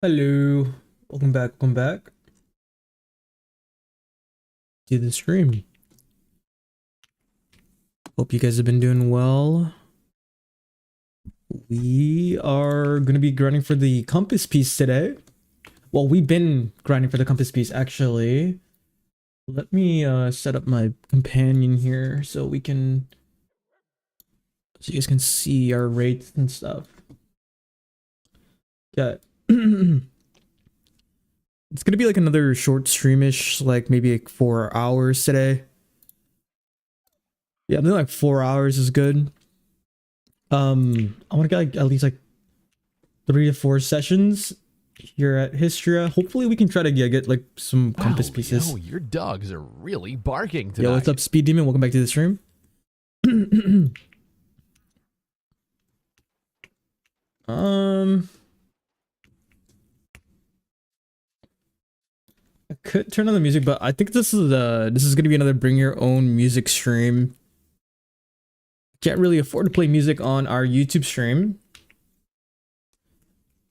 Hello, welcome back to the stream. Hope you guys have been doing well. We are gonna be grinding for the compass piece today. Well, we've been grinding for the compass piece actually. Let me set up my companion here so you guys can see our rates and stuff. Yeah. It's gonna be like another short streamish, like maybe like 4 hours today. Yeah, I think like 4 hours is good. I want to get like at least like 3 to 4 sessions here at Histria. Hopefully we can try to get like some compass pieces. Yo, your dogs are really barking tonight. Yo, what's up, Speed Demon? Welcome back to the stream. I could turn on the music, but I think this is gonna be another bring your own music stream. Can't really afford to play music on our YouTube stream.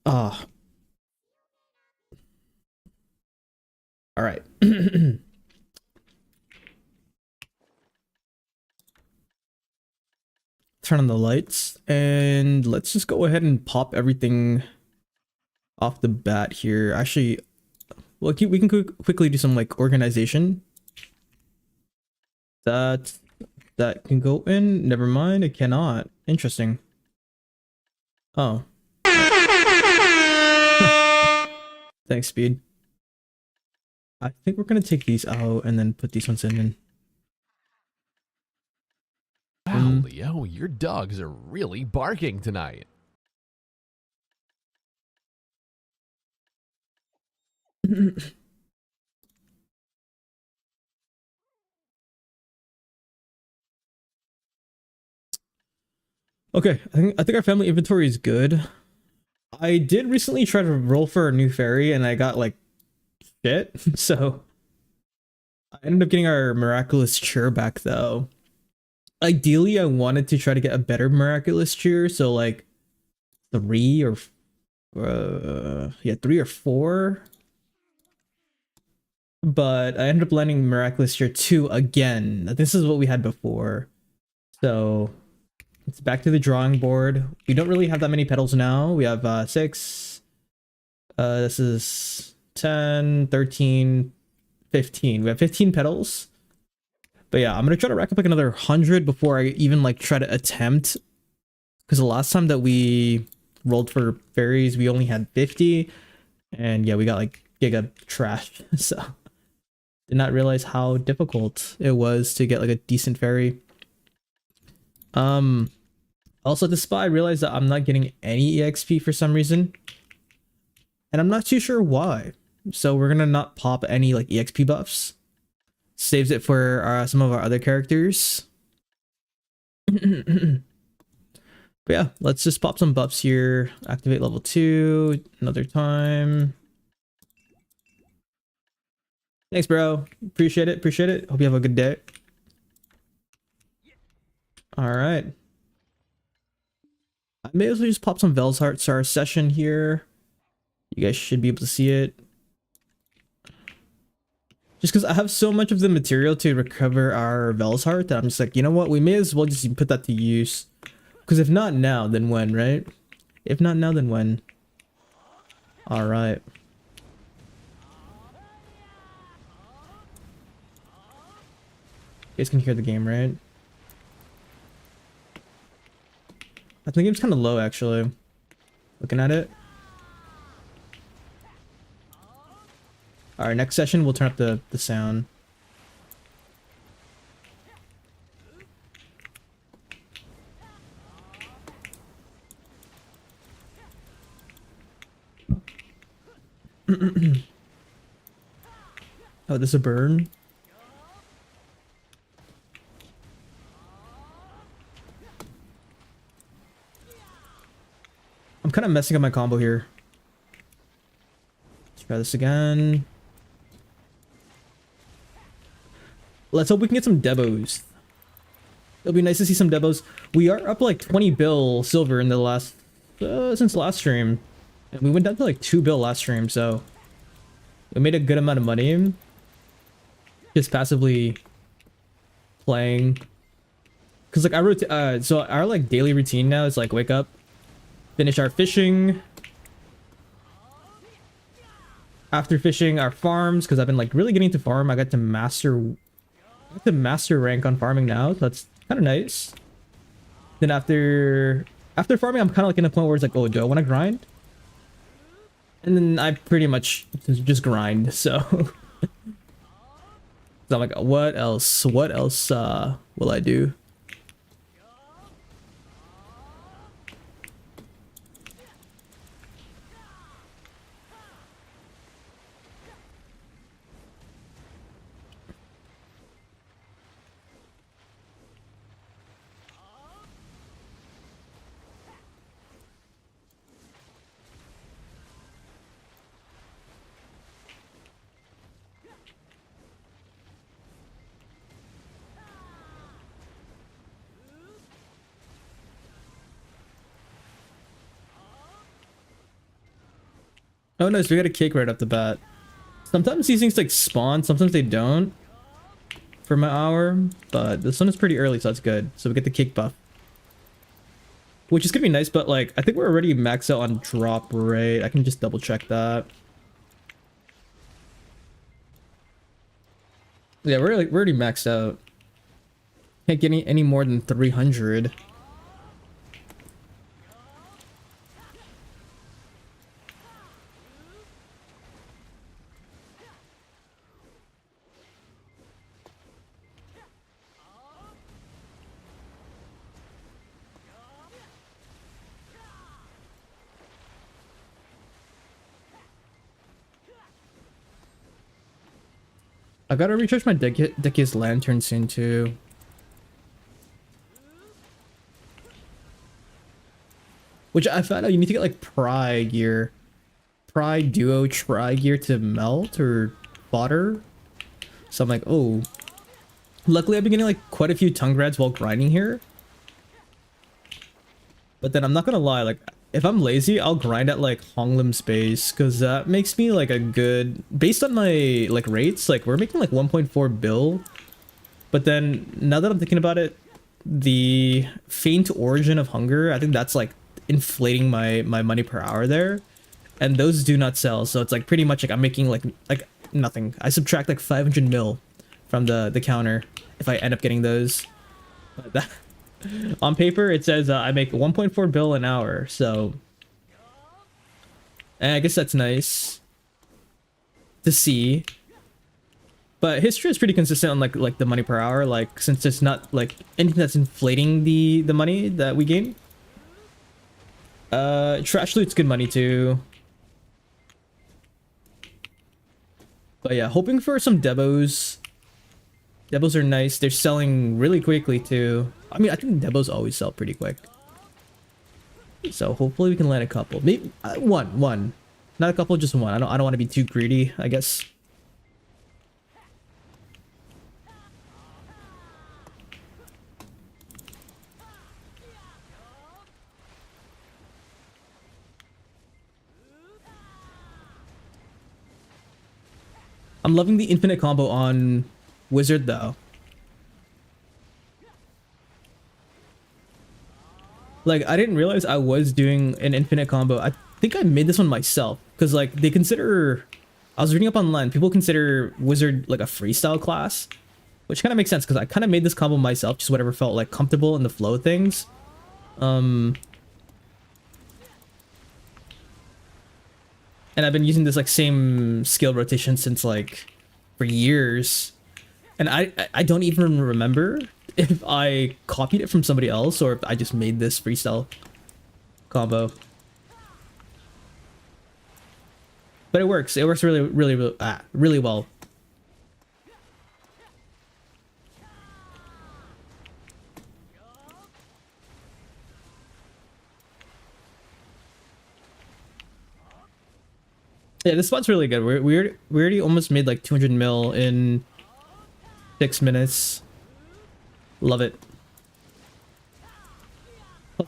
Ah. All right. Turn on the lights and let's just go ahead and pop everything off the bat here. Actually, well, we can quickly do some like organization. That can go in. Never mind, it cannot. Interesting. Oh. Thanks, Speed. I think we're gonna take these out and then put these ones in. Wow, Leo, your dogs are really barking tonight. Okay, I think our family inventory is good. I did recently try to roll for a new fairy and I got like shit, so I ended up getting our miraculous cheer back though. Ideally, I wanted to try to get a better miraculous cheer, so like 3 or 3 or 4. But I ended up landing miraculous cheer 2 again. This is what we had before, so it's back to the drawing board. We don't really have that many petals now. We have 6. This is 10, 13, 15. We have 15 petals. But yeah, I'm gonna try to rack up like another 100 before I even like try to attempt. Because the last time that we rolled for fairies, we only had 50. And yeah, we got like giga trash. So did not realize how difficult it was to get like a decent fairy. Also at the spot, I realized that I'm not getting any EXP for some reason. And I'm not too sure why. So we're gonna not pop any like EXP buffs. Saves it for some of our other characters. But yeah, let's just pop some buffs here. Activate level 2 another time. Thanks, bro. Appreciate it. Appreciate it. Hope you have a good day. All right. I may as well just pop some Vel's Hearts to our session here. You guys should be able to see it. Just because I have so much of the material to recover our Vel's Heart that I'm just like, you know what? We may as well just put that to use. Because if not now, then when, right? If not now, then when? All right. You guys can hear the game, right? I think the game's kind of low, actually. Looking at it. Alright, next session, we'll turn up the sound. Oh, this is a burn? I'm kind of messing up my combo here. Let's try this again. Let's hope we can get some debos. It'll be nice to see some debos. We are up like 20 bill silver in the last since last stream. And we went down to like 2 bill last stream, so we made a good amount of money just passively playing. Cause like so our like daily routine now is like wake up, finish our fishing. After fishing, our farms, because I've been like really getting to farm. I got to master rank on farming now, so that's kind of nice. Then after farming, I'm kind of like in a point where it's like, oh, do I want to grind? And then I pretty much just grind. So, so I'm like, what else? What else will I do? Oh no, so we got a cake right off the bat. Sometimes these things like spawn, sometimes they don't for my hour, but this one is pretty early, so that's good. So we get the cake buff, which is gonna be nice, but like I think we're already maxed out on drop rate. I can just double check that. Yeah, we're already maxed out. Can't get any more than 300. I gotta recharge my Decades Lantern soon too. Which I found out you need to get like Pry gear. Pry Duo Tri gear to melt or fodder. So I'm like, oh. Luckily I've been getting like quite a few tongue grads while grinding here. But then I'm not gonna lie, like if I'm lazy, I'll grind at like Honglim space, because that makes me like a good, based on my like rates, like we're making like 1.4 bill. But then now that I'm thinking about it, the faint origin of hunger, I think that's like inflating my money per hour there, and those do not sell. So it's like pretty much like I'm making like nothing. I subtract like 500 mil from the counter if I end up getting those. But that, on paper it says I make 1.4 bill an hour, so I guess that's nice to see. But history is pretty consistent on like the money per hour, like since it's not like anything that's inflating the money that we gain. Trash loot's good money too. But yeah, hoping for some Devos. Devos are nice. They're selling really quickly too. I mean, I think Devos always sell pretty quick. So hopefully we can land a couple. Maybe one. Not a couple, just one. I don't want to be too greedy, I guess. I'm loving the infinite combo on Wizard though. Like, I didn't realize I was doing an infinite combo. I think I made this one myself, because like they consider, I was reading up online, people consider Wizard like a freestyle class, which kind of makes sense because I kind of made this combo myself, just whatever felt like comfortable in the flow of things. And I've been using this like same skill rotation since like for years, and I don't even remember if I copied it from somebody else or if I just made this freestyle combo. But it works. It works really well. Yeah, this spot's really good. We already almost made like 200 mil in 6 minutes. Love it.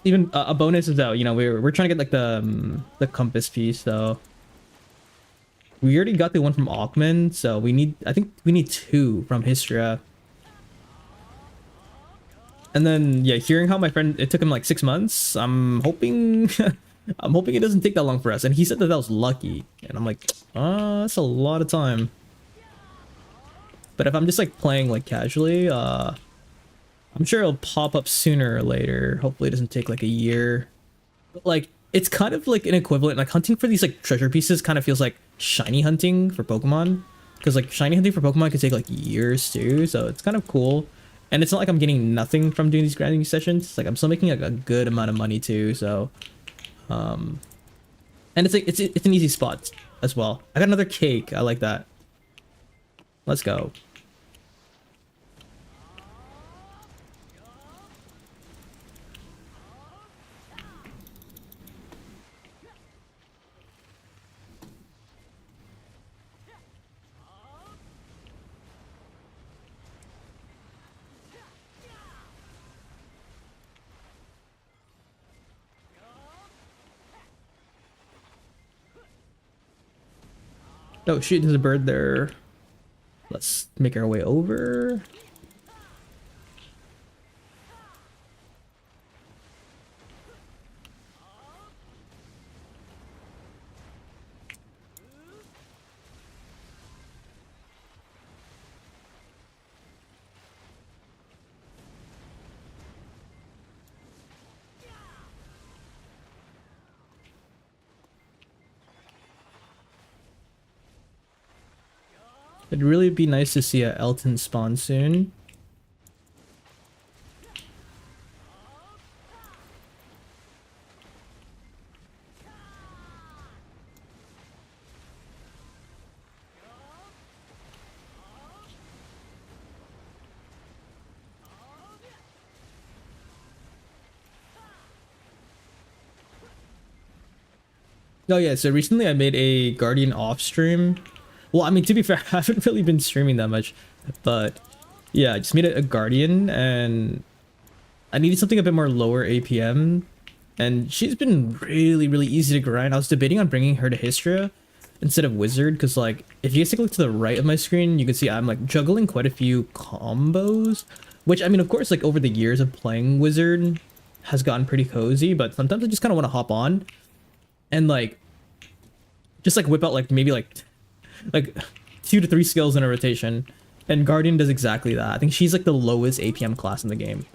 Even a bonus is out. You know, we're trying to get like the compass piece. So we already got the one from Aukman. So we need, I think we need two from Histria. And then yeah, hearing how my friend, it took him like 6 months. I'm hoping, I'm hoping it doesn't take that long for us. And he said that that was lucky. And I'm like, that's a lot of time. But if I'm just like playing like casually, I'm sure it'll pop up sooner or later. Hopefully it doesn't take like a year. But like, it's kind of like an equivalent. Like hunting for these like treasure pieces kind of feels like shiny hunting for Pokemon. Because like shiny hunting for Pokemon can take like years too. So it's kind of cool. And it's not like I'm getting nothing from doing these grinding sessions. Like I'm still making like a good amount of money too. So, and it's like, it's an easy spot as well. I got another cake. I like that. Let's go. Oh shoot, there's a bird there. Let's make our way over. It'd really be nice to see a Elton spawn soon. Oh yeah, so recently I made a Guardian off stream. Well, I mean, to be fair, I haven't really been streaming that much, but yeah, I just made a Guardian and I needed something a bit more lower APM. And she's been really, really easy to grind. I was debating on bringing her to Histria instead of Wizard, because like, if you guys take a look to the right of my screen, you can see I'm like juggling quite a few combos, which I mean, of course, like over the years of playing Wizard has gotten pretty cozy, but sometimes I just kind of want to hop on and like, just like whip out like maybe like 2 to 3 skills in a rotation. And Guardian does exactly that. I think she's like the lowest APM class in the game.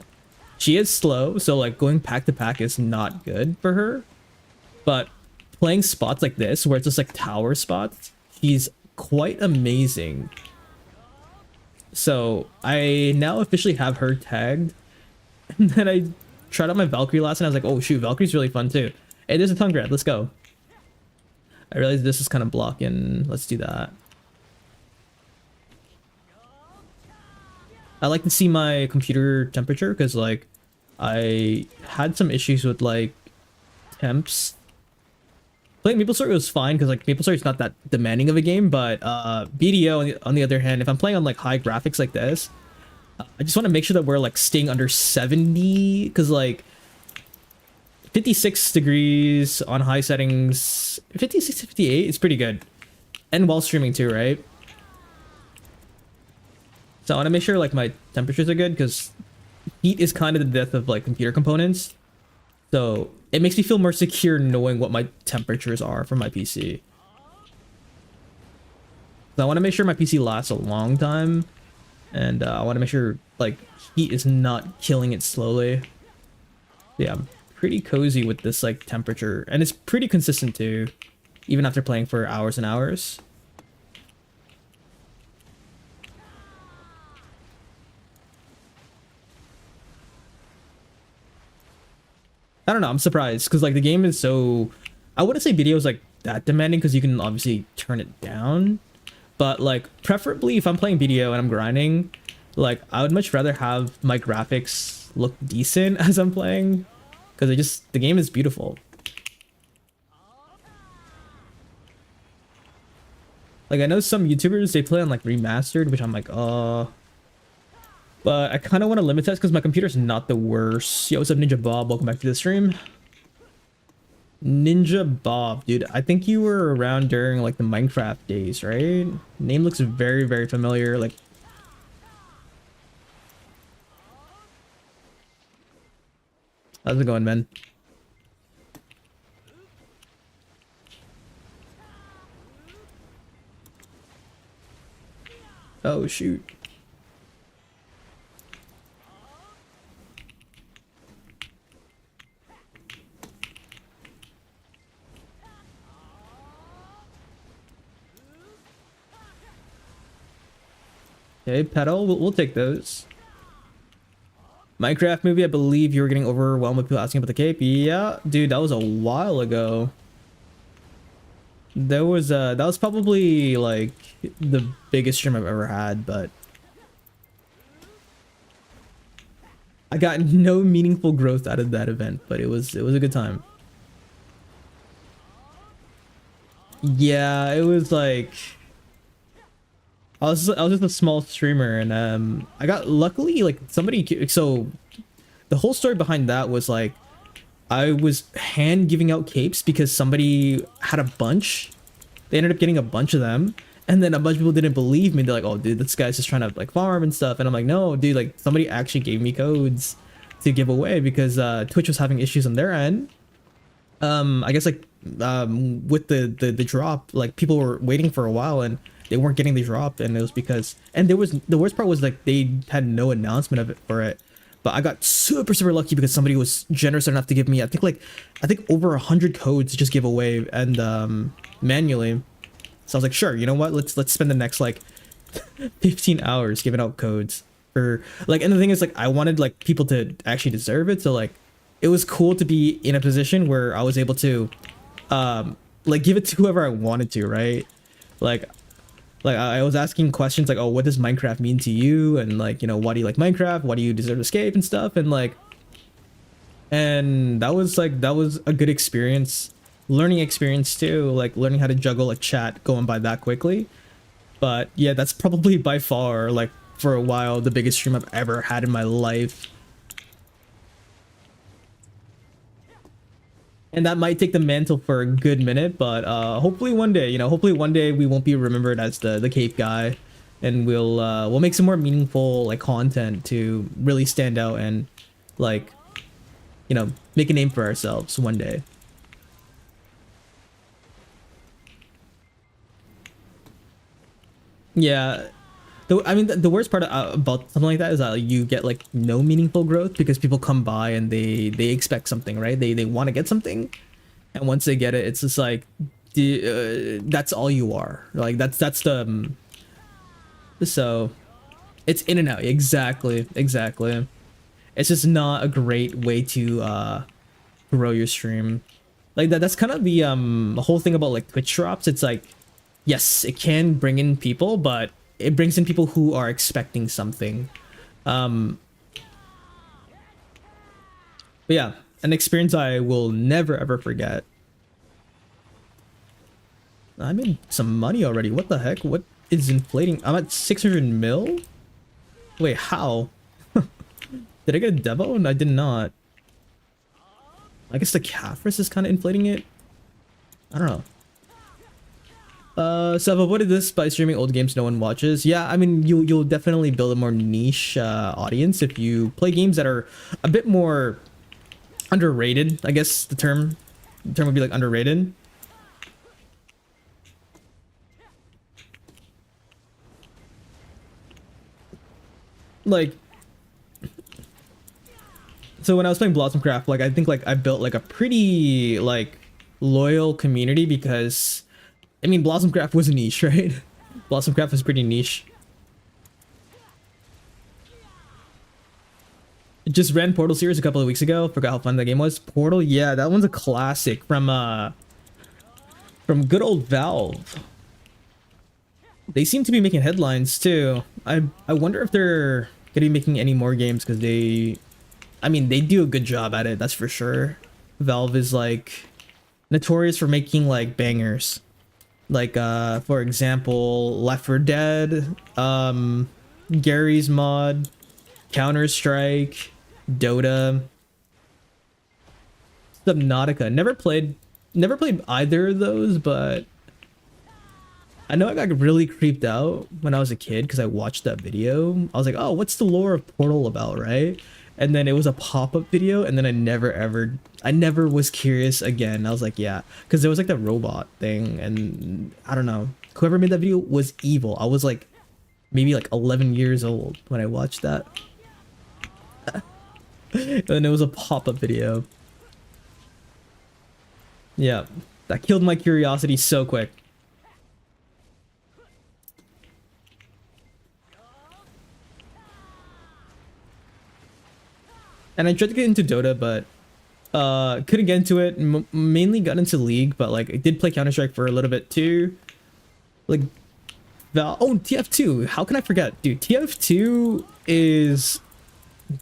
She is slow, so like going pack to pack is not good for her. But playing spots like this, where it's just like tower spots, she's quite amazing. So I now officially have her tagged. And then I tried out my Valkyrie last and I was like, oh shoot, Valkyrie's really fun too. Hey, there's a tongue grab, let's go. I realized this is kind of blocking. Let's do that. I like to see my computer temperature because like I had some issues with like temps. Playing MapleStory was fine because like MapleStory is not that demanding of a game, but BDO on the other hand, if I'm playing on like high graphics like this, I just want to make sure that we're like staying under 70 because like 56 degrees on high settings, 56 to 58 is pretty good. And while streaming too, right? So I want to make sure like my temperatures are good because heat is kind of the death of like computer components. So it makes me feel more secure knowing what my temperatures are for my PC. So I want to make sure my PC lasts a long time. And I want to make sure like heat is not killing it slowly. Yeah, I'm pretty cozy with this like temperature. And it's pretty consistent too, even after playing for hours and hours. I don't know, I'm surprised because like the game is so, I wouldn't say video is like that demanding because you can obviously turn it down, but like preferably if I'm playing video and I'm grinding, like I would much rather have my graphics look decent as I'm playing because it just, the game is beautiful. Like I know some YouTubers, they play on like remastered, which I'm like, But I kind of want to limit test because my computer's not the worst. Yo, what's up, Ninja Bob? Welcome back to the stream. Ninja Bob, dude. I think you were around during like the Minecraft days, right? Name looks very, very familiar. Like, how's it going, man? Oh, shoot. Okay, pedal. We'll take those. Minecraft movie, I believe you were getting overwhelmed with people asking about the cape. Yeah, dude, that was a while ago. That was probably like the biggest stream I've ever had, but I got no meaningful growth out of that event, but it was a good time. Yeah, it was like I was just a small streamer, and I got luckily like somebody. So the whole story behind that was like I was hand giving out capes because somebody had a bunch. They ended up getting a bunch of them, and then a bunch of people didn't believe me. They're like, "Oh, dude, this guy's just trying to like farm and stuff." And I'm like, "No, dude, like somebody actually gave me codes to give away because Twitch was having issues on their end. I guess like with the drop, like people were waiting for a while and they weren't getting the drop, and it was because there was the worst part was like they had no announcement of it for it. But I got super lucky because somebody was generous enough to give me I think over 100 codes to just give away and manually. So I was like, sure, you know what? Let's spend the next like 15 hours giving out codes for like. And the thing is, like, I wanted like people to actually deserve it. So like, it was cool to be in a position where I was able to like give it to whoever I wanted to, right? Like I was asking questions like, oh, what does Minecraft mean to you? And like, you know, why do you like Minecraft? Why do you deserve escape and stuff? And like, and that was a good experience, learning experience too, like learning how to juggle a chat going by that quickly. But yeah, that's probably by far, like for a while, the biggest stream I've ever had in my life. And that might take the mantle for a good minute, but hopefully one day, you know, hopefully one day we won't be remembered as the cape guy, and we'll make some more meaningful like content to really stand out and like, you know, make a name for ourselves one day. Yeah. I mean, the worst part about something like that is that you get like no meaningful growth because people come by and they expect something, right? They want to get something, and once they get it, it's just like that's all you are. Like that's the so it's in and out. Exactly. It's just not a great way to grow your stream. Like that's kind of the whole thing about like Twitch drops. It's like, yes, it can bring in people, but it brings in people who are expecting something. But yeah, an experience I will never ever forget. I made some money already. What the heck? What is inflating? I'm at 600 mil? Wait, how? Did I get a demo? And I did not. I guess the Caphras is kind of inflating it. I don't know. So I've avoided this by streaming old games no one watches. Yeah, I mean, you'll definitely build a more niche audience if you play games that are a bit more underrated. I guess the term would be like underrated. Like, so when I was playing Blossomcraft, like I think like I built like a pretty like loyal community because I mean, Blossomcraft was a niche, right? Blossomcraft was pretty niche. Just ran Portal series a couple of weeks ago. Forgot how fun that game was. Portal, yeah, that one's a classic from good old Valve. They seem to be making headlines too. I wonder if they're gonna be making any more games because I mean, they do a good job at it, that's for sure. Valve is like notorious for making like bangers. Like for example, Left 4 Dead, Gary's mod, Counter-Strike, Dota, Subnautica. Never played either of those, but I know I got really creeped out when I was a kid because I watched that video. I was like, oh, what's the lore of Portal about, right? And then it was a pop-up video, and then I never was curious again. I was like, yeah, because there was like the robot thing, and I don't know, whoever made that video was evil. I was like maybe like 11 years old when I watched that. And it was a pop-up video. Yeah, that killed my curiosity so quick. And I tried to get into Dota, but couldn't get into it. Mainly got into League, but like I did play Counter-Strike for a little bit too. Like, oh, TF2. How can I forget? Dude, TF2 is...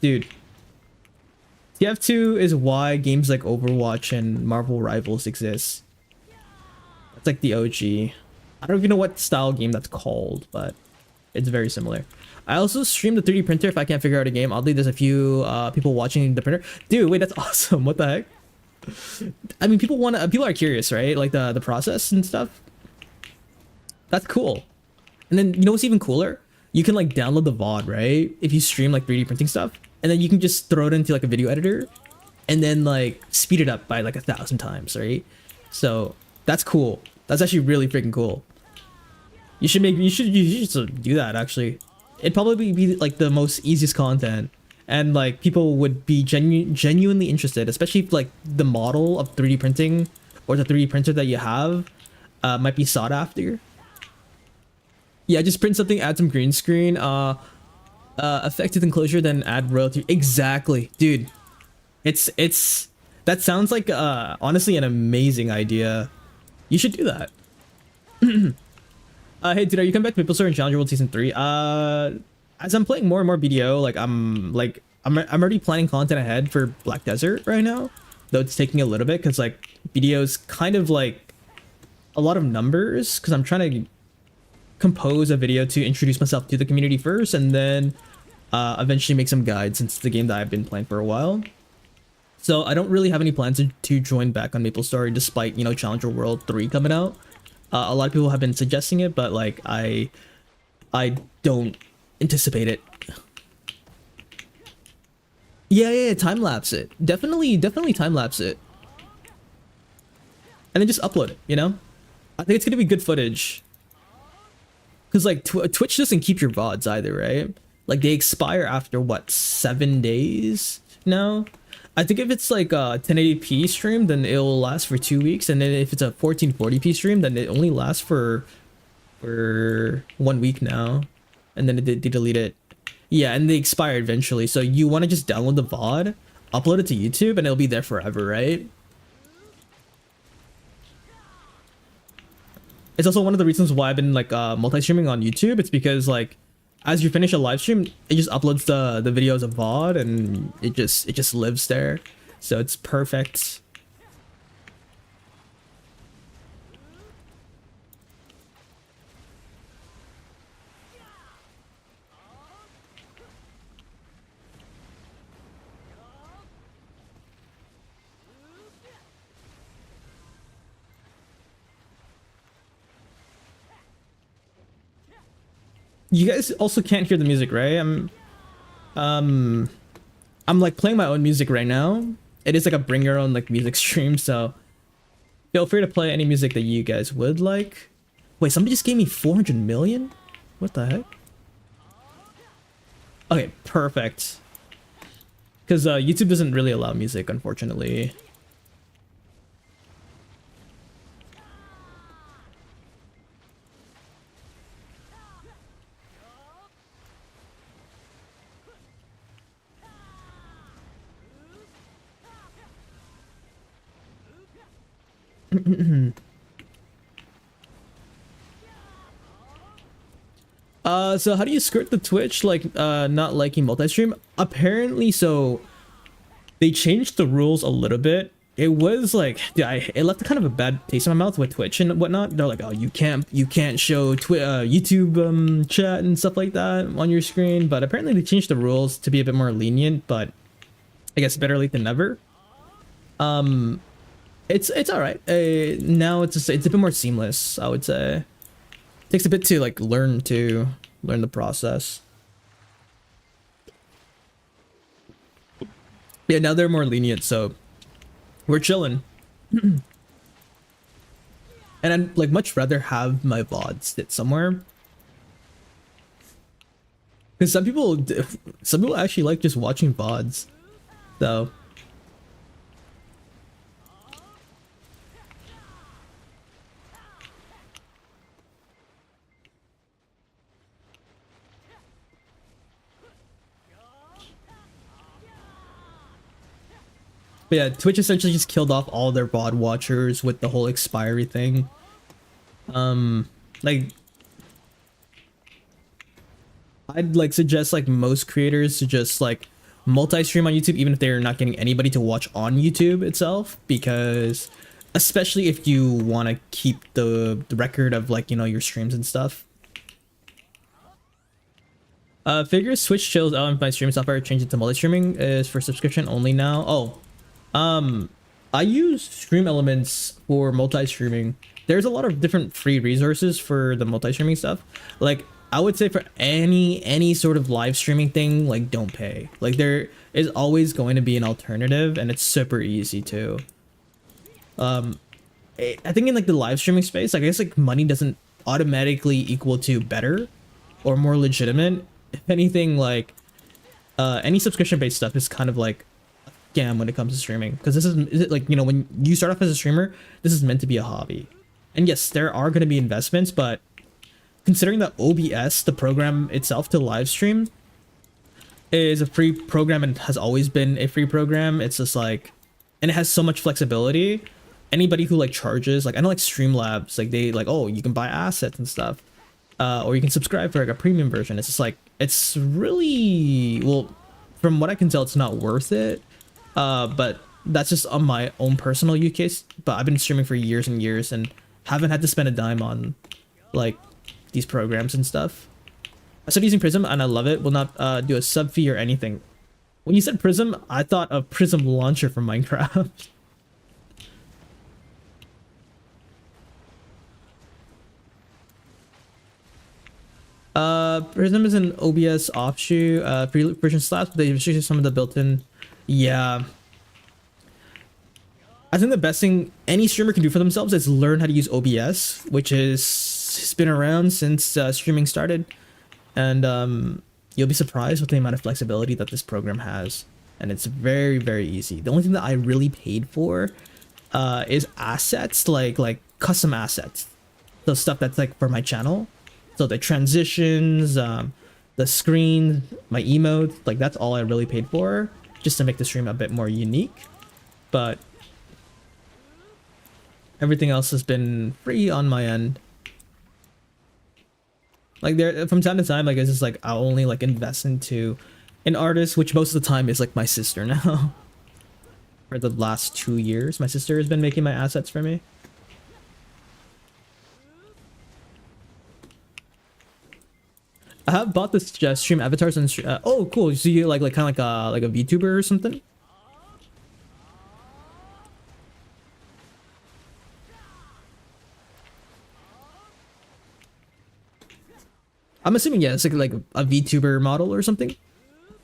Dude. TF2 is why games like Overwatch and Marvel Rivals exist. It's like the OG. I don't even know what style game that's called, but it's very similar. I also stream the 3D printer if I can't figure out a game. Oddly, there's a few people watching the printer. Dude, wait, that's awesome. What the heck? I mean, people are curious, right? Like the process and stuff. That's cool. And then you know what's even cooler? You can like download the VOD, right? If you stream like 3D printing stuff, and then you can just throw it into like a video editor, and then like speed it up by like 1,000 times, right? So that's cool. That's actually really freaking cool. You should do that actually. It'd probably be like the most easiest content, and like people would be genuinely interested, especially if like the model of 3D printing or the 3D printer that you have might be sought after. Yeah, just print something, add some green screen, effective enclosure, then add royalty. Exactly, dude. It's that sounds like honestly an amazing idea. You should do that. Hey dude, are you coming back to MapleStory and Challenger World Season 3? As I'm playing more and more BDO, I'm already planning content ahead for Black Desert right now. Though it's taking a little bit because like BDO is kind of like a lot of numbers because I'm trying to compose a video to introduce myself to the community first, and then eventually make some guides since it's the game that I've been playing for a while. So I don't really have any plans to join back on MapleStory despite, you know, Challenger World 3 coming out. A lot of people have been suggesting it, but like I don't anticipate it. Yeah, time lapse it. Definitely time lapse it. And then just upload it, you know? I think it's gonna be good footage. Cause like Twitch doesn't keep your VODs either, right? Like they expire after what, 7 days now? I think if it's like a 1080p stream, then it'll last for 2 weeks, and then if it's a 1440p stream, then it only lasts for 1 week now, and then they delete it. Yeah, and they expire eventually. So you want to just download the VOD, upload it to YouTube, and it'll be there forever, right? It's also one of the reasons why I've been like multi-streaming on YouTube. It's because like as you finish a live stream, it just uploads the videos of VOD, and it just lives there. So it's perfect. You guys also can't hear the music, right? I'm like playing my own music right now. It is like a bring your own like music stream, so feel free to play any music that you guys would like. Wait, somebody just gave me 400 million? What the heck? Okay, perfect. Because YouTube doesn't really allow music, unfortunately. So how do you skirt the Twitch like not liking multi-stream? Apparently, so they changed the rules a little bit it was like, dude, it left kind of a bad taste in my mouth with Twitch and whatnot. They're like, oh, you can't show YouTube chat and stuff like that on your screen. But apparently they changed the rules to be a bit more lenient. But I guess better late than never. It's all right. Now it's a bit more seamless, I would say. Takes a bit to like learn the process. Yeah, now they're more lenient, so we're chilling. And I'd like much rather have my VOD sit somewhere. Because some people actually like just watching VODs. So but yeah, Twitch essentially just killed off all their VOD watchers with the whole expiry thing. Like I'd like suggest like most creators to just like multi-stream on YouTube even if they're not getting anybody to watch on YouTube itself, because especially if you want to keep the record of like, you know, your streams and stuff. Figures Switch chills out my streaming software, change it to multi-streaming is for subscription only now. Oh, I use Stream Elements for multi-streaming. There's a lot of different free resources for the multi-streaming stuff. Like I would say for any sort of live streaming thing, like don't pay. Like there is always going to be an alternative, and it's super easy too. I think in like the live streaming space, like I guess like money doesn't automatically equal to better or more legitimate. If anything, like any subscription-based stuff is kind of like a scam when it comes to streaming, because this is like, you know, when you start off as a streamer, this is meant to be a hobby. And yes, there are going to be investments, but considering that OBS, the program itself to live stream, is a free program and has always been a free program, it's just like, and it has so much flexibility. Anybody who like charges, like I know like Streamlabs, like they like, oh, you can buy assets and stuff, or you can subscribe for like a premium version. It's just like, it's really, well, from what I can tell, it's not worth it. But that's just on my own personal use case. But I've been streaming for years and years and haven't had to spend a dime on like these programs and stuff. I started using Prism and I love it. Will not do a sub fee or anything. When you said Prism, I thought of Prism Launcher from Minecraft. Prism is an OBS offshoot, free version slaps, but they restricted some of the built-in. Yeah. I think the best thing any streamer can do for themselves is learn how to use OBS, which has been around since streaming started. And you'll be surprised with the amount of flexibility that this program has. And it's very, very easy. The only thing that I really paid for is assets, like custom assets. So stuff that's like for my channel. So the transitions, the screen, my emotes, like that's all I really paid for, just to make the stream a bit more unique. But everything else has been free on my end. Like there, from time to time, like it's just like I'll only like invest into an artist, which most of the time is like my sister now. For the last 2 years, my sister has been making my assets for me. I have bought this stream avatars and oh cool, so you like kind of like a VTuber or something. I'm assuming, yeah, it's like a VTuber model or something.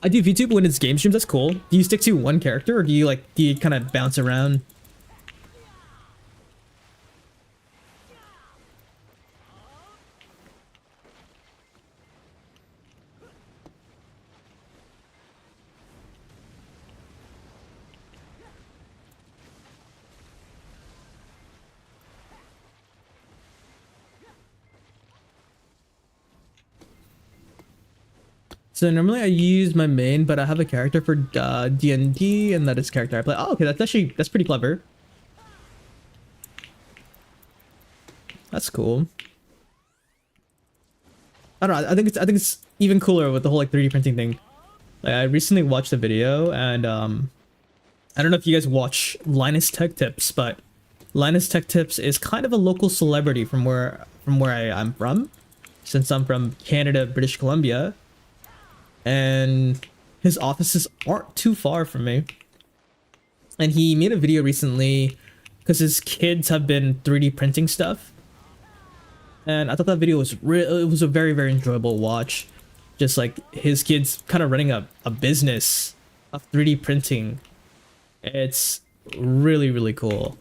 I do VTube when it's game streams. That's cool. Do you stick to one character, or do you kind of bounce around? So normally I use my main, but I have a character for D&D, and that is character I play. Oh, okay, that's pretty clever. That's cool. I don't know. I think it's even cooler with the whole like 3D printing thing. Like I recently watched a video, and I don't know if you guys watch Linus Tech Tips, but Linus Tech Tips is kind of a local celebrity from where I'm from, since I'm from Canada, British Columbia, and his offices aren't too far from me. And he made a video recently because his kids have been 3D printing stuff, and I thought that video was it was a very, very enjoyable watch. Just like his kids kind of running a business of 3D printing. It's really, really cool.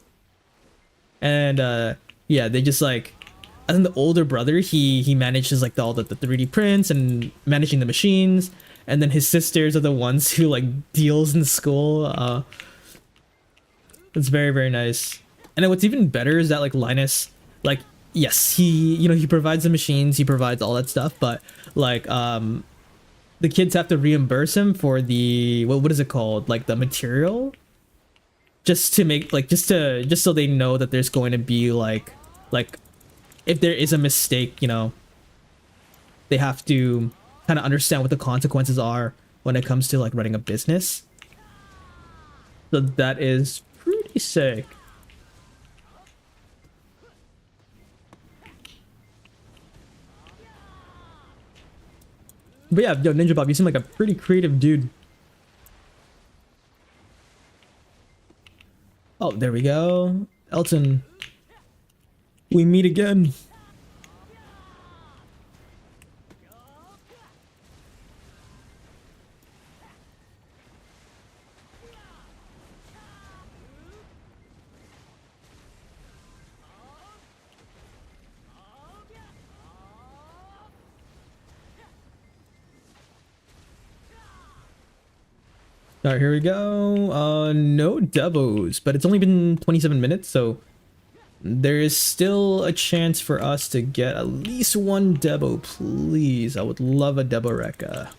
And yeah, they just like, I think the older brother, he manages like all the 3D prints and managing the machines, and then his sisters are the ones who like deals in school. It's very, very nice. And then what's even better is that like Linus, like, yes, he provides the machines, he provides all that stuff, but like the kids have to reimburse him for the what is it called, like the material, just to make like just so they know that there's going to be like if there is a mistake, they have to kind of understand what the consequences are when it comes to like running a business. So that is pretty sick. But yeah, yo, Ninja Bob, you seem like a pretty creative dude. Oh, there we go. Elton, we meet again. All right, here we go. No devos, but it's only been 27 minutes, so there is still a chance for us to get at least one devo, please. I would love a devo Rekka.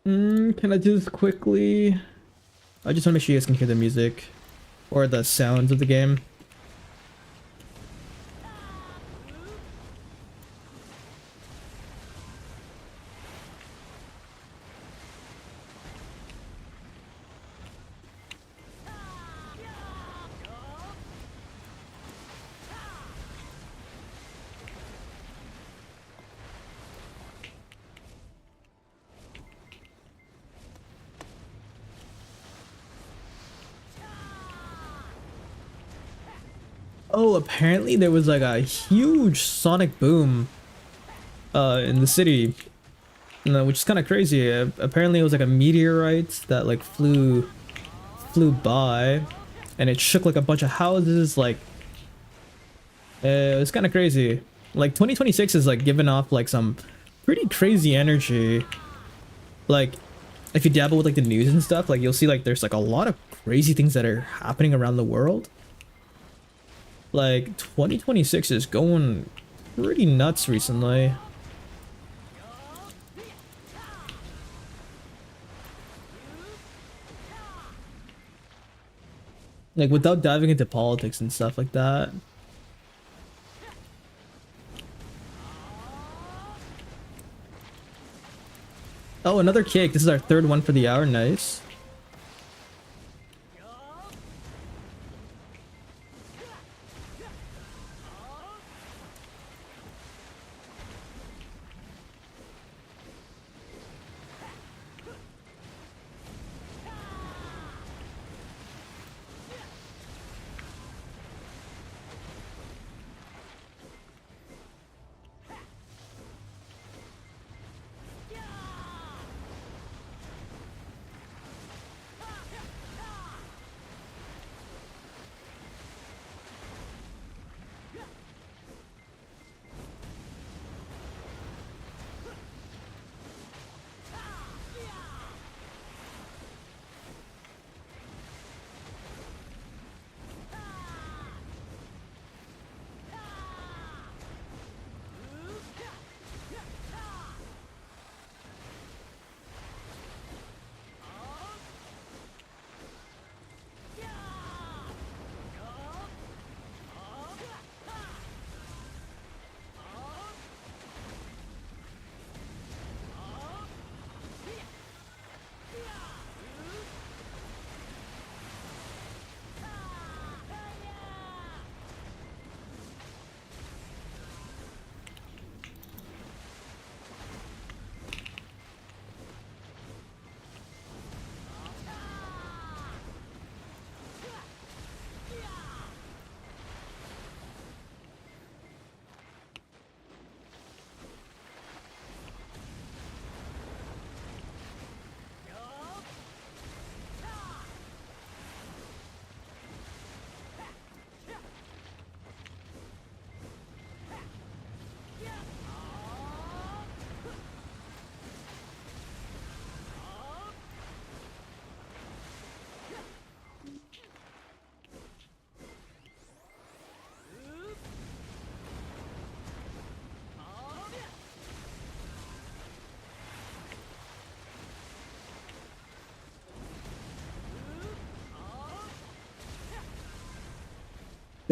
Can I do this quickly? I just want to make sure you guys can hear the music or the sounds of the game. Oh, apparently there was like a huge sonic boom in the city, which is kind of crazy. Apparently it was like a meteorite that like flew by, and it shook like a bunch of houses. Like it was kind of crazy. Like 2026 is like giving off like some pretty crazy energy. Like if you dabble with like the news and stuff, like you'll see like there's like a lot of crazy things that are happening around the world. Like 2026 is going pretty nuts recently. Like without diving into politics and stuff like that. Oh, another kick. This is our third one for the hour. Nice.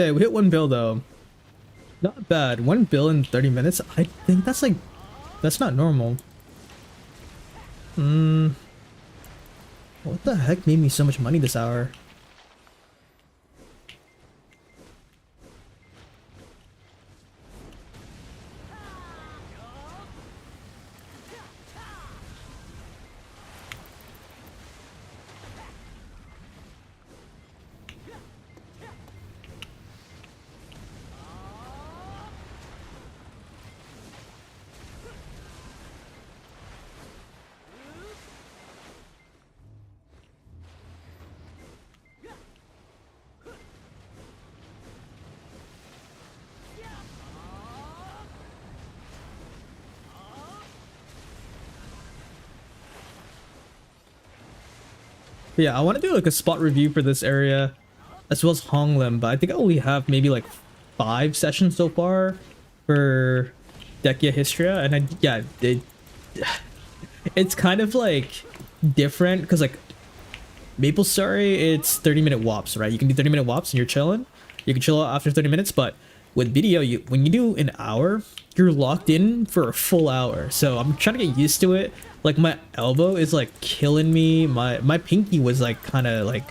Okay, we hit 1 bill though. Not bad. 1 bill in 30 minutes. I think that's like, that's not normal. What the heck made me so much money this hour? Yeah, I want to do like a spot review for this area as well as Honglim, but I think I only have maybe like 5 sessions so far for Dekia Histria, and it's kind of like different because like Maple Story, it's 30-minute wops, right? You can do 30-minute wops and you're chilling. You can chill out after 30 minutes, but with video, when you do an hour, you're locked in for a full hour. So I'm trying to get used to it. Like my elbow is like killing me. My pinky was like kind of like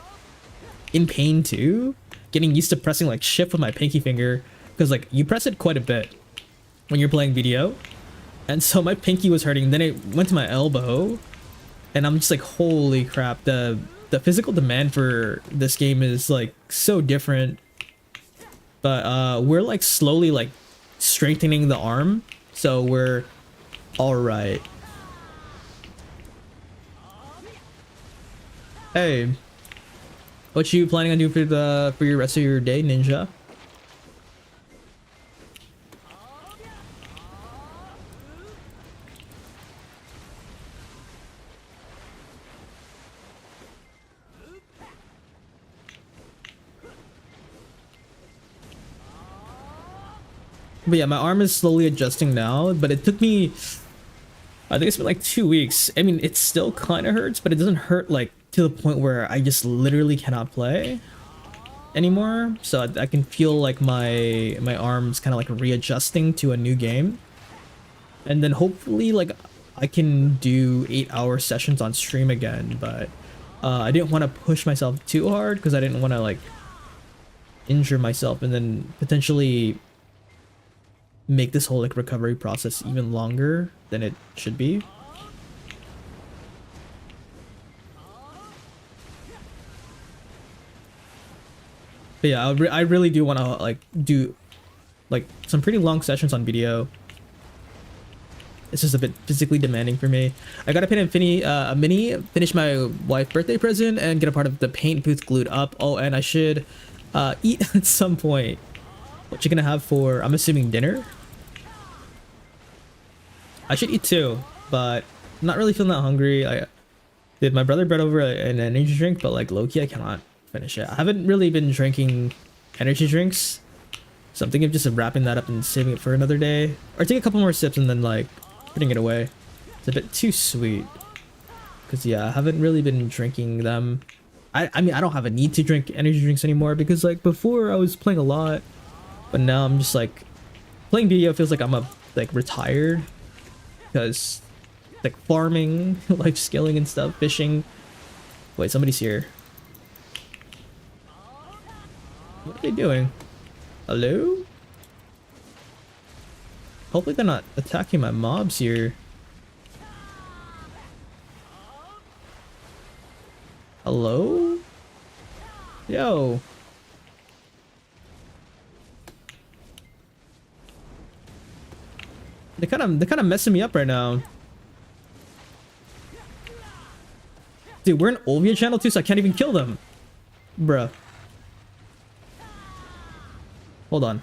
in pain too. Getting used to pressing like shift with my pinky finger, because like you press it quite a bit when you're playing video. And so my pinky was hurting. Then it went to my elbow, and I'm just like, holy crap, the physical demand for this game is like so different. But we're like slowly like strengthening the arm, so we're all right. Hey, what you planning on doing for your rest of your day, Ninja? But yeah, my arm is slowly adjusting now, but it took me, I think it's been like 2 weeks. I mean, it still kind of hurts, but it doesn't hurt like to the point where I just literally cannot play anymore. So I can feel like my arms kind of like readjusting to a new game. And then hopefully like I can do 8-hour sessions on stream again, but I didn't want to push myself too hard because I didn't want to like injure myself and then potentially make this whole like recovery process even longer than it should be. But yeah, I really do want to like do like some pretty long sessions on video. It's just a bit physically demanding for me. I gotta paint a mini, finish my wife's birthday present, and get a part of the paint booth glued up. Oh, and I should eat at some point. What you gonna have for, I'm assuming, dinner? I should eat too, but I'm not really feeling that hungry. My brother brought over an energy drink, but like low-key I cannot finish it. I haven't really been drinking energy drinks, so I'm thinking of just wrapping that up and saving it for another day, or take a couple more sips and then like putting it away. It's a bit too sweet, because yeah, I haven't really been drinking them. I mean, I don't have a need to drink energy drinks anymore, because like before I was playing a lot, but now I'm just like playing video feels like I'm like retired, because like farming, life skilling and stuff, fishing. Wait, somebody's here. What are they doing? Hello? Hopefully they're not attacking my mobs here. Hello? Yo. They're kind of messing me up right now. Dude, we're an Olvia channel too, so I can't even kill them. Bruh. Hold on.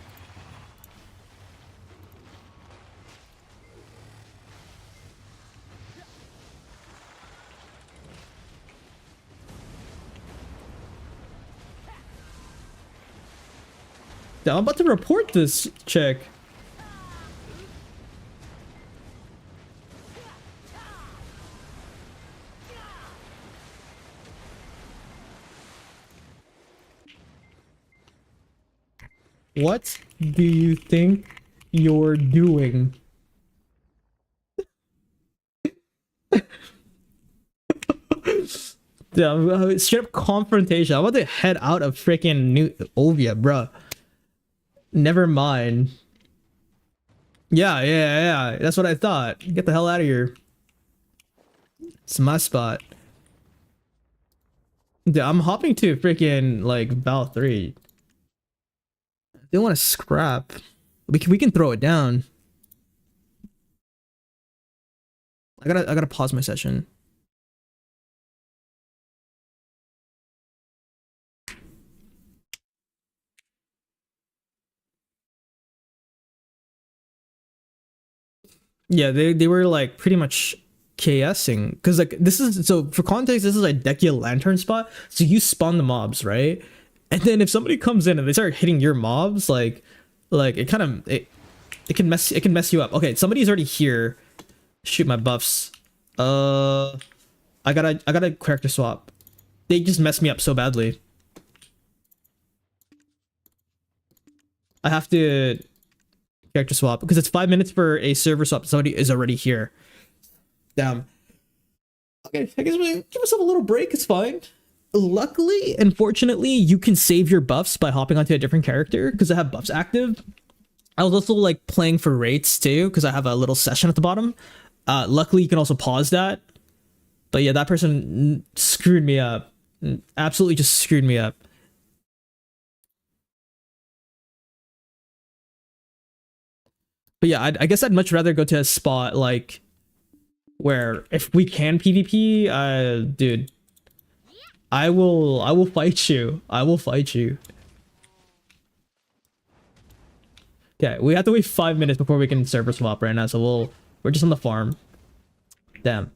I'm about to report this chick. What do you think you're doing? Yeah, straight up confrontation. I want to head out of freaking New Ovia, bruh. Never mind. Yeah. That's what I thought. Get the hell out of here. It's my spot. Dude, I'm hopping to freaking like Val 3. They want to scrap. We can throw it down. I gotta pause my session. Yeah, they were like pretty much KSing because like this is so for context, this is a Dekia Lantern spot. So you spawn the mobs, right? And then if somebody comes in and they start hitting your mobs, like it kind of it can mess you up. Okay, somebody's already here. Shoot my buffs. I gotta character swap. They just messed me up so badly. I have to character swap because it's 5 minutes for a server swap. Somebody is already here. Damn. Okay, I guess we give myself a little break. It's fine. Luckily, unfortunately, you can save your buffs by hopping onto a different character because I have buffs active. I was also like playing for rates too because I have a little session at the bottom. Luckily, you can also pause that. But yeah, that person screwed me up. Absolutely just screwed me up. But yeah, I guess I'd much rather go to a spot like where if we can PvP, dude, I will fight you. I will fight you. Okay, we have to wait 5 minutes before we can server swap right now, so we're just on the farm. Damn.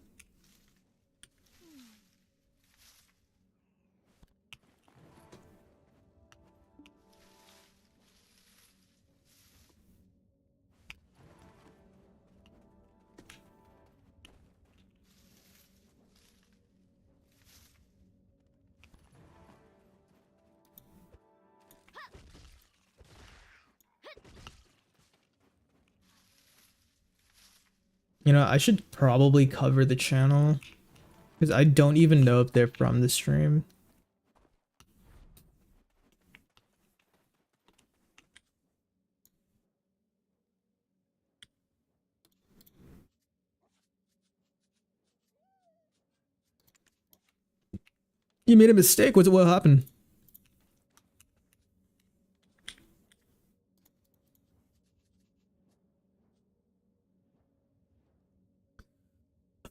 You know, I should probably cover the channel because I don't even know if they're from the stream. You made a mistake. What happened?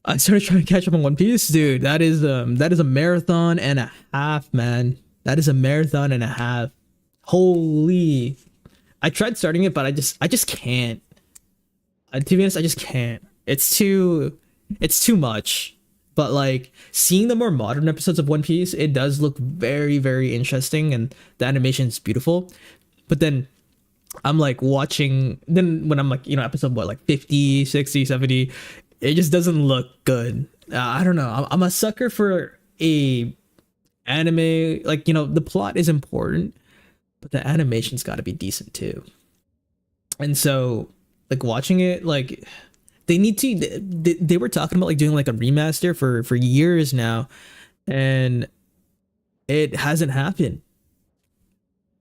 I started trying to catch up on One Piece, dude. That is a marathon and a half, man. That is a marathon and a half. Holy! I tried starting it, but I just can't. To be honest, I just can't. It's too much. But like seeing the more modern episodes of One Piece, it does look very, very interesting, and the animation is beautiful. But then I'm like watching, then when I'm like, episode what, like 50, 60, 70, it just doesn't look good. I don't know. I'm a sucker for a anime. Like, the plot is important, but the animation's got to be decent too. And so, like, watching it, like, they need to, they were talking about like doing like a remaster for years now, and it hasn't happened.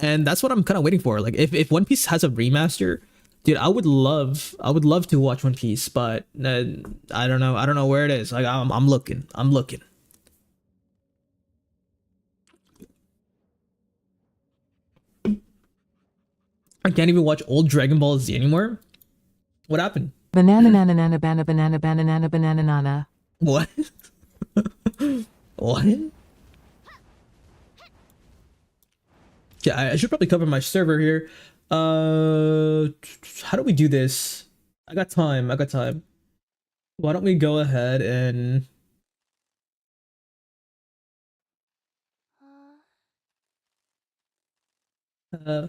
And that's what I'm kind of waiting for. Like if One Piece has a remaster, dude, I would love to watch One Piece, but I don't know where it is. Like I'm looking. I can't even watch old Dragon Ball Z anymore. What happened? Banana nana nana banana banana nana. What? What? Yeah, I should probably cover my server here. How do we do this? I got time. I got time. Why don't we go ahead and uh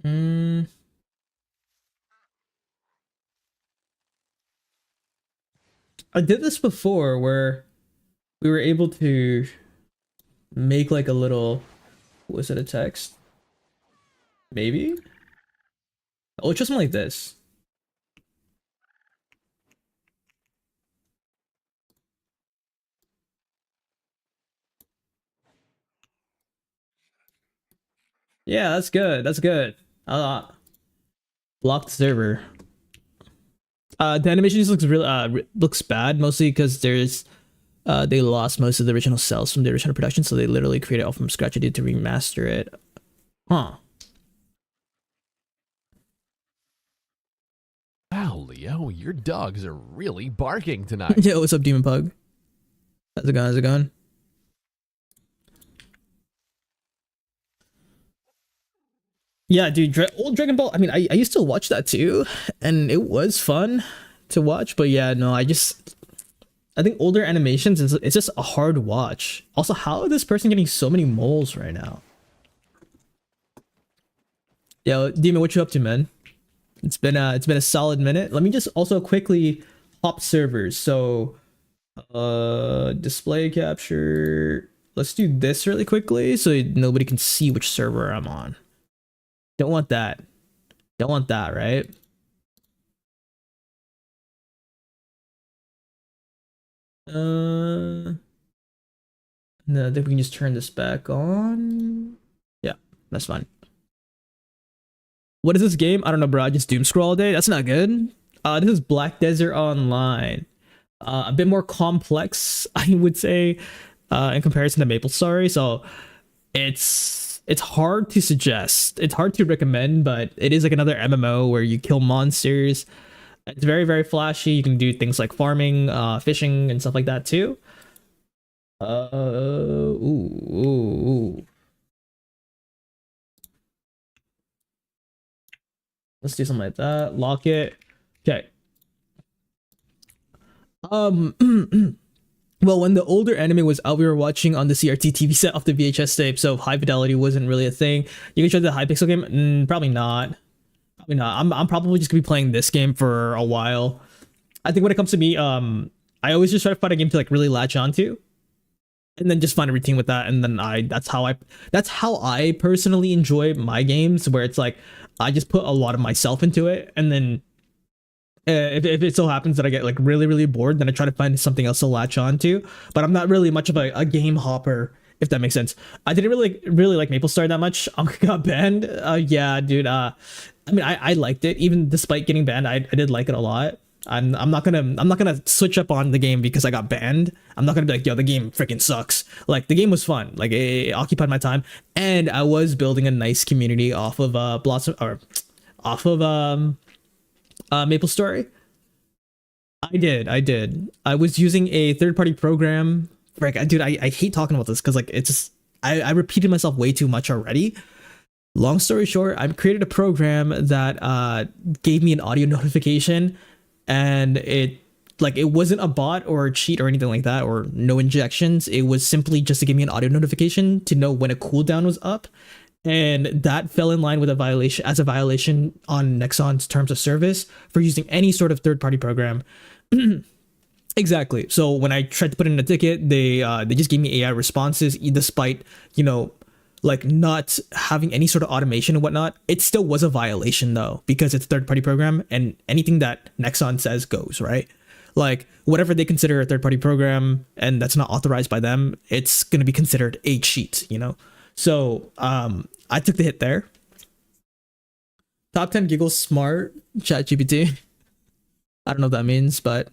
mm, I did this before where we were able to make like a little, was it a text? Maybe? Oh, it's just something like this. Yeah, that's good. That's good. Blocked server. The animation just looks real. Looks bad mostly because there's they lost most of the original cells from the original production, so they literally created it all from scratch. I did to remaster it. Huh. Wow, Leo, your dogs are really barking tonight. Yeah, what's up, Demon Pug? How's it going? How's it going? Yeah, dude, old Dragon Ball. I mean, I used to watch that too, and it was fun to watch. But yeah, no, I think older animations it's just a hard watch. Also, how is this person getting so many moles right now? Yo, Demon, what you up to, man? It's been a solid minute. Let me just also quickly hop servers. So, display capture. Let's do this really quickly so nobody can see which server I'm on. Don't want that. Don't want that, right? No, I think we can just turn this back on. Yeah, that's fine. What is this game? I don't know, bro. I just doom scroll all day. That's not good. This is Black Desert Online. A bit more complex, I would say, in comparison to Maple Story. So it's hard to suggest. It's hard to recommend, but it is like another MMO where you kill monsters. It's very, very flashy. You can do things like farming, fishing, and stuff like that too. Ooh. Let's do something like that. Lock it. Okay. Well, when the older anime was out, we were watching on the CRT TV set off the VHS tape, so high fidelity wasn't really a thing. You can try the high pixel game? Probably not. Probably not. I'm probably just gonna be playing this game for a while. I think when it comes to me, I always just try to find a game to like really latch onto, and then just find a routine with that. And then that's how I personally enjoy my games, where it's like I just put a lot of myself into it, and then if it so happens that I get like really, really bored, then I try to find something else to latch on to. But I'm not really much of a game hopper, if that makes sense. I didn't really like Maple Story that much. I got banned. Yeah, dude. I mean, I liked it even despite getting banned. I did like it a lot. I'm not gonna switch up on the game because I got banned. I'm not gonna be like, yo, the game freaking sucks. Like, the game was fun. Like, it occupied my time, and I was building a nice community off of Blossom, or off of Maple Story. I did. I was using a third-party program. Frick, dude, I hate talking about this because like it's just I repeated myself way too much already. Long story short, I created a program that gave me an audio notification, and it wasn't a bot or a cheat or anything like that, or no injections. It was simply just to give me an audio notification to know when a cooldown was up, and that fell in line with a violation on Nexon's terms of service for using any sort of third-party program. Exactly. So when I tried to put in a ticket, they just gave me AI responses, despite like not having any sort of automation and whatnot. It still was a violation though, because it's a third-party program, and anything that Nexon says goes, right? Like, whatever they consider a third-party program and that's not authorized by them, it's going to be considered a cheat, So I took the hit there. Top 10 Giggle Smart ChatGPT. I don't know what that means, but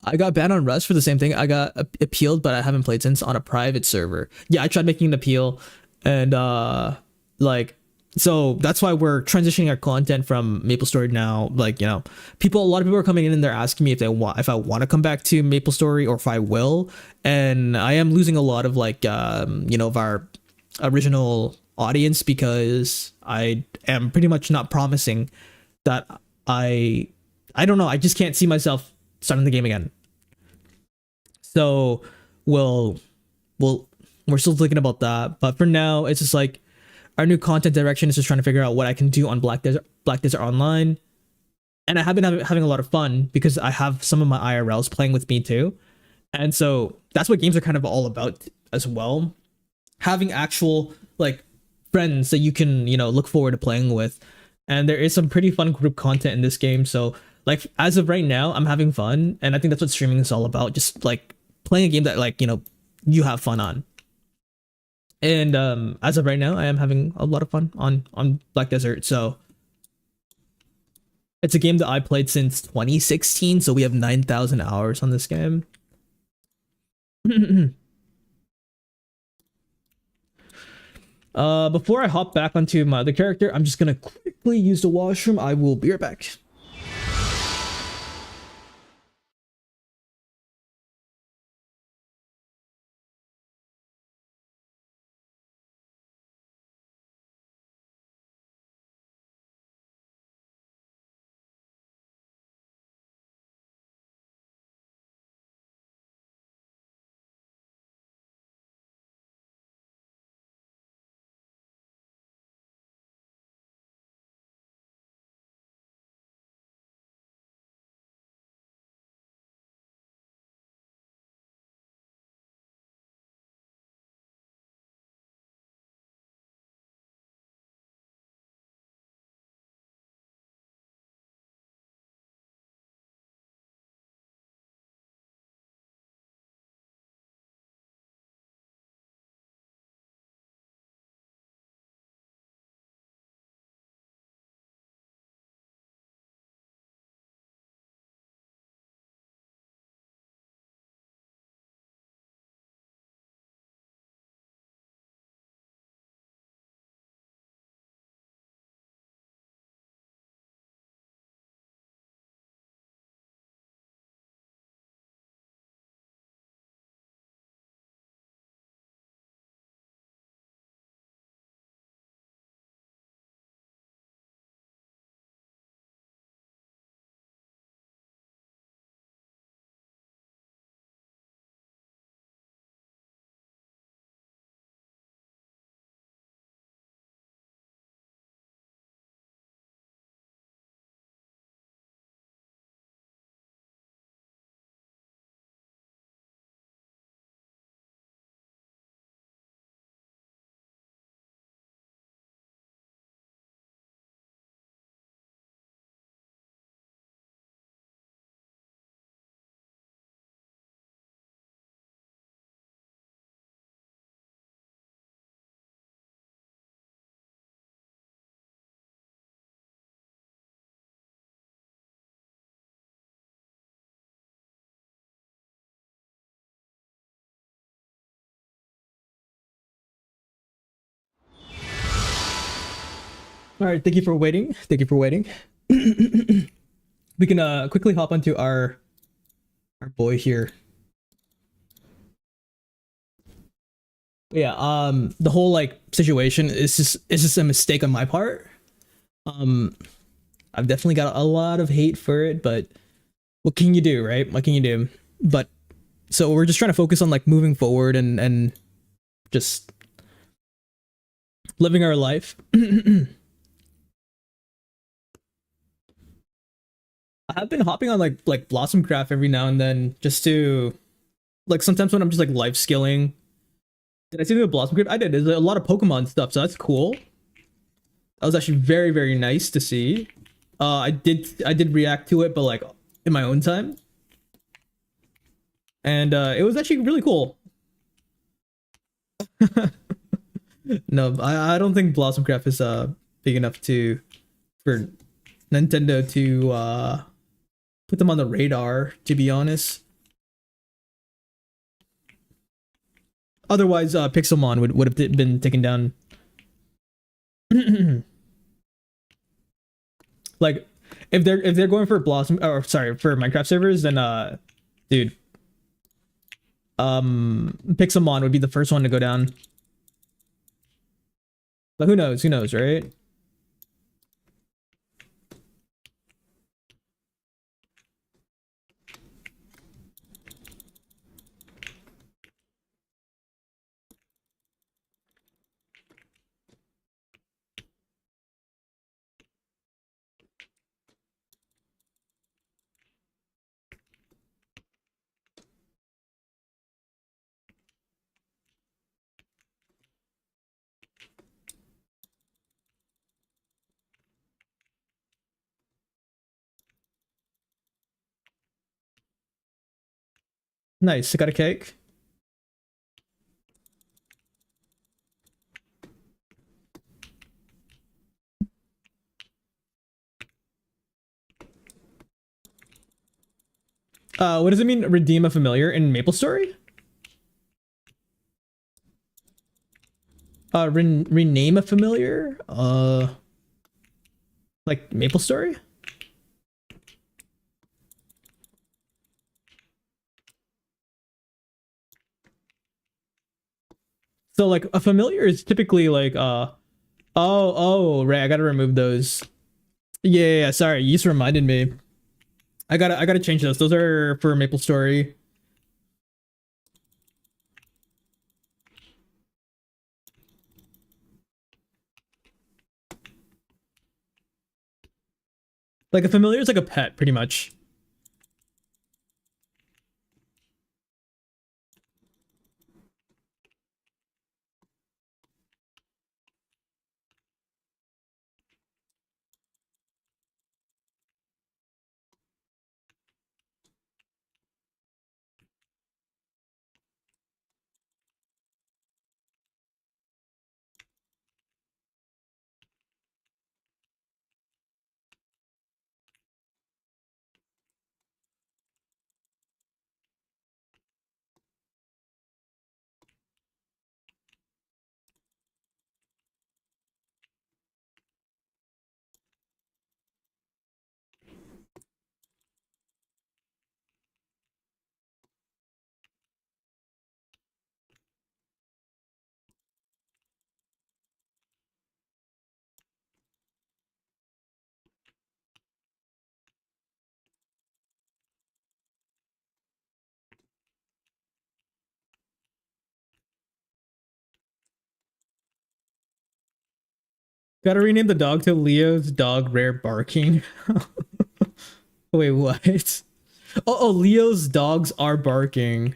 I got banned on Rust for the same thing. I got appealed, but I haven't played since on a private server. Yeah, I tried making an appeal, and so that's why we're transitioning our content from Maple Story now. Like, a lot of people are coming in and they're asking me if I want to come back to Maple Story, or if I will. And I am losing a lot of of our original audience, because I am pretty much not promising that I don't know. I just can't see myself starting the game again. So we're still thinking about that, but for now it's just like our new content direction is just trying to figure out what I can do on Black Desert Online. and I have been having a lot of fun because I have some of my IRLs playing with me too. And so that's what games are kind of all about as well. Having actual like friends that you can, look forward to playing with. And there is some pretty fun group content in this game. So like as of right now, I'm having fun. And I think that's what streaming is all about. Just like playing a game that like, you have fun on. And as of right now, I am having a lot of fun on Black Desert. So it's a game that I played since 2016, so we have 9,000 hours on this game. Before I hop back onto my other character, I'm just gonna quickly use the washroom. I will be right back. All right, thank you for waiting. Thank you for waiting. We can quickly hop onto our boy here. Yeah, the whole like situation is just a mistake on my part. Um I've definitely got a lot of hate for it, but what can you do, right? What can you do? But so we're just trying to focus on like moving forward and just living our life. I've been hopping on like Blossom Craft every now and then just to like sometimes when I'm just like life skilling. Did I see the Blossom Craft? I did. There's a lot of Pokemon stuff, so that's cool. That was actually very very nice to see. I did react to it, but like in my own time, and it was actually really cool. No, I don't think Blossom Craft is big enough to for Nintendo to put them on the radar, to be honest. Otherwise, Pixelmon would have been taken down. Like, if they're going for Blossom, or sorry, for Minecraft servers, then dude, Pixelmon would be the first one to go down. But who knows? Who knows, right? Nice. I got a cake. What does it mean? Redeem a familiar in MapleStory? Rename a familiar? Like MapleStory? So like a familiar is typically like right, I gotta remove those. Yeah, sorry, you just reminded me. I gotta change those. Those are for MapleStory. Like a familiar is like a pet, pretty much. Gotta rename the dog to Leo's dog rare barking. Wait, what? Oh, Leo's dogs are barking.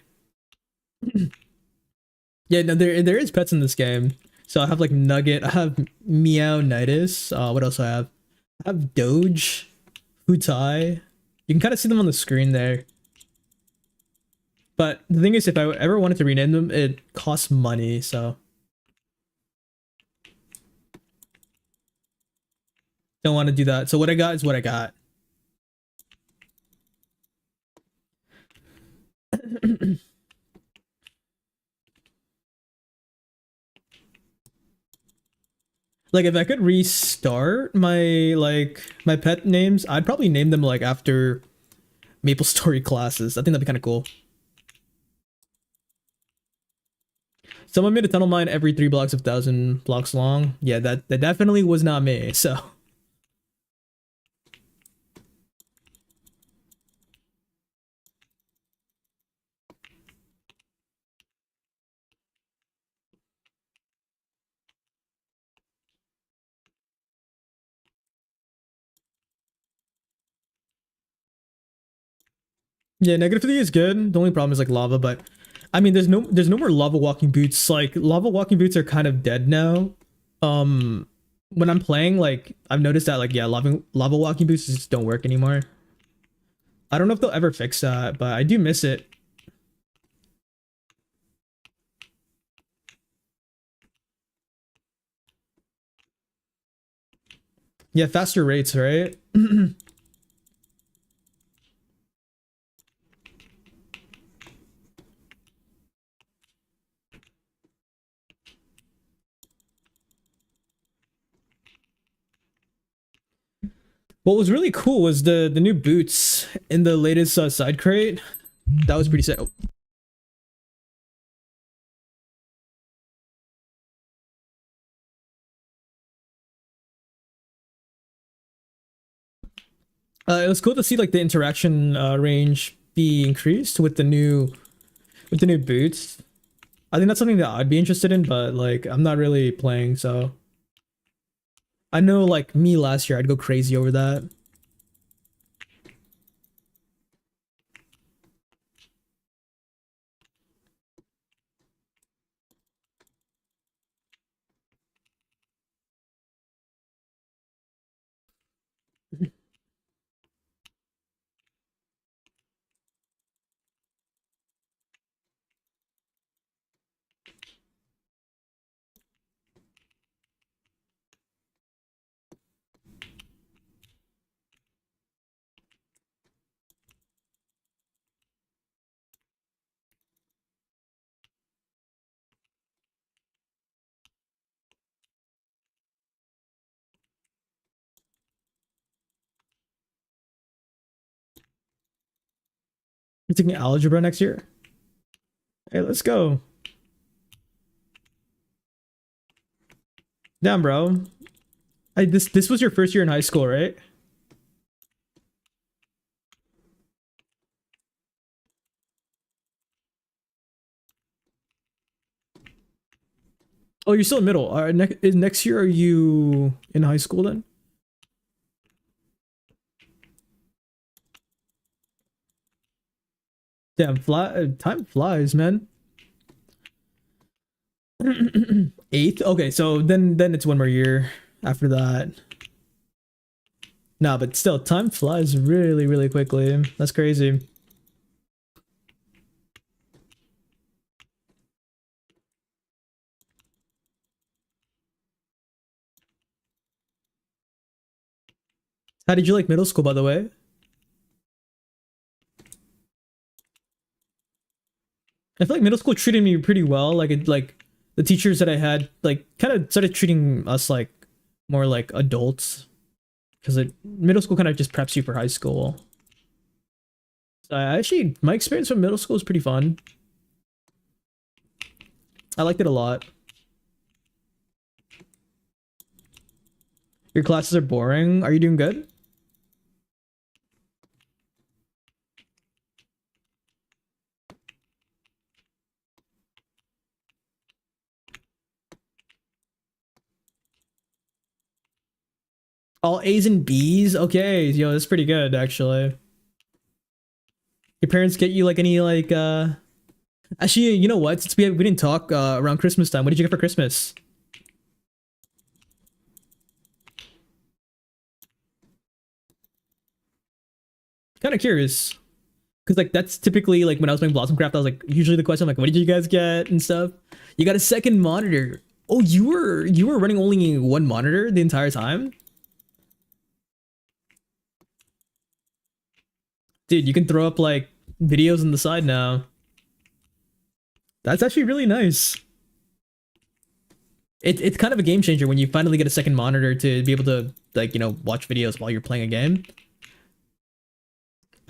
Yeah, no, there is pets in this game. So I have like Nugget, I have LeooKnightus. What else I have? I have Doge, Hutai. You can kind of see them on the screen there. But the thing is, if I ever wanted to rename them, it costs money, so don't want to do that. So what I got is what I got. Like if I could restart my pet names, I'd probably name them like after MapleStory classes. I think that'd be kind of cool. Someone made a tunnel mine every 3 blocks of 1,000 blocks long. Yeah, that definitely was not me. So yeah, -3 is good. The only problem is like lava, but I mean, there's no more lava walking boots. Like lava walking boots are kind of dead now. Um, when I'm playing, like I've noticed that like yeah, lava walking boots just don't work anymore. I don't know if they'll ever fix that, but I do miss it. Yeah, faster rates, right? What was really cool was the new boots in the latest side crate. That was pretty sick. Oh. It was cool to see like the interaction range be increased with the new boots. I think that's something that I'd be interested in, but like I'm not really playing, so I know like me last year, I'd go crazy over that. You're taking algebra next year? Hey, let's go. Damn, bro. This was your first year in high school, right? Oh, you're still in middle. Next year, are you in high school then? Damn, time flies, man. 8th? Okay, so then it's one more year after that. No, but still, time flies really, really quickly. That's crazy. How did you like middle school, by the way? I feel like middle school treated me pretty well. Like the teachers that I had like kind of started treating us like more like adults because middle school kind of just preps you for high school. So actually, my experience from middle school was pretty fun. I liked it a lot. Your classes are boring. Are you doing good? All A's and B's? Okay, yo, that's pretty good actually. Your parents get you like any like actually, you know what? Since we didn't talk around Christmas time, what did you get for Christmas? Kind of curious. Because like that's typically like when I was playing Blossom Craft, I was like usually the question like, what did you guys get and stuff? You got a second monitor. Oh, you were running only one monitor the entire time? Dude, you can throw up like videos on the side now. That's actually really nice. It's kind of a game changer when you finally get a second monitor to be able to like, you know, watch videos while you're playing a game.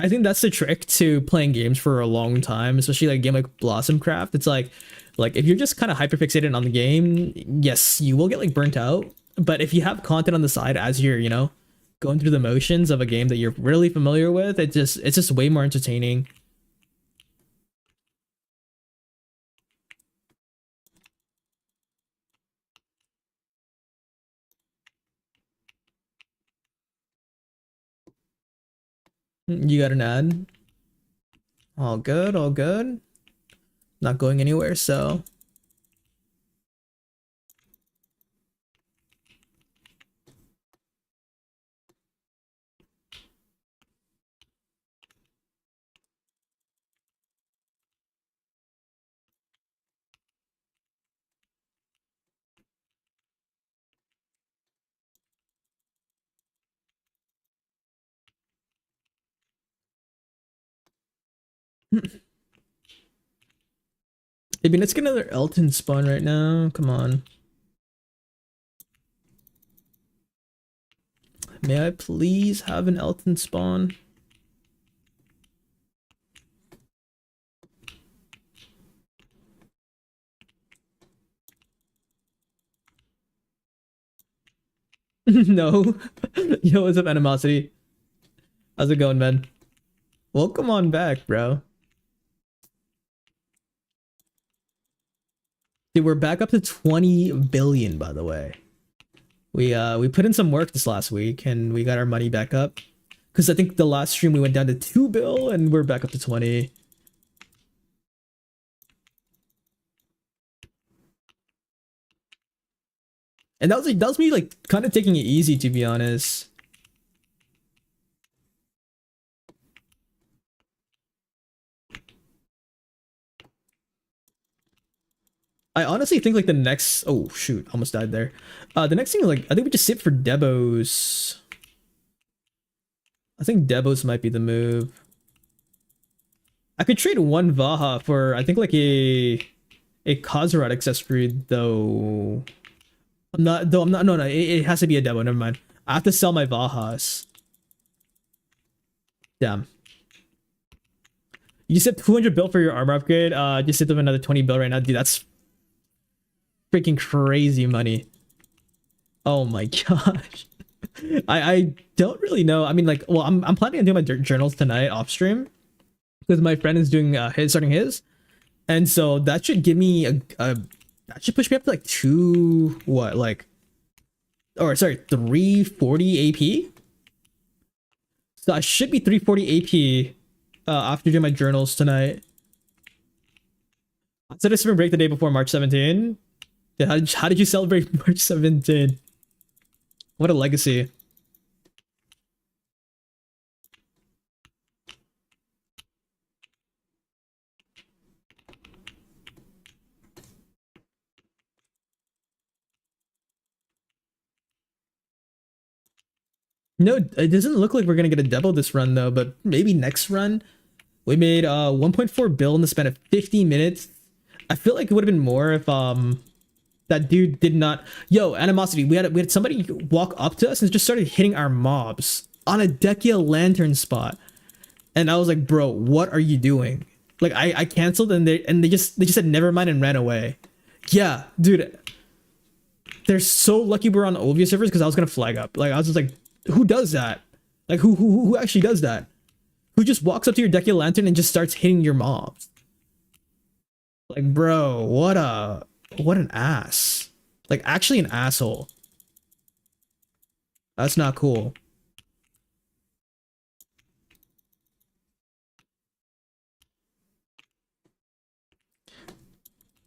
I think that's the trick to playing games for a long time, especially like a game like Blossom Craft. It's like if you're just kind of hyper fixated on the game, yes, you will get like burnt out. But if you have content on the side as you're, you know, going through the motions of a game that you're really familiar with, it's just way more entertaining. You got an ad? All good, all good. Not going anywhere, so maybe let's get another Elton spawn right now. Come on. May I please have an Elton spawn? No. Yo, what's up, Animosity? How's it going, man? Welcome on back, bro. Dude, we're back up to 20 billion, by the way. We put in some work this last week and we got our money back up. Because I think the last stream we went down to 2 bill and we're back up to 20. And that was me like kind of taking it easy, to be honest. I honestly think like the next, oh shoot, almost died there. The next thing is like I think we just sit for Debos. I think Debos might be the move. I could trade one Vaha for I think like a Kazarat accessory though. I'm not no it has to be a Debo, never mind. I have to sell my Vahas. Damn. You said 200 bill for your armor upgrade. Just hit them another 20 bill right now, dude. That's freaking crazy money. Oh my gosh. I don't really know. I mean, like, well, I'm planning on doing my journals tonight off stream because my friend is doing starting his, and so that should give me that should push me up to like 340 AP. So I should be 340 AP after doing my journals tonight. I said a spring break the day before March 17. Yeah, how did you celebrate March 17? What a legacy. No, it doesn't look like we're gonna get a double this run though, but maybe next run. We made 1.4 bill in the span of 50 minutes. I feel like it would have been more if that dude did not. Yo, animosity. We had somebody walk up to us and just started hitting our mobs on a Dekia lantern spot, and I was like, bro, what are you doing? Like I canceled and they just said never mind and ran away. Yeah, dude. They're so lucky we're on Ovia servers because I was gonna flag up. Like I was just like, who does that? Like who actually does that? Who just walks up to your Dekia lantern and just starts hitting your mobs? Like, bro, what an ass. Like, actually an asshole. That's not cool.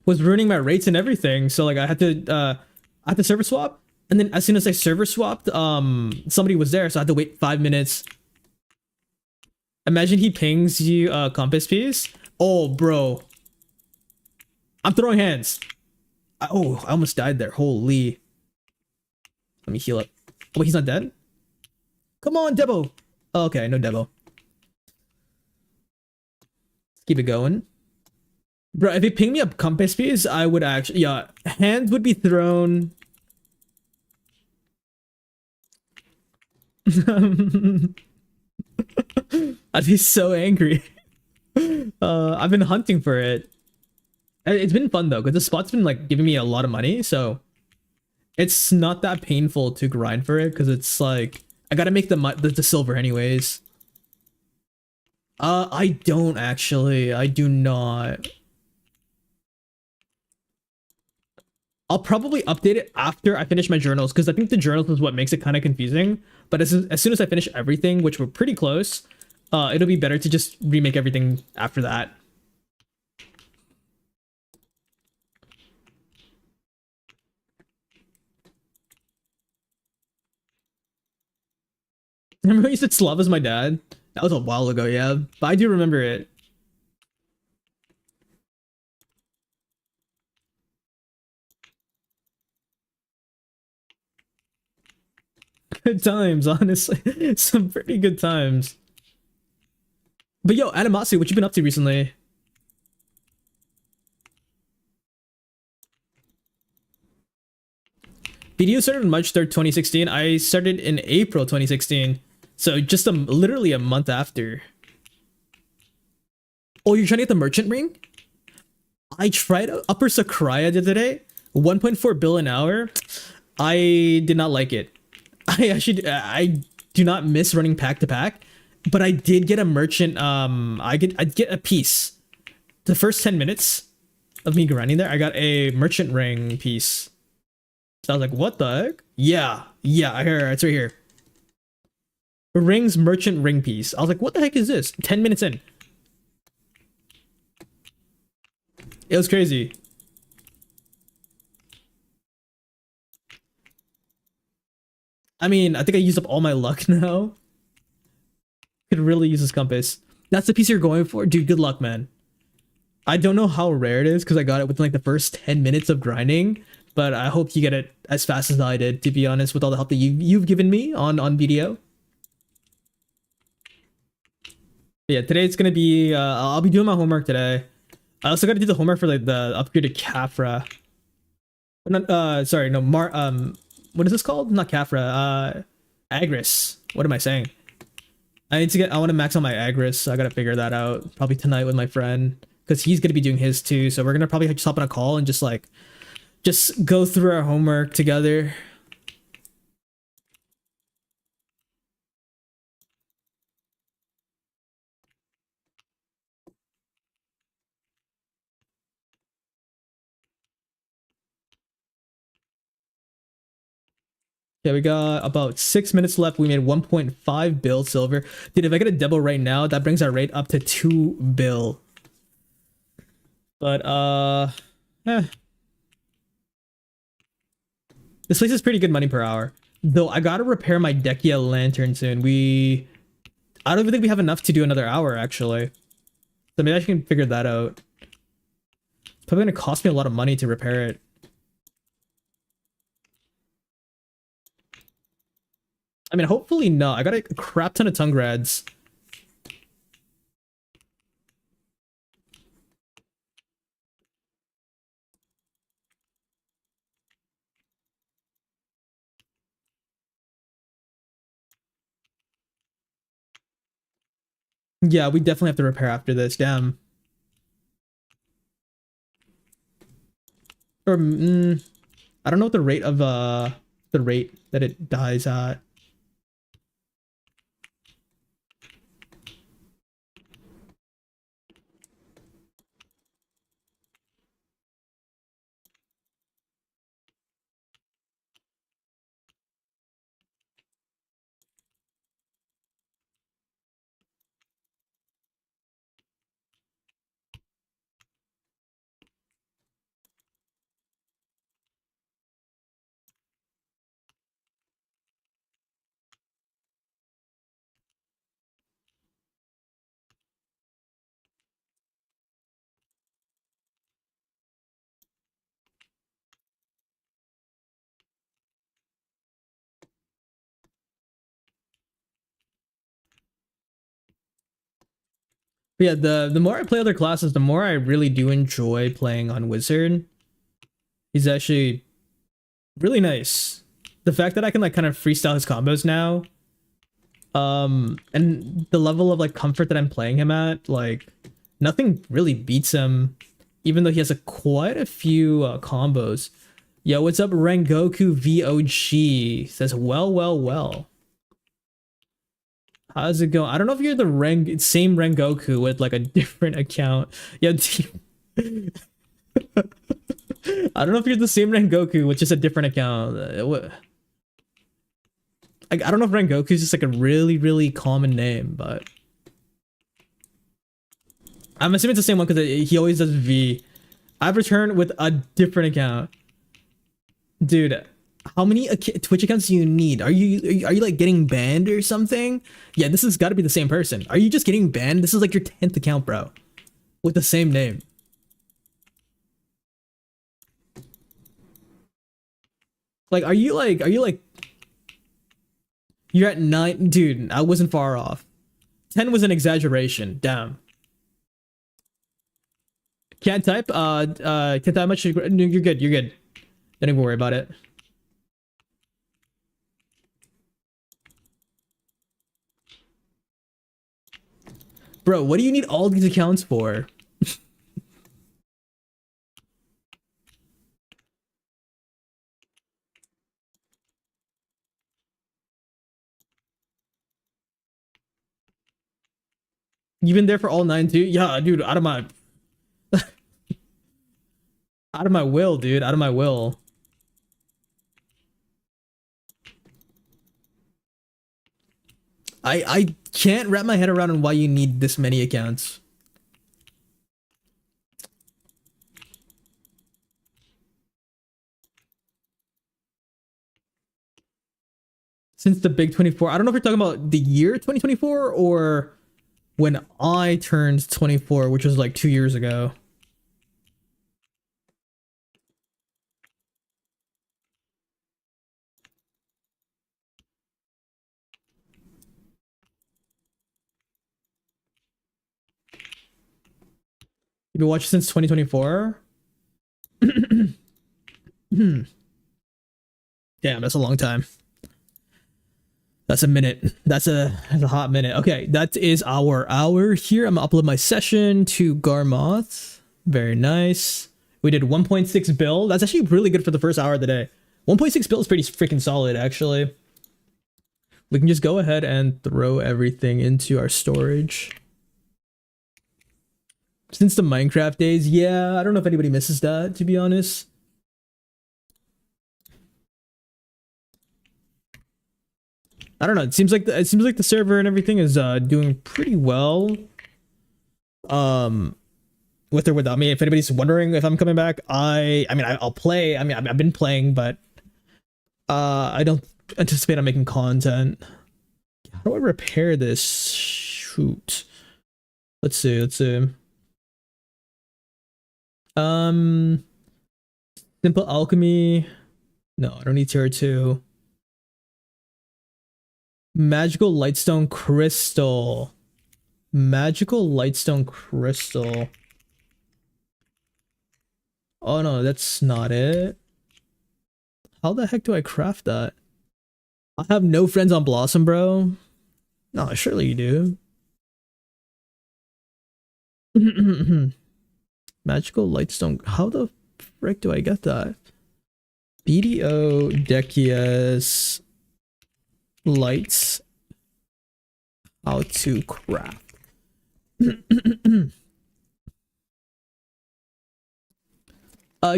Was ruining my rates and everything, so like I had to server swap, and then as soon as I server swapped, somebody was there, so I had to wait 5 minutes. Imagine he pings you compass piece. Oh, bro. I'm throwing hands. I almost died there. Holy. Let me heal up. Oh, wait, he's not dead? Come on, Debo. Oh, okay, no Debo. Let's keep it going. Bro, if he pinged me up compass piece, I would actually... Yeah, hands would be thrown. I'd be so angry. I've been hunting for it. It's been fun though, because the spot's been like giving me a lot of money, so it's not that painful to grind for it, because it's like I gotta make the silver anyways. I don't actually. I do not. I'll probably update it after I finish my journals, because I think the journals is what makes it kind of confusing. But as soon as I finish everything, which we're pretty close, it'll be better to just remake everything after that. Remember when you said Slav is my dad? That was a while ago, yeah. But I do remember it. Good times, honestly. Some pretty good times. But yo, Animosity, what you been up to recently? BDO started on March 3rd, 2016. I started in April 2016. So just literally a month after. Oh, you're trying to get the merchant ring? I tried Upper Sakraya the other day. 1.4 bill an hour. I did not like it. I do not miss running pack to pack, but I did get a merchant. I'd get a piece. The first 10 minutes of me grinding there, I got a merchant ring piece. So I was like, what the heck? Yeah, I heard it's right here. Rings merchant ring piece. I was like, what the heck is this? 10 minutes in. It was crazy. I mean, I think I used up all my luck now. Could really use this compass. That's the piece you're going for? Dude, good luck, man. I don't know how rare it is because I got it within like the first 10 minutes of grinding, but I hope you get it as fast as I did, to be honest, with all the help that you've given me on video. Yeah, today it's gonna be I'll be doing my homework today. I also gotta do the homework for like the upgrade to Kafra. Not sorry, no, what is this called? Not Kafra, Agris. What am I saying? I want to max on my Agris, so I gotta figure that out probably tonight with my friend, because he's gonna be doing his too. So we're gonna probably just hop on a call and just go through our homework together. Yeah, we got about 6 minutes left. We made 1.5 bill silver. Dude, if I get a double right now, that brings our rate up to 2 bill. But eh. This place is pretty good money per hour. Though I gotta repair my Dekia lantern soon. I don't even think we have enough to do another hour actually. So maybe I can figure that out. It's probably gonna cost me a lot of money to repair it. I mean, hopefully not. I got a crap ton of Tungrads. Yeah, we definitely have to repair after this. Damn. Or I don't know what the rate of the rate that it dies at. But yeah, the more I play other classes, the more I really do enjoy playing on Wizard. He's actually really nice. The fact that I can like kind of freestyle his combos now, and the level of like comfort that I'm playing him at, like nothing really beats him, even though he has quite a few combos. Yo, what's up, Rengoku VOG? Says, well. How's it going? I don't know if you're the same Rengoku with like a different account. Yeah, I don't know if you're the same Rengoku with just a different account. I don't know if Rengoku is just like a really common name, but I'm assuming it's the same one because he always does V. I've returned with a different account, dude. How many Twitch accounts do you need? Are you like getting banned or something? Yeah, this has got to be the same person. Are you just getting banned? This is like your 10th account, bro, with the same name. Like, are you like you're at 9, dude? I wasn't far off. 10 was an exaggeration. Damn. Can't type. Can't type much. You're good. You're good. Don't even worry about it. Bro, what do you need all these accounts for? You've been there for all 9 too? Yeah, dude, out of my out of my will, dude. Out of my will. I can't wrap my head around on why you need this many accounts. Since the big 24. I don't know if you're talking about the year 2024 or when I turned 24, which was like 2 years ago. You've been watching since 2024? Damn, that's a long time. That's a minute. That's a hot minute. Okay, that is our hour here. I'm gonna upload my session to Garmoth. Very nice. We did 1.6 bill. That's actually really good for the first hour of the day. 1.6 bill is pretty freaking solid, actually. We can just go ahead and throw everything into our storage. Since the Minecraft days, yeah, I don't know if anybody misses that, to be honest. I don't know. It seems like the server and everything is doing pretty well. With or without me. If anybody's wondering if I'm coming back, I mean I'll play. I mean I've been playing, but I don't anticipate on making content. How do I repair this? Shoot. Let's see. Simple alchemy. No, I don't need tier 2. Magical lightstone crystal. Magical lightstone crystal. Oh no, that's not it. How the heck do I craft that? I have no friends on Blossom, bro. No, surely you do. Magical lightstone. How the frick do I get that? BDO Decius lights. How to craft.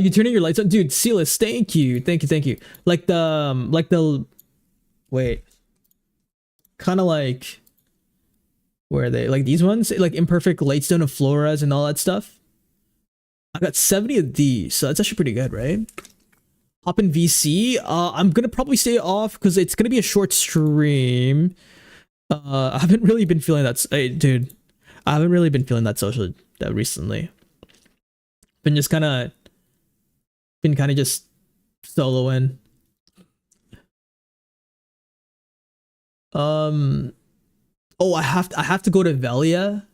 You turning your lights on, dude. Silas, thank you. Like the wait, kind of like where are they? Like these ones, like imperfect lightstone of floras and all that stuff. I got 70 of these, so that's actually pretty good, right? Hop in VC. I'm gonna probably stay off because it's gonna be a short stream. I haven't really been feeling that, dude. I haven't really been feeling that social that recently. Been kind of just soloing. Oh, I have to go to Velia.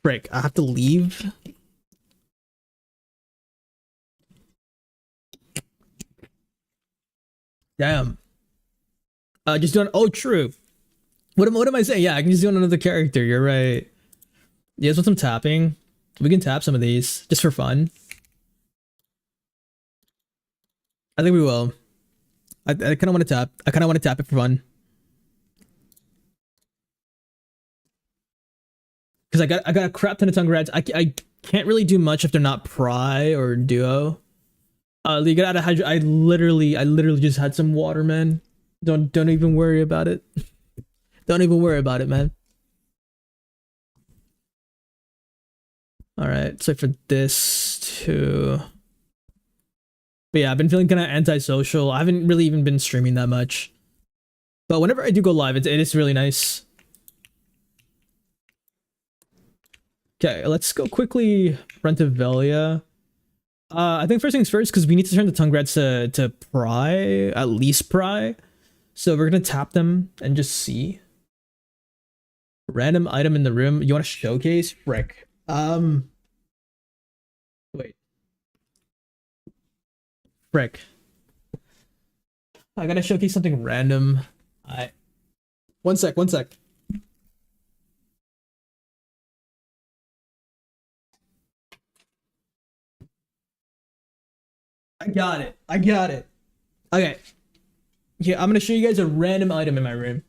Frick, I have to leave. Damn. Just doing. Oh, true. What am I saying? Yeah, I can just do another character. You're right. You guys want some tapping? We can tap some of these just for fun. I think we will. I kind of want to tap. I kind of want to tap it for fun. Because I got a crap ton of tongue reds. I can't really do much if they're not pry or duo. You got out of hydro. I literally just had some water, man. Don't even worry about it. Don't even worry about it, man. All right, so for this too. But yeah, I've been feeling kind of antisocial. I haven't really even been streaming that much. But whenever I do go live, it is really nice. Okay, let's go quickly run to Velia. I think first things first, because we need to turn the tongue reds to pry, at least pry. So we're gonna tap them and just see. Random item in the room. You want to showcase? Frick. Wait. Frick. I gotta showcase something random. One sec. I got it. Okay. Yeah, I'm gonna show you guys a random item in my room.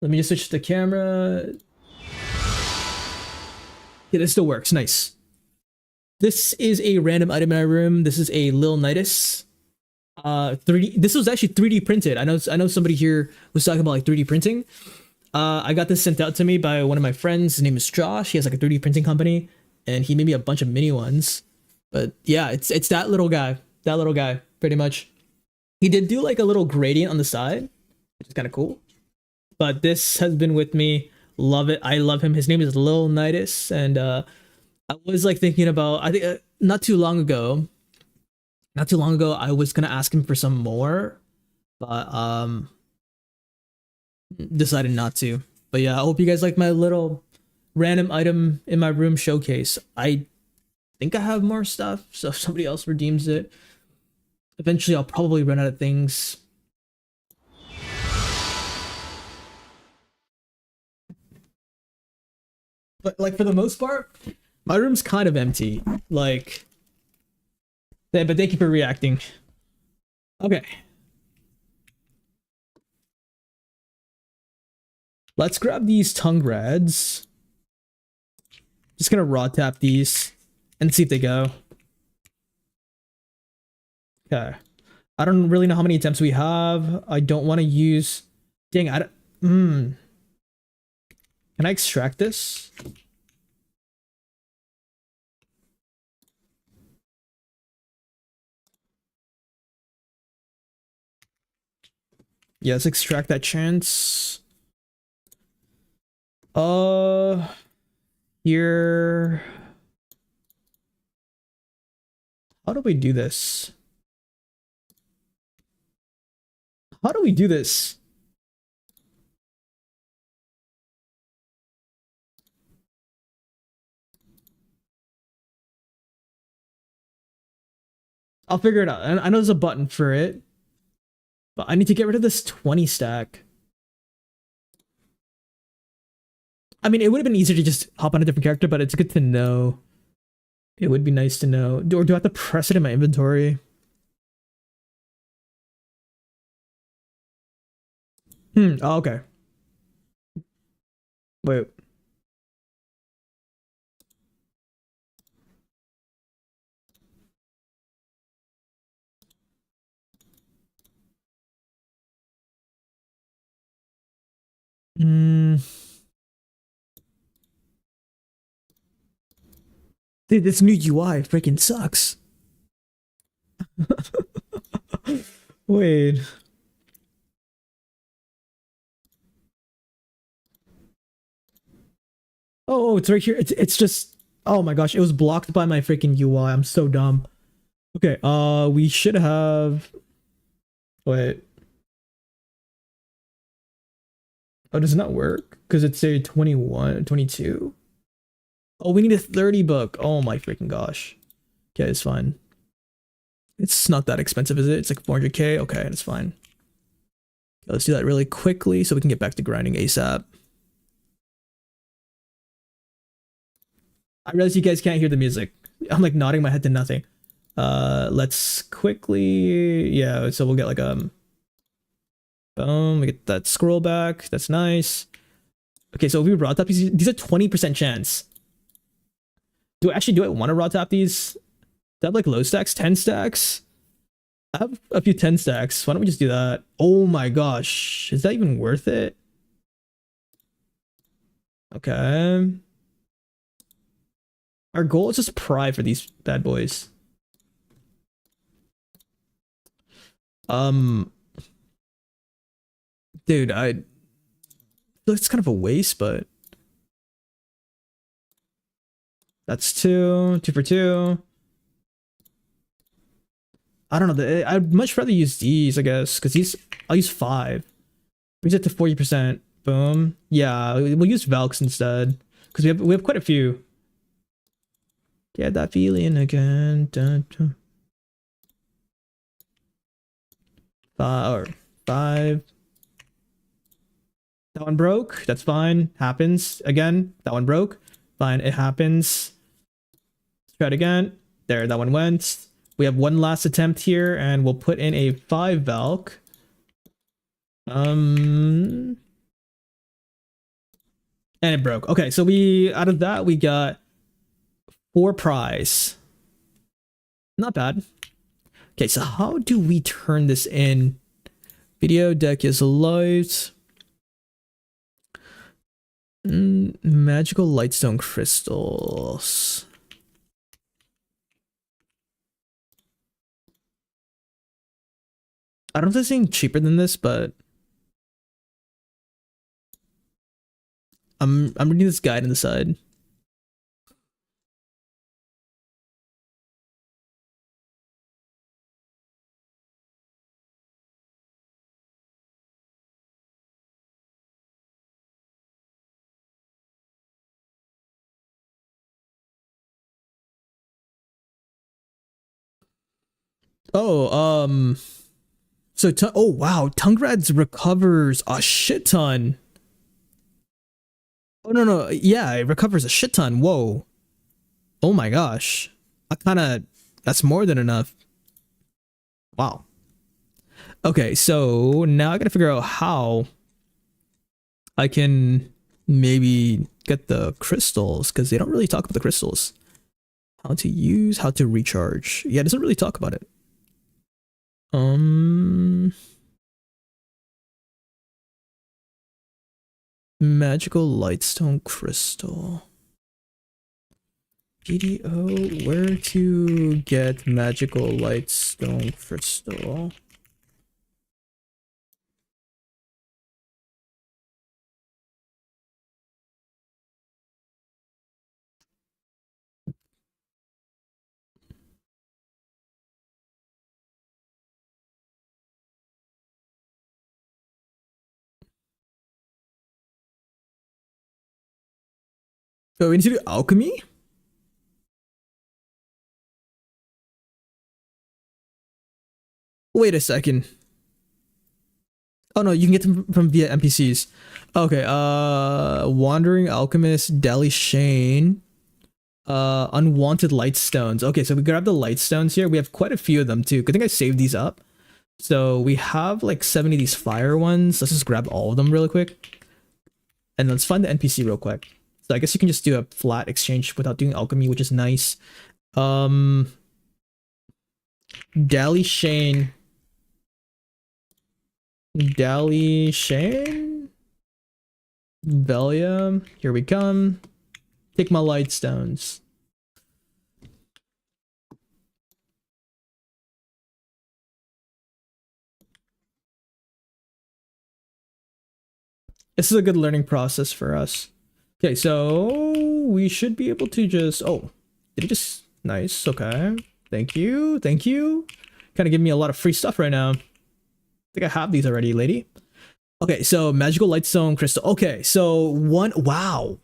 Let me just switch the camera. Yeah, this still works. Nice. This is a random item in my room. This is a LeooKnightus. 3D. This was actually 3D printed. I know somebody here was talking about like 3D printing. I got this sent out to me by one of my friends. His name is Josh. He has like a 3D printing company, and he made me a bunch of mini ones. But yeah, it's that little guy. That little guy, pretty much. He did do like a little gradient on the side, which is kind of cool. But this has been with me. Love it. I love him. His name is LeooKnightus, and I was like thinking about. I think not too long ago, I was gonna ask him for some more, but decided not to. But yeah, I hope you guys like my little random item in my room showcase. I think I have more stuff, so if somebody else redeems it, eventually I'll probably run out of things. But like for the most part, my room's kind of empty. Like, yeah, but thank you for reacting. Okay. Let's grab these tongue rads. Just gonna raw tap these and see if they go. Okay. I don't really know how many attempts we have. I don't want to use... Dang, I don't... Can I extract this? Yeah, let's extract that chance. Here... How do we do this? How do we do this? I'll figure it out. I know there's a button for it, but I need to get rid of this 20 stack. I mean, it would have been easier to just hop on a different character, but it's good to know. It would be nice to know. Or do I have to press it in my inventory? Oh, okay. Wait. Dude, this new UI freaking sucks. Wait. Oh, it's right here. It's just... Oh my gosh, it was blocked by my freaking UI. I'm so dumb. Okay, we should have... Wait. Oh, does it not work? Because it's a 21, 22. Oh, we need a 30 book. Oh my freaking gosh. Okay, it's fine. It's not that expensive, is it? It's like 400k. Okay, it's fine. Okay, let's do that really quickly so we can get back to grinding ASAP. I realize you guys can't hear the music. I'm like nodding my head to nothing. Let's quickly... Yeah, so we'll get like boom, we get that scroll back. That's nice. Okay, so if we raw tap these are 20% chance. Do I want to raw tap these? Do I have like low stacks? 10 stacks? I have a few 10 stacks. Why don't we just do that? Oh my gosh. Is that even worth it? Okay. Our goal is just pry for these bad boys. Dude, it's kind of a waste, but that's two for two. I don't know. I'd much rather use these, I guess, because these I'll use 5. Raise it to 40%. Boom. Yeah, we'll use Valks instead because we have quite a few. Get that feeling again. Dun, dun. 5. That one broke. That's fine. Happens. Again, that one broke. Fine, it happens. Let's try it again. There, that one went. We have one last attempt here, and we'll put in a 5 Valk. And it broke. Okay, so out of that, we got 4 prize. Not bad. Okay, so how do we turn this in? Video deck is light. Magical lightstone crystals. I don't know if there's anything cheaper than this, but I'm reading this guide on the side. Oh, so oh wow, Tungrads recovers a shit ton. Oh no, yeah, it recovers a shit ton. Whoa. Oh my gosh. That's more than enough. Wow. Okay, so now I gotta figure out how I can maybe get the crystals, because they don't really talk about the crystals. How to use, how to recharge. Yeah, it doesn't really talk about it. Magical Lightstone Crystal. PDO, where to get Magical Lightstone Crystal? Oh, we need to do alchemy? Wait a second. Oh no, you can get them from via NPCs. Okay, Wandering Alchemist, Deli Shane, Unwanted Lightstones. Okay, so we grab the Lightstones here. We have quite a few of them too. Good thing I saved these up. So we have like 70 of these fire ones. Let's just grab all of them really quick. And let's find the NPC real quick. So I guess you can just do a flat exchange without doing alchemy, which is nice. Dally Shane. Dally Shane? Velia. Here we come. Take my Lightstones. This is a good learning process for us. Okay, so we should be able to just... Oh, did he just... Nice, okay. Thank you, thank you. Kind of giving me a lot of free stuff right now. I think I have these already, lady. Okay, so Magical Lightstone Crystal. Okay, so one... Wow.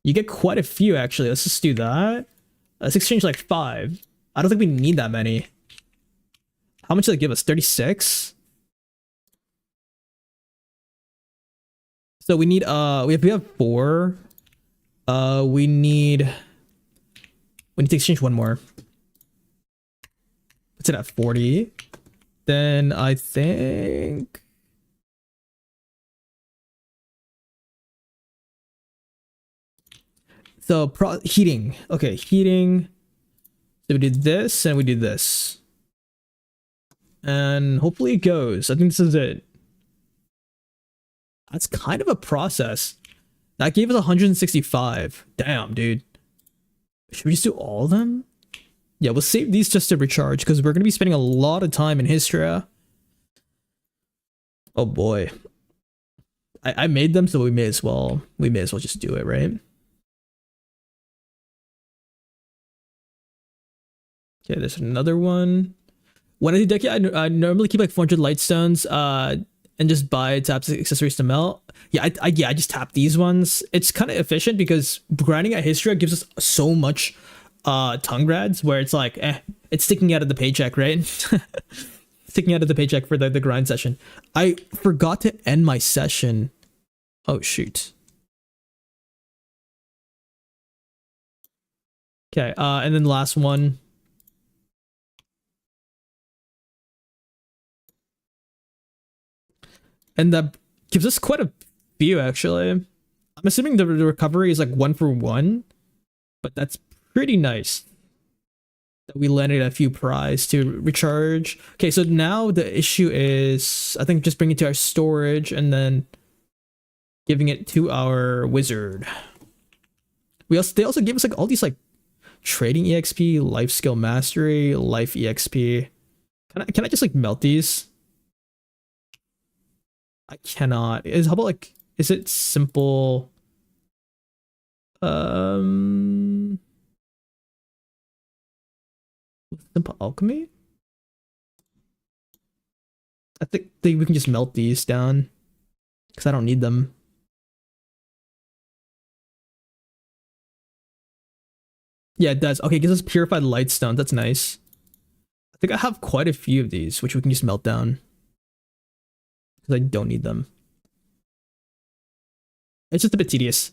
You get quite a few, actually. Let's just do that. Let's exchange like 5. I don't think we need that many. How much did they give us? 36? So we need we have 4. We need to exchange one more. It's at 40. Then I think so heating. Okay, heating. So we did this and we did this. And hopefully it goes. I think this is it. That's kind of a process. That gave us 165. Damn, dude. Should we just do all of them? Yeah, we'll save these just to recharge because we're going to be spending a lot of time in Hystria. Oh boy. I made them, so we may as well just do it, right? Okay, there's another one. When I do deck, I normally keep like 400 Lightstones, and just buy taps accessories to melt. Yeah, I just tap these ones. It's kind of efficient because grinding at Hystria gives us so much tongue grads where it's like, it's sticking out of the paycheck, right? Sticking out of the paycheck for the grind session. I forgot to end my session. Oh shoot. Okay, and then the last one. And that gives us quite a few, actually. I'm assuming the recovery is like 1 for 1, but that's pretty nice that we landed a few prize to recharge. Okay, so now the issue is, I think, just bringing it to our storage and then giving it to our wizard. They also gave us like all these like trading EXP, life skill mastery, life EXP. Can I just like melt these? I cannot. How about like, is it simple? Simple alchemy? I think we can just melt these down because I don't need them. Yeah, it does. Okay, it gives us purified lightstone. That's nice. I think I have quite a few of these, which we can just melt down. Because I don't need them. It's just a bit tedious.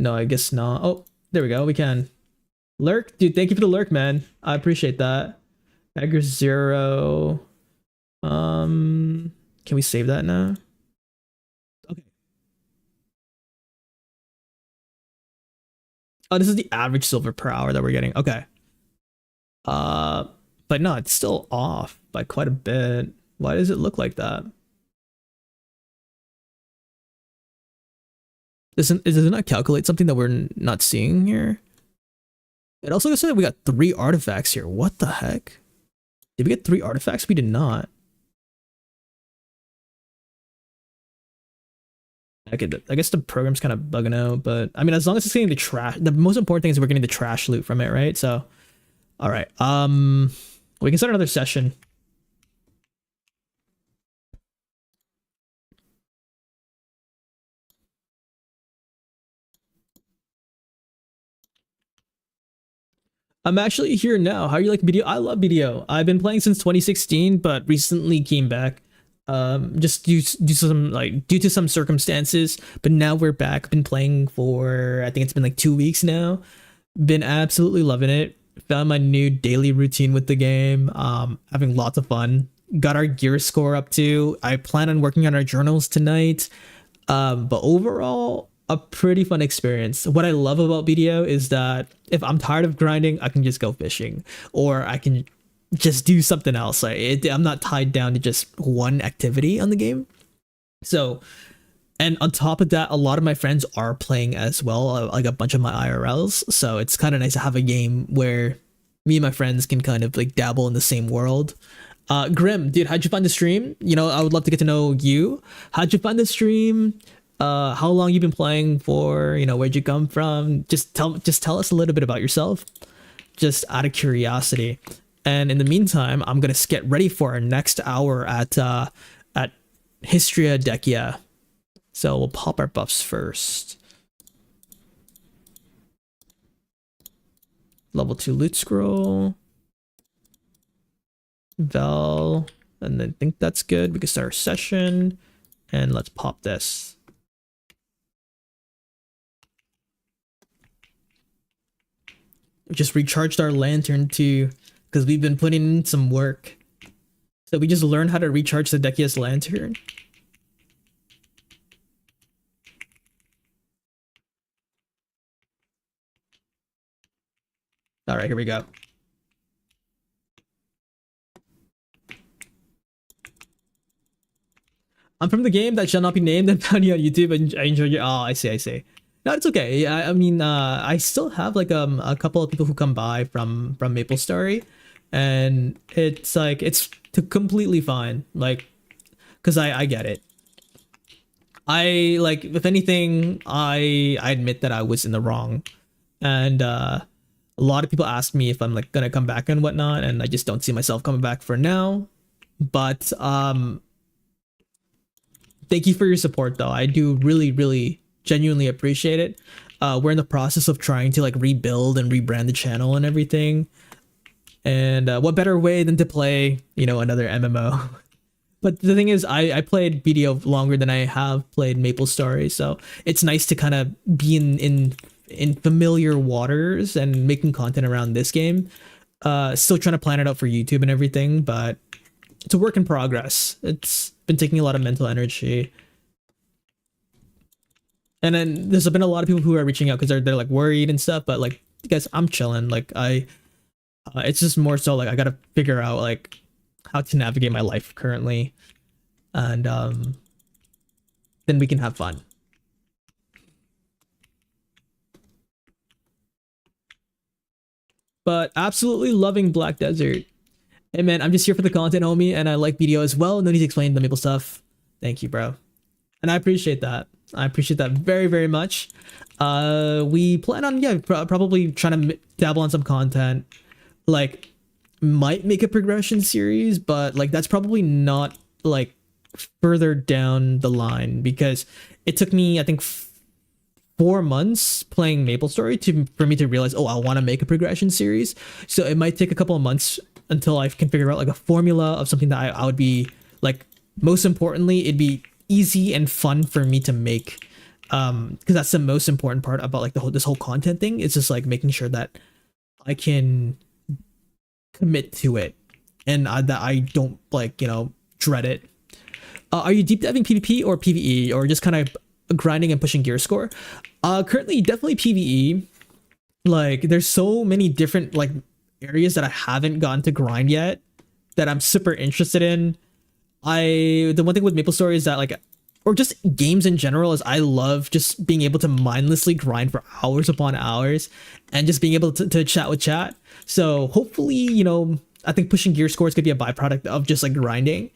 No, I guess not. Oh, there we go. We can. Lurk, dude, thank you for the lurk, man. I appreciate that. Edgar 0. Can we save that now? Okay. Oh, this is the average silver per hour that we're getting. Okay. But no, it's still off by quite a bit. Why does it look like that? Does it not calculate something that we're not seeing here? It also said we got 3 artifacts here. What the heck? Did we get 3 artifacts? We did not. Okay, I guess the program's kind of bugging out, but I mean, as long as it's getting the trash, the most important thing is we're getting the trash loot from it, right? So, all right. We can start another session. I'm actually here now. How are you like BDO? I love BDO. I've been playing since 2016, but recently came back. Just due to some circumstances, but now we're back. Been playing for, I think it's been like 2 weeks now. Been absolutely loving it. Found my new daily routine with the game. Having lots of fun. Got our gear score up to. I plan on working on our journals tonight. But overall, a pretty fun experience. What I love about BDO is that if I'm tired of grinding, I can just go fishing, or I can just do something else. I'm not tied down to just one activity on the game. So, and on top of that, a lot of my friends are playing as well, like a bunch of my IRLs. So it's kind of nice to have a game where me and my friends can kind of like dabble in the same world. Grim, dude, how'd you find the stream? You know, I would love to get to know you. How'd you find the stream? How long you've been playing for? You know, where'd you come from? Just tell us a little bit about yourself, just out of curiosity. And in the meantime, I'm gonna get ready for our next hour at Histria Dekia. So we'll pop our buffs first. Level 2 loot scroll. Vel. And I think that's good. We can start our session. And let's pop this. We just recharged our lantern too, because we've been putting in some work. So we just learned how to recharge the Dekia's lantern. All right, here we go. I'm from the game that shall not be named and found you on YouTube, and I enjoyed your. Oh, I see. No, it's okay. I mean, I still have like a couple of people who come by from MapleStory, and it's like it's completely fine. Like, cause I get it. I like, if anything, I admit that I was in the wrong, and a lot of people ask me if I'm like gonna come back and whatnot, and I just don't see myself coming back for now. But thank you for your support, though. I do really genuinely appreciate it. We're in the process of trying to like rebuild and rebrand the channel and everything. And what better way than to play, you know, another MMO? But the thing is, I played BDO longer than I have played MapleStory, so it's nice to kind of be in familiar waters and making content around this game. Still trying to plan it out for YouTube and everything, but it's a work in progress. It's been taking a lot of mental energy. And then there's been a lot of people who are reaching out because they're like worried and stuff, but like, guys, I'm chilling. Like it's just more so like I gotta figure out like how to navigate my life currently, and then we can have fun. But absolutely loving Black Desert. Hey man, I'm just here for the content, homie, and I like BDO as well. No need to explain the Maple stuff. Thank you, bro. And I appreciate that. I appreciate that very much. We plan on probably trying to dabble on some content. Like, might make a progression series, but like that's probably not like further down the line, because it took me, I think, 4 months playing MapleStory for me to realize, oh, I want to make a progression series. So it might take a couple of months until I can figure out like a formula of something that I would be like, most importantly, it'd be easy and fun for me to make. Because that's the most important part about like this whole content thing. It's just like making sure that I can commit to it, and that I don't like, you know, dread it. Are you deep diving PvP or PvE, or just kind of grinding and pushing gear score? Currently definitely PvE. Like there's so many different like areas that I haven't gotten to grind yet that I'm super interested in. The one thing with MapleStory is that like, or just games in general, is I love just being able to mindlessly grind for hours upon hours and just being able to chat with chat. So hopefully, you know, I think pushing gear scores could be a byproduct of just like grinding,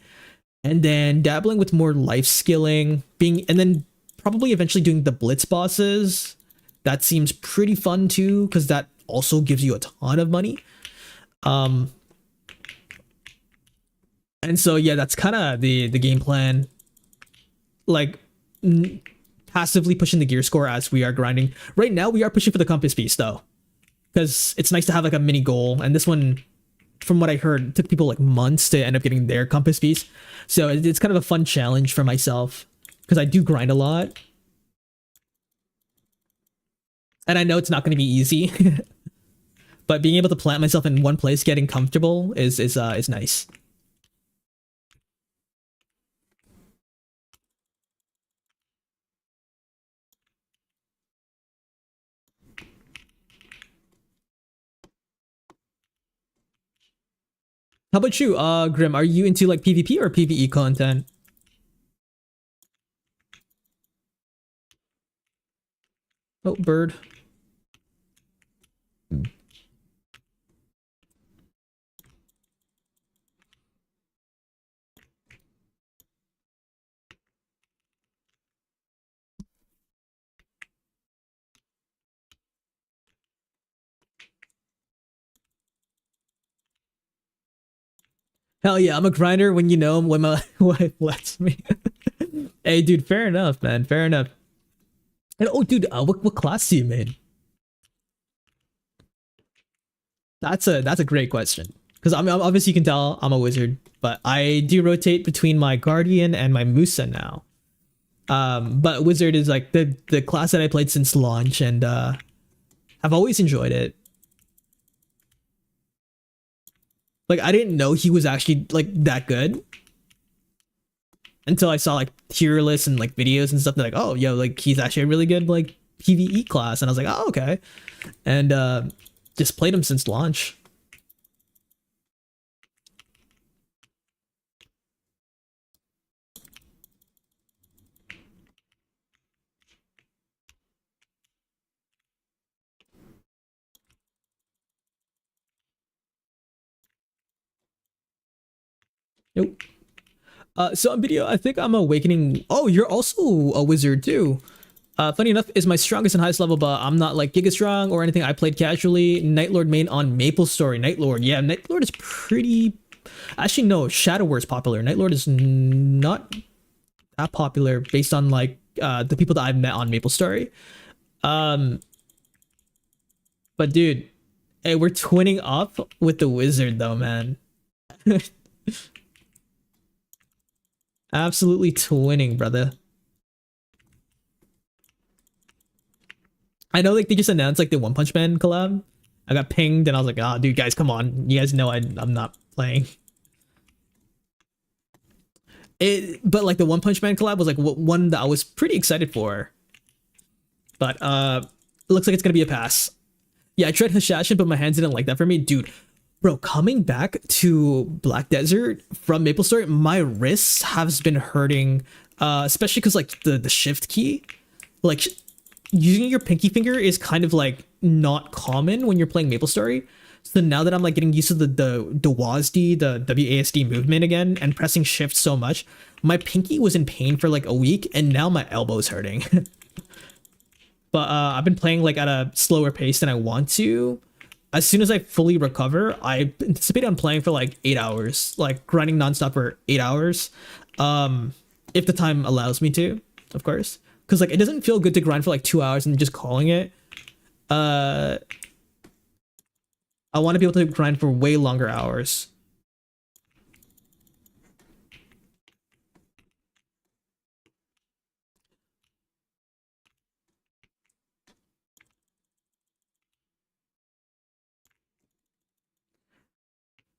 and then dabbling with more life skilling, and then probably eventually doing the blitz bosses. That seems pretty fun too, because that also gives you a ton of money. And so yeah, that's kind of the game plan. Like passively pushing the gear score as we are grinding. Right now we are pushing for the compass piece though, because it's nice to have like a mini goal. And this one, from what I heard, took people like months to end up getting their compass piece. So it's kind of a fun challenge for myself, because I do grind a lot. And I know it's not going to be easy, but being able to plant myself in one place, getting comfortable is nice. How about you, Grim? Are you into like PvP or PvE content? Oh, bird. Hell yeah, I'm a grinder when you know when my wife lets me. Hey, dude, fair enough, man. Fair enough. And oh, dude, what class do you main? That's a great question. Because I'm obviously you can tell I'm a wizard, but I do rotate between my guardian and my Musa now. But wizard is like the class that I played since launch, and I've always enjoyed it. Like I didn't know he was actually like that good until I saw like tier lists and like videos and stuff. They're like, oh, yo, like he's actually a really good like PvE class, and I was like, oh, okay, and just played him since launch. Nope. So on video, I think I'm awakening. Oh, you're also a wizard too. Funny enough, is my strongest and highest level, but I'm not like Giga Strong or anything. I played casually. Nightlord main on MapleStory. Nightlord, yeah, Nightlord is pretty. Actually, no, Shadow War's popular. Nightlord is not that popular based on like the people that I've met on MapleStory. Um, but dude, hey, we're twinning up with the wizard though, man. Absolutely twinning, brother. I know like they just announced like the One Punch Man collab. I got pinged and I was like, oh, dude, guys, come on. You guys know I'm not playing. But like the One Punch Man collab was like one that I was pretty excited for. But it looks like it's gonna be a pass. Yeah, I tried Hashashin, but my hands didn't like that for me. Dude, bro, coming back to Black Desert from MapleStory, my wrists has been hurting, especially because like the shift key, like using your pinky finger is kind of like not common when you're playing MapleStory. So now that I'm like getting used to the WASD, the WASD movement again, and pressing shift so much, my pinky was in pain for like a week, and now my elbow's hurting. But I've been playing like at a slower pace than I want to. As soon as I fully recover, I anticipate on playing for like 8 hours, like grinding nonstop for 8 hours, if the time allows me to, of course. Because like it doesn't feel good to grind for like 2 hours and just calling it. I want to be able to grind for way longer hours.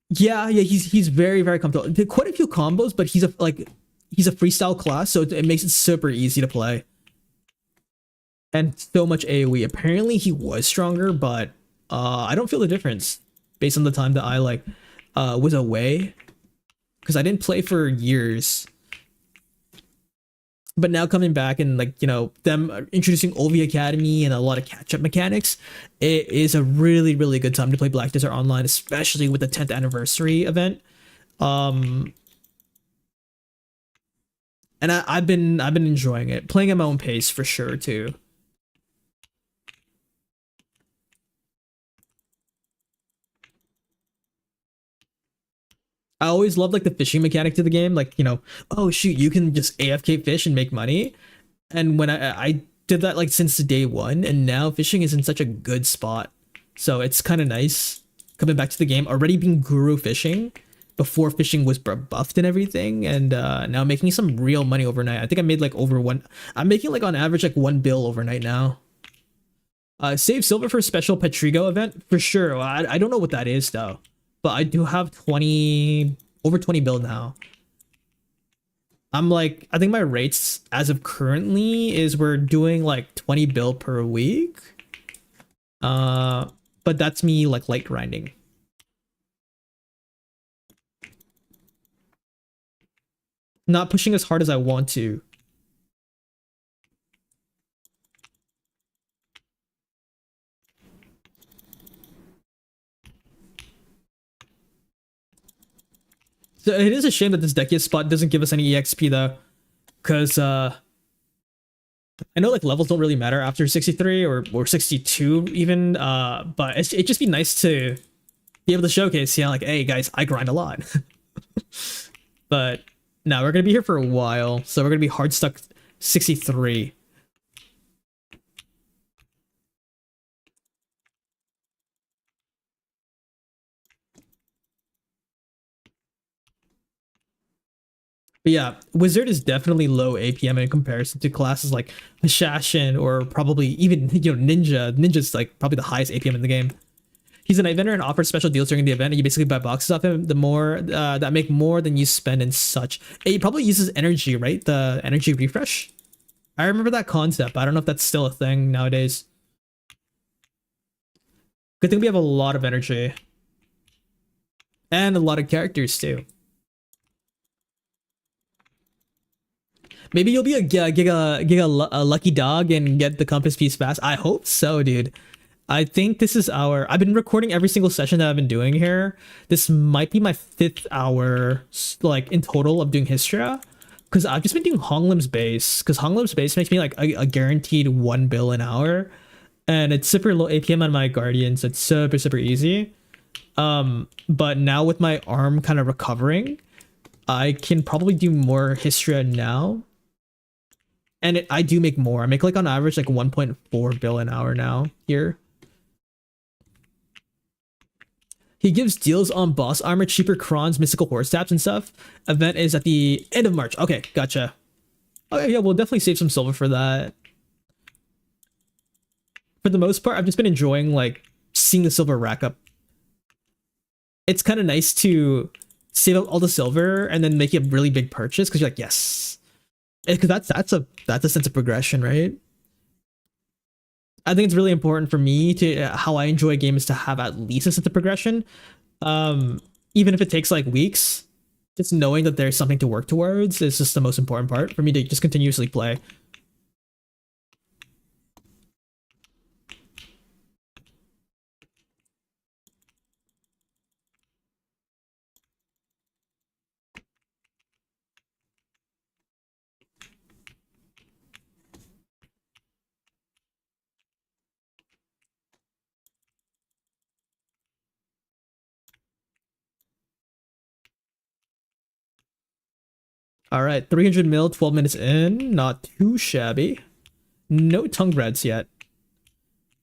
Yeah, he's very very comfortable. Did quite a few combos, but he's a freestyle class, so it makes it super easy to play. And so much AoE. Apparently he was stronger, but I don't feel the difference based on the time that I was away, because I didn't play for years. But now coming back and them introducing Ovi Academy and a lot of catch-up mechanics, it is a really really good time to play Black Desert Online, especially with the 10th anniversary event. And I've been enjoying it, playing at my own pace for sure too. I always loved the fishing mechanic to the game, oh shoot, you can just AFK fish and make money. And when I did that since day one, and now fishing is in such a good spot. So it's kind of nice coming back to the game, already being guru fishing before fishing was buffed and everything, and now making some real money overnight. I think I made I'm making on average 1 bill overnight now. Save silver for special Petrigo event for sure. I don't know what that is though, but I do have over 20 bill now. I think my rates as of currently is we're doing 20 bill per week. But that's me light grinding. Not pushing as hard as I want to. So it is a shame that this Dekia spot doesn't give us any EXP though, because I know levels don't really matter after 63 or 62 even, but it'd just be nice to be able to showcase, hey guys, I grind a lot. But now we're gonna be here for a while, so we're gonna be hard stuck 63. But yeah, Wizard is definitely low APM in comparison to classes like Assassin or probably even Ninja. Ninja's probably the highest APM in the game. He's a night vendor and offers special deals during the event, and you basically buy boxes off him. The more that make more than you spend and such. And he probably uses energy, right? The energy refresh. I remember that concept. I don't know if that's still a thing nowadays. Good thing we have a lot of energy and a lot of characters too. Maybe you'll be a lucky dog and get the compass piece fast. I hope so, dude. I think this is I've been recording every single session that I've been doing here. This might be my 5th hour, in total of doing Histria. Because I've just been doing Honglim's base. Because Honglim's base makes me a guaranteed 1 bill an hour. And it's super low APM on my Guardian, so it's super, super easy. But now with my arm kind of recovering, I can probably do more Histria now. And I do make more. I make on average 1.4 bill an hour now here. He gives deals on boss armor, cheaper crons, mystical horse taps and stuff. Event is at the end of March. Okay, gotcha. Okay, yeah, we'll definitely save some silver for that. For the most part, I've just been enjoying seeing the silver rack up. It's kind of nice to save up all the silver and then make a really big purchase because you're yes. Because that's a sense of progression, right? I think it's really important for me to how I enjoy a game is to have at least a sense of progression, even if it takes weeks. Just knowing that there's something to work towards is just the most important part for me to just continuously play. All right, 300 mil, 12 minutes in, not too shabby. No tongue grads yet.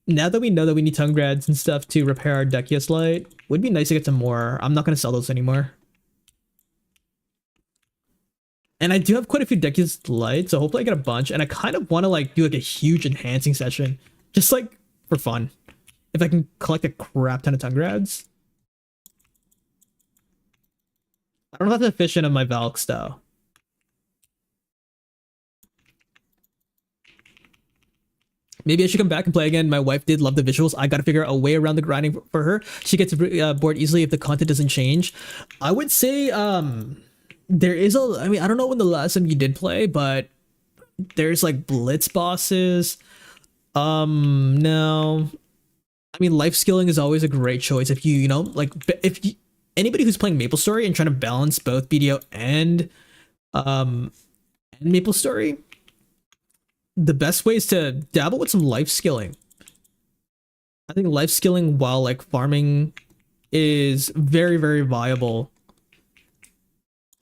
Now that we know that we need tongue grads and stuff to repair our Decius light, would be nice to get some more. I'm not gonna sell those anymore. And I do have quite a few Decius lights, so hopefully I get a bunch. And I kind of want to do a huge enhancing session, just for fun. If I can collect a crap ton of tongue grads. I don't know if that's efficient of my Valks though. Maybe I should come back and play again. My wife did love the visuals. I got to figure out a way around the grinding for her. She gets bored easily if the content doesn't change. I would say there is a, I mean, I don't know when the last time you did play, but there's like blitz bosses. No. I mean, life skilling is always a great choice if you know, like if you, anybody who's playing MapleStory and trying to balance both BDO and MapleStory, the best way is to dabble with some life skilling. I think life skilling while like farming is very, very viable.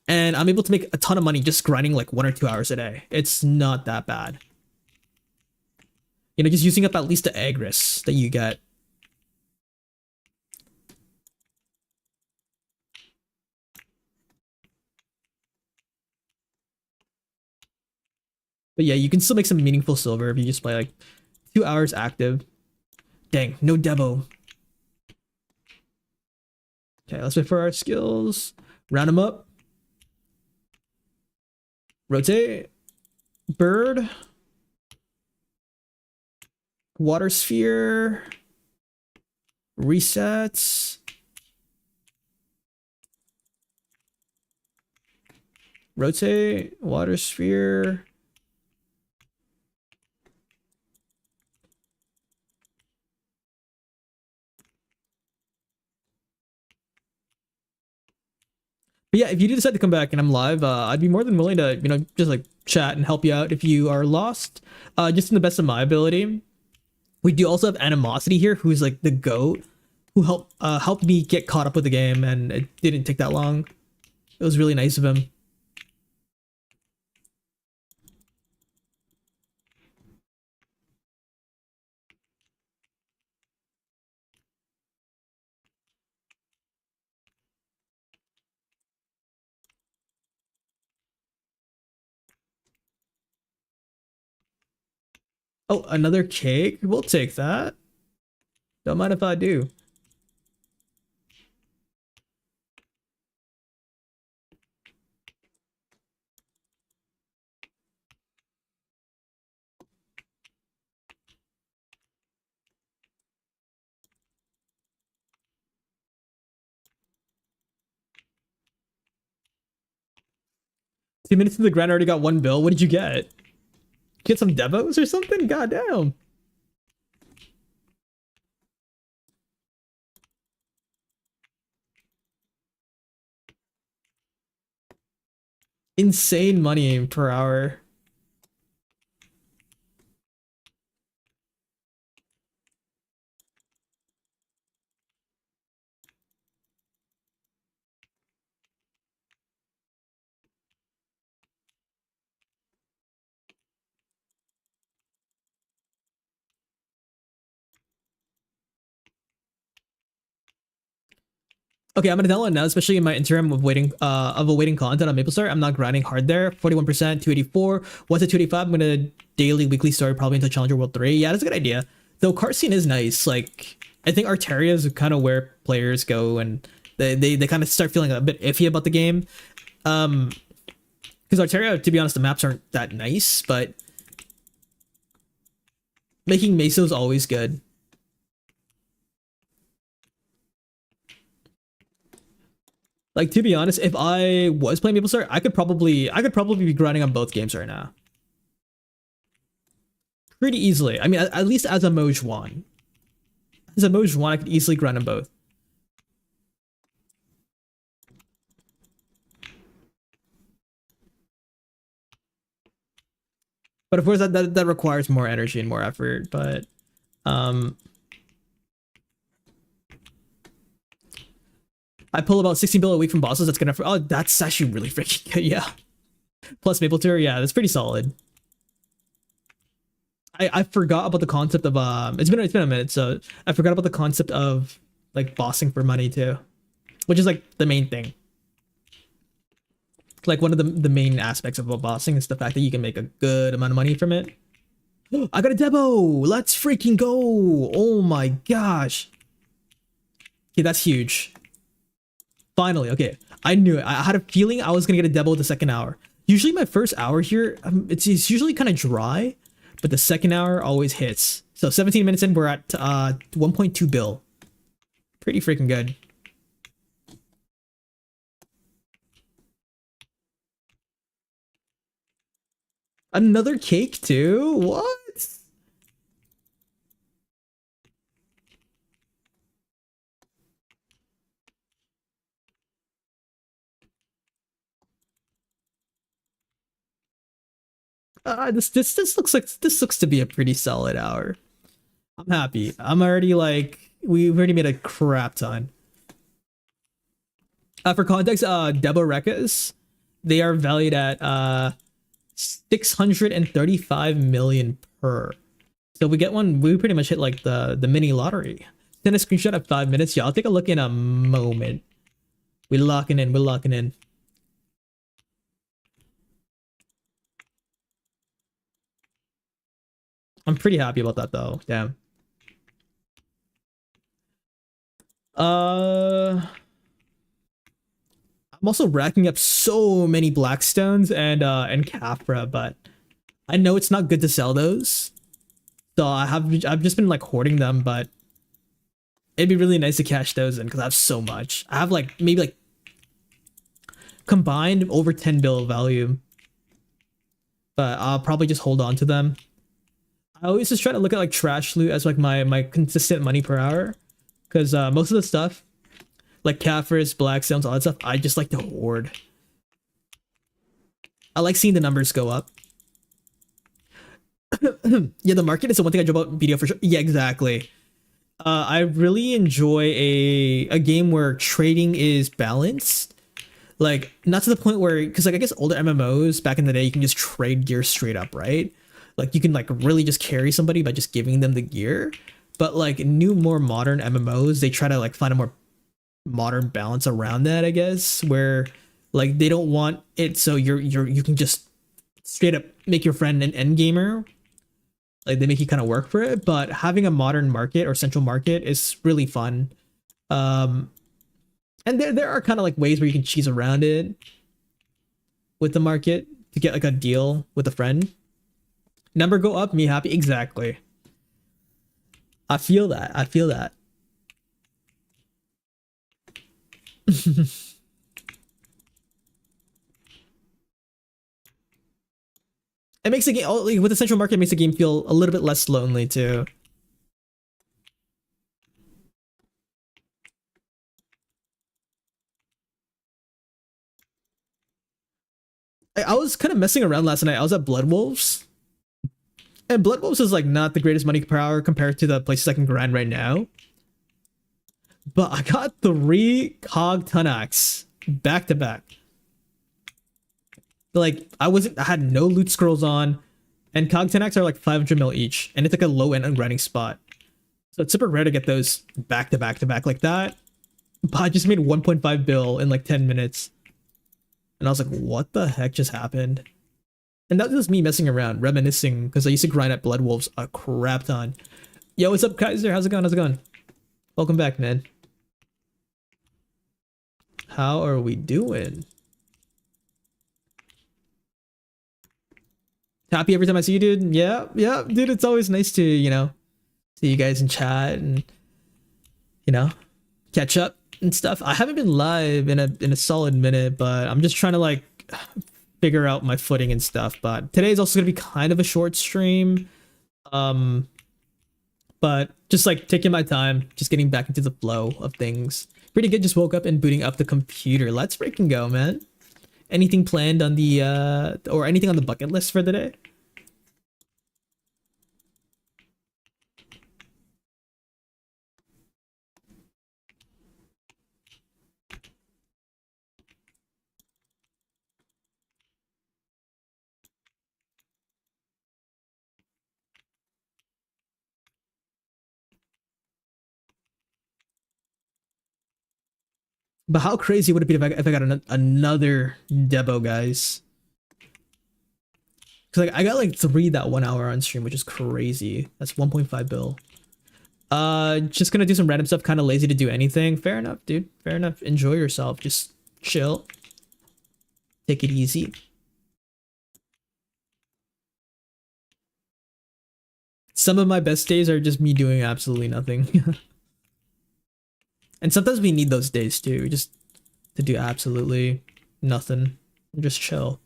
And I'm able to make a ton of money just grinding like 1 or 2 hours a day. It's not that bad. You know, just using up at least the agris that you get. But yeah, you can still make some meaningful silver if you just play like 2 hours active. Dang, no Devo. Okay, let's wait for our skills. Round them up. Rotate. Bird. Water sphere. Resets. Rotate. Water sphere. But yeah, if you do decide to come back and I'm live, I'd be more than willing to, you know, just like chat and help you out if you are lost, just in the best of my ability. We do also have Animosity here, who's like the GOAT, who helped me get caught up with the game, and it didn't take that long. It was really nice of him. Oh, another cake? We'll take that. Don't mind if I do. Two minutes into the grind, I already got 1 bill. What did you get? Get some devos or something? God damn. Insane money per hour. Okay, I'm gonna download now, especially in my interim of waiting awaiting content on MapleStar. I'm not grinding hard there. 41%, 284. Once at 285, I'm gonna daily, weekly story probably until Challenger World 3. Yeah, that's a good idea. Though cart scene is nice. Like, I think Arteria is kind of where players go and they kind of start feeling a bit iffy about the game. Because Arteria, to be honest, the maps aren't that nice, but making Meso is always good. Like, to be honest, if I was playing MapleStar, I could probably be grinding on both games right now. Pretty easily. I mean, at least as a Moj 1. As a Moj 1, I could easily grind on both. But of course, that requires more energy and more effort, but I pull about 16 bill a week from bosses. That's gonna, oh, that's actually really freaking good. Yeah. Plus Maple Tour. Yeah, that's pretty solid. I forgot about the concept of, it's been a minute. So I forgot about the concept of like bossing for money too, which is like the main thing. Like one of the main aspects of bossing is the fact that you can make a good amount of money from it. I got a Debo. Let's freaking go. Oh my gosh. Okay, that's huge. Finally, okay. I knew it. I had a feeling I was gonna get a double the second hour. Usually my first hour here, it's usually kind of dry, but the second hour always hits. So 17 minutes in, we're at 1.2 bill. Pretty freaking good. Another cake too? What? This looks to be a pretty solid hour. I'm happy. I'm already like we've already made a crap ton. For context, Debo Recas, they are valued at 635 million per. So we get one, we pretty much hit like the mini lottery. Send a screenshot at 5 minutes. Yeah, I'll take a look in a moment. We're locking in, we're locking in. I'm pretty happy about that though. Damn. I'm also racking up so many Blackstones and Capra, but I know it's not good to sell those. So I've just been like hoarding them, but it'd be really nice to cash those in because I have so much. I have like maybe like combined over 10 bill value. But I'll probably just hold on to them. I always just try to look at like trash loot as like my consistent money per hour. Because most of the stuff, like Caphras, Blackstones, all that stuff, I just like to hoard. I like seeing the numbers go up. Yeah, the market is the one thing I enjoy about BDO for sure. Yeah, exactly. I really enjoy a game where trading is balanced. Like, not to the point where, because like I guess older MMOs back in the day, you can just trade gear straight up, right? Like you can like really just carry somebody by just giving them the gear. But like new, more modern MMOs, they try to like find a more modern balance around that, I guess, where like they don't want it so you can just straight up make your friend an end gamer. Like they make you kind of work for it, but having a modern market or central market is really fun. And there are kind of like ways where you can cheese around it with the market to get like a deal with a friend. Number go up, me happy. Exactly. I feel that. I feel that. It makes the game, like, with the central market, it makes the game feel a little bit less lonely too. I was kind of messing around last night. I was at Blood Wolves. And Blood Wolves is like not the greatest money per hour compared to the places I can grind right now. But I got 3 Cog Tunax back to back. Like I had no loot scrolls on, and Cog Tunax are like 500 mil each, and it's like a low end grinding spot. So it's super rare to get those back to back to back like that. But I just made 1.5 bill in like 10 minutes. And I was like, what the heck just happened? And that was just me messing around, reminiscing, because I used to grind at Blood Wolves a crap ton. Yo, what's up, Kaiser? How's it going? How's it going? Welcome back, man. How are we doing? Happy every time I see you, dude. Yeah, dude. It's always nice to, you know, see you guys in chat and, you know, catch up and stuff. I haven't been live in a solid minute, but I'm just trying to like figure out my footing and stuff. But today is also gonna be kind of a short stream. But just like taking my time, just getting back into the flow of things. Pretty good. Just woke up and booting up the computer. Let's freaking go, man. Anything planned on the or anything on the bucket list for the day? But how crazy would it be if I got another Debo, guys? Because like I got like 3 that 1 hour on stream, which is crazy. That's 1.5 bill. Just gonna do some random stuff. Kind of lazy to do anything. Fair enough, dude. Fair enough. Enjoy yourself. Just chill, take it easy. Some of my best days are just me doing absolutely nothing. And sometimes we need those days too, just to do absolutely nothing, just chill.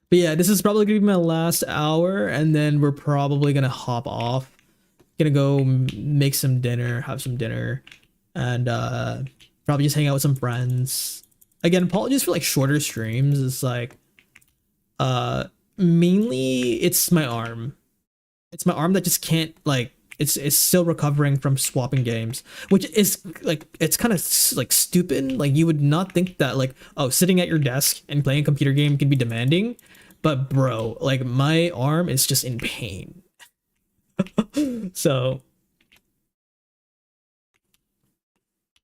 But yeah, this is probably gonna be my last hour, and then we're probably gonna hop off. Gonna go make some dinner, have some dinner, and probably just hang out with some friends. Again, apologies for like shorter streams. It's like mainly it's my arm. It's my arm that just can't like it's still recovering from swapping games, which is like it's kind of like stupid. Like you would not think that like, oh, sitting at your desk and playing a computer game can be demanding, but bro, like my arm is just in pain. So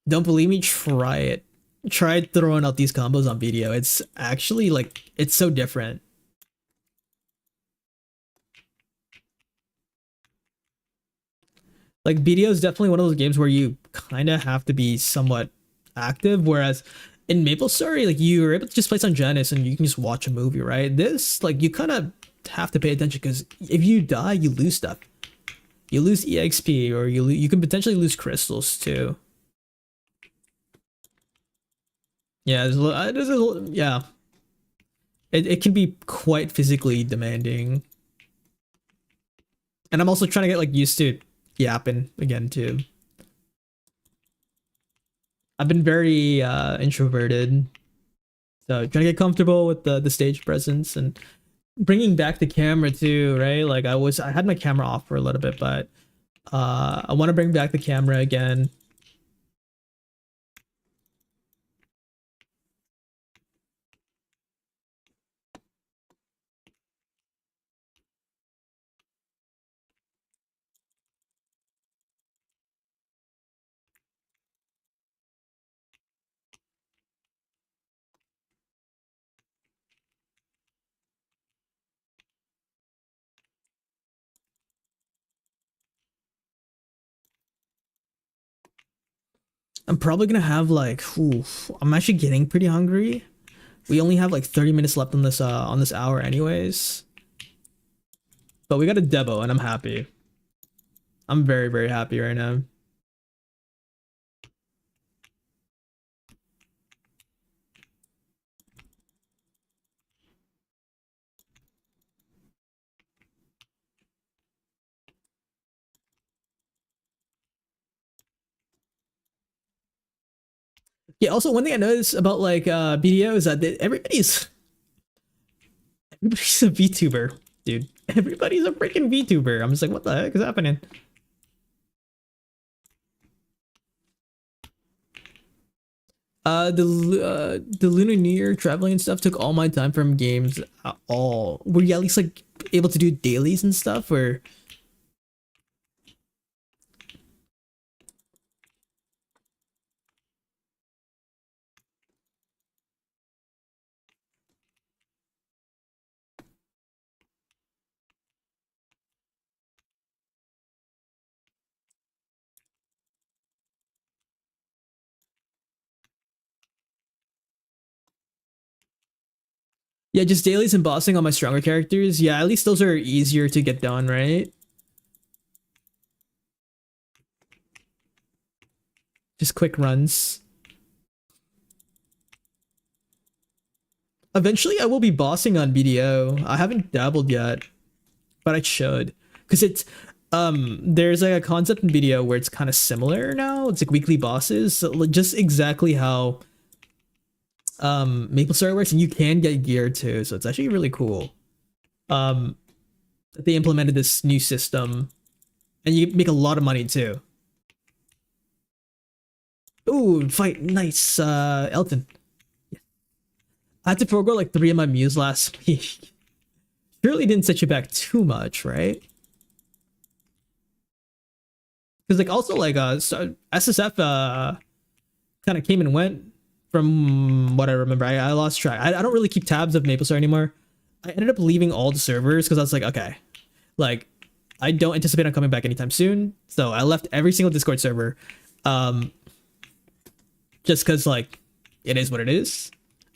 don't believe me, try it. Try throwing out these combos on video. It's actually like it's so different. Like BDO is definitely one of those games where you kind of have to be somewhat active, whereas in Maple Story, like you're able to just play some Genesis and you can just watch a movie, right? This, like, you kind of have to pay attention because if you die, you lose stuff. You lose EXP, or you can potentially lose crystals too. Yeah, yeah. It can be quite physically demanding. And I'm also trying to get like used to yapping again too. I've been very introverted, so trying to get comfortable with the stage presence and bringing back the camera too, right? Like I had my camera off for a little bit, but I want to bring back the camera again. I'm probably gonna have like, I'm actually getting pretty hungry. We only have like 30 minutes left on this hour anyways. But we got a Debo and I'm happy. I'm very, very happy right now. Yeah, also one thing I noticed about like BDO is that everybody's a VTuber, dude. Everybody's a freaking VTuber. I'm just like, what the heck is happening? The Lunar New Year traveling and stuff took all my time from games at all. Were you at least like able to do dailies and stuff, or? Yeah, just dailies and bossing on my stronger characters. Yeah, at least those are easier to get done, right? Just quick runs. Eventually, I will be bossing on BDO. I haven't dabbled yet, but I should. Because it's, there's like a concept in BDO where it's kind of similar now. It's like weekly bosses. So like, just exactly how Maple Story works, and you can get gear too, so it's actually really cool. They implemented this new system, and you make a lot of money too. Ooh, fight, nice, Elton. I had to forego like 3 of my Mews last week. Surely didn't set you back too much, right? Because like also like so SSF kind of came and went. From what I remember, I lost track. I don't really keep tabs of MapleStar anymore. I ended up leaving all the servers because I was like, okay, like I don't anticipate on coming back anytime soon. So I left every single Discord server. Just because, like, it is what it is.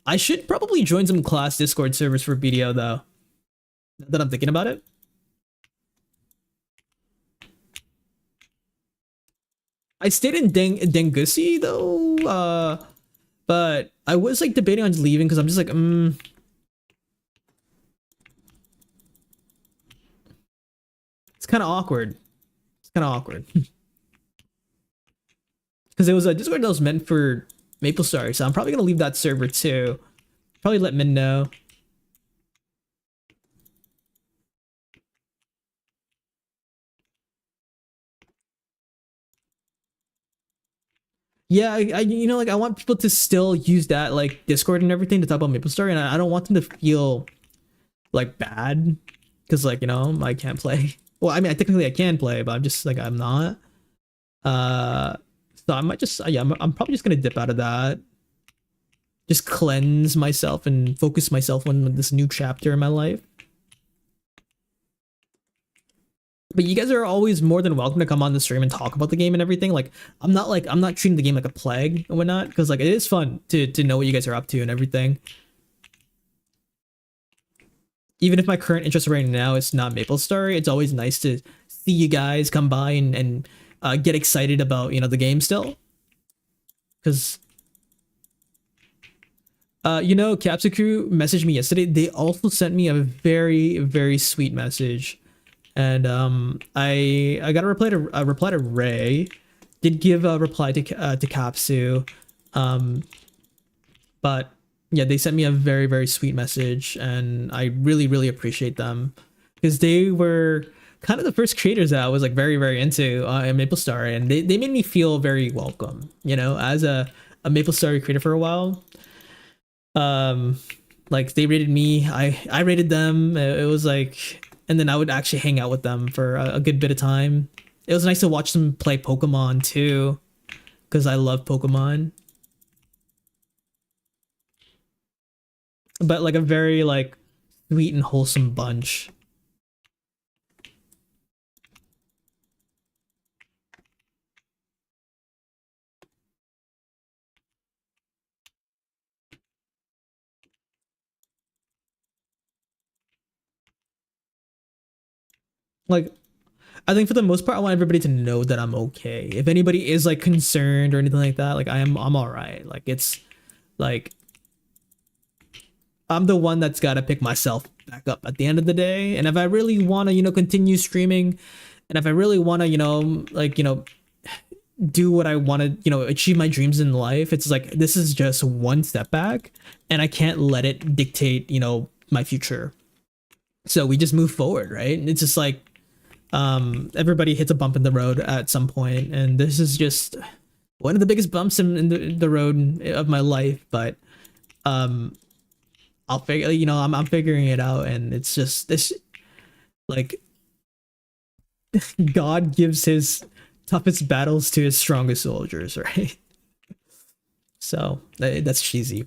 I should probably join some class Discord servers for BDO, though. Now that I'm thinking about it. I stayed in Dengusi, though. But I was, like, debating on leaving because I'm just like, It's kind of awkward. It's kind of awkward. Because it was a Discord that was meant for MapleStory, so I'm probably going to leave that server too. Probably let Min know. Yeah, you know, like, I want people to still use that, like, Discord and everything to talk about MapleStory, and I don't want them to feel, like, bad. Because, like, you know, I can't play. Well, I mean, technically I can play, but I'm just, like, I'm not. So I might just, yeah, I'm probably just gonna dip out of that. Just cleanse myself and focus myself on this new chapter in my life. But you guys are always more than welcome to come on the stream and talk about the game and everything. Like, I'm not treating the game like a plague and whatnot, because, like, it is fun to know what you guys are up to and everything. Even if my current interest right now is not MapleStory, it's always nice to see you guys come by and get excited about, you know, the game still. Because you know, Capsicrew messaged me yesterday. They also sent me a very, very sweet message, and I got a reply to Ray. Did give a reply to Capsu, but yeah, they sent me a very, very sweet message, and I really, really appreciate them, because they were kind of the first creators that I was, like, very, very into in MapleStory, and they made me feel very welcome, you know, as a MapleStory creator for a while. Like, they rated me, I rated them. It was like, and then I would actually hang out with them for a good bit of time. It was nice to watch them play Pokemon too, because I love Pokemon. But, like, a very, like, sweet and wholesome bunch. Like, I think for the most part, I want everybody to know that I'm okay. If anybody is, like, concerned or anything like that, like, I'm all right. Like, it's like, I'm the one that's got to pick myself back up at the end of the day. And if I really want to, you know, continue streaming, and if I really want to, you know, like, you know, do what I want to, you know, achieve my dreams in life, it's like, this is just one step back, and I can't let it dictate, you know, my future. So we just move forward, right? It's just like, everybody hits a bump in the road at some point, and this is just one of the biggest bumps in the road of my life. But I'll figure, you know, I'm figuring it out, and it's just this, like, God gives his toughest battles to his strongest soldiers, right? So that's cheesy.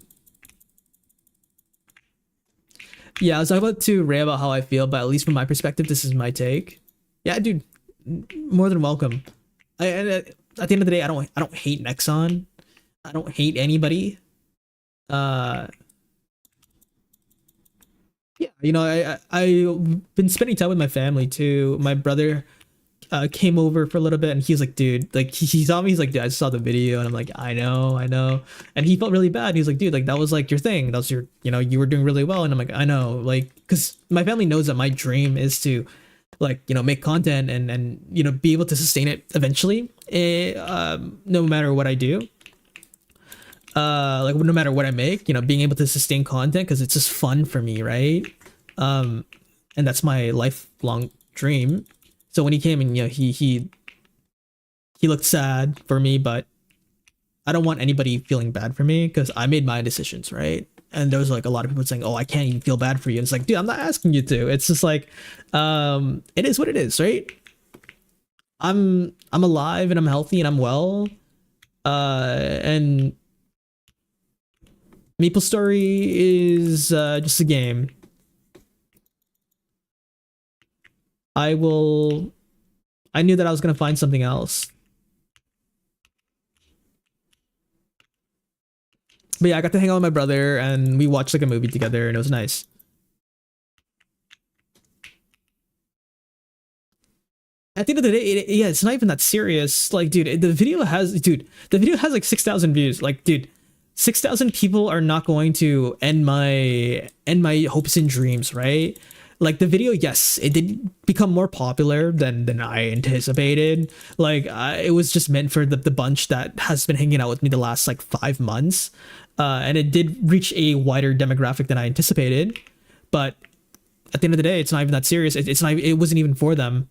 Yeah, I was talking about to Ray about how I feel, but at least from my perspective, this is my take. Yeah, dude, more than welcome. At the end of the day, I don't hate Nexon. I don't hate anybody. Yeah, you know, I've been spending time with my family too. My brother came over for a little bit, and he was like, dude, like, he saw me, he's like, dude, I saw the video, and I'm like, I know, and he felt really bad. He's like, dude, like, that was, like, your thing, that was your, you know, you were doing really well. And I'm like, I know, like, because my family knows that my dream is to, like, you know, make content and you know, be able to sustain it eventually, no matter what I do, like, no matter what I make, you know, being able to sustain content, because it's just fun for me, right? And that's my lifelong dream. So when he came, and, you know, he looked sad for me, but I don't want anybody feeling bad for me, because I made my decisions, right? And there was, like, a lot of people saying, oh, I can't even feel bad for you. And it's like, dude, I'm not asking you to. It's just like, it is what it is, right? I'm alive, and I'm healthy, and I'm well. And MapleStory is just a game. I will. I knew that I was gonna find something else. But yeah, I got to hang out with my brother and we watched like a movie together and it was nice. At the end of the day, yeah, it's not even that serious. Like, dude, the video has like 6,000 views. Like, dude, 6,000 people are not going to end my hopes and dreams, right? Like the video, yes, it did become more popular than I anticipated. Like, it was just meant for the bunch that has been hanging out with me the last like 5 months, and it did reach a wider demographic than I anticipated. But at the end of the day, it's not even that serious. It's not. It wasn't even for them.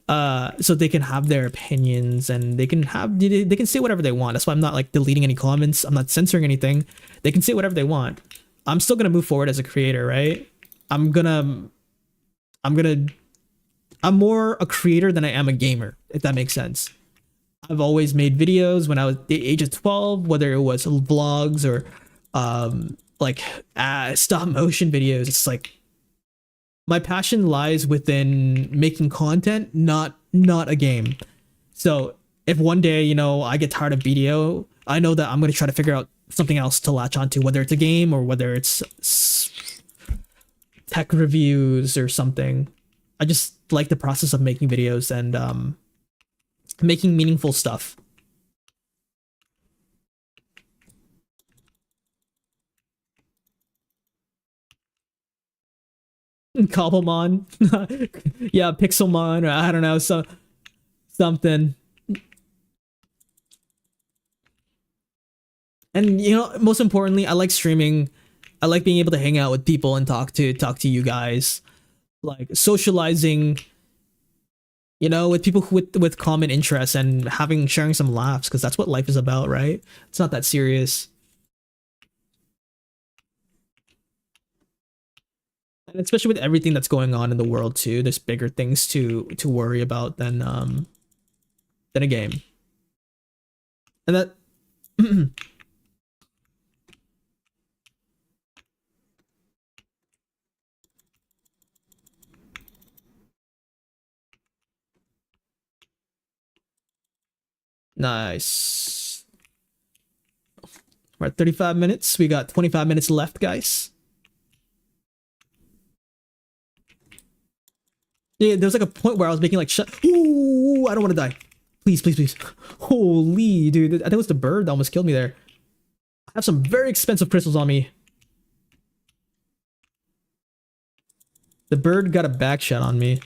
So they can have their opinions and they can say whatever they want. That's why I'm not like deleting any comments. I'm not censoring anything. They can say whatever they want. I'm still gonna move forward as a creator, right? I'm gonna I'm more a creator than I am a gamer, if that makes sense. I've always made videos when I was the age of 12, whether it was vlogs or like stop motion videos. It's like my passion lies within making content, not a game. So if one day, you know, I get tired of video, I know that I'm going to try to figure out something else to latch onto, whether it's a game or whether it's tech reviews or something. I just like the process of making videos and making meaningful stuff. Cobblemon. Yeah, Pixelmon, or I don't know, something. And you know, most importantly, I like streaming. I like being able to hang out with people and talk to you guys. Like socializing, you know, with people with common interests and sharing some laughs, because that's what life is about, right? It's not that serious. And especially with everything that's going on in the world too, there's bigger things to worry about than a game. And that nice. We're at 35 minutes. We got 25 minutes left, guys. Yeah, there was like a point where I was making like shut. Ooh, I don't want to die. Please, please, please. Holy, dude. I think it was the bird that almost killed me there. I have some very expensive crystals on me. The bird got a back shot on me.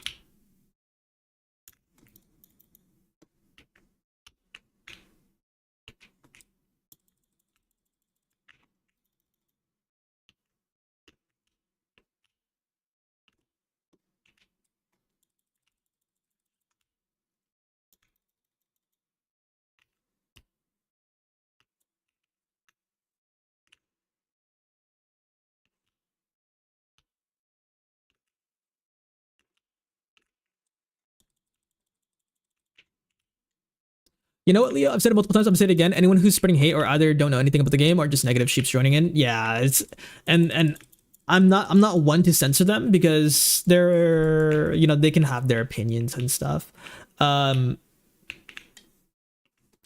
You know what, Leo? I've said it multiple times. I'm gonna say it again. Anyone who's spreading hate or either don't know anything about the game or just negative sheeps joining in, yeah, it's and I'm not one to censor them because they're, you know, they can have their opinions and stuff. Um,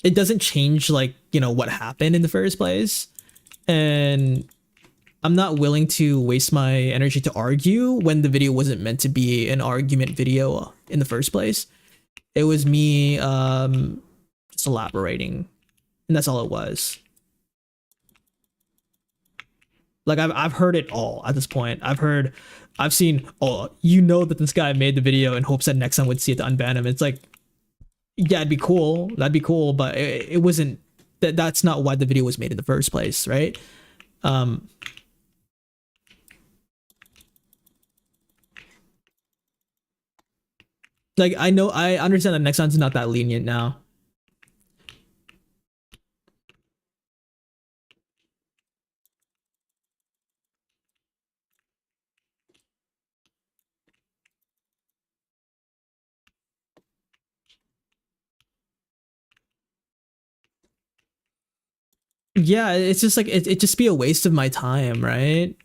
it doesn't change, like, you know, what happened in the first place, and I'm not willing to waste my energy to argue when the video wasn't meant to be an argument video in the first place. It was me just elaborating, and that's all it was. Like I've heard it all at this point. I've seen, oh, you know that this guy made the video in hopes that next time would see it to unban him. It's like, yeah, it'd be cool. That'd be cool, but it wasn't that's not why the video was made in the first place, right? Um like I understand that Nexon's not that lenient now. Yeah, it's just like it just be a waste of my time, right?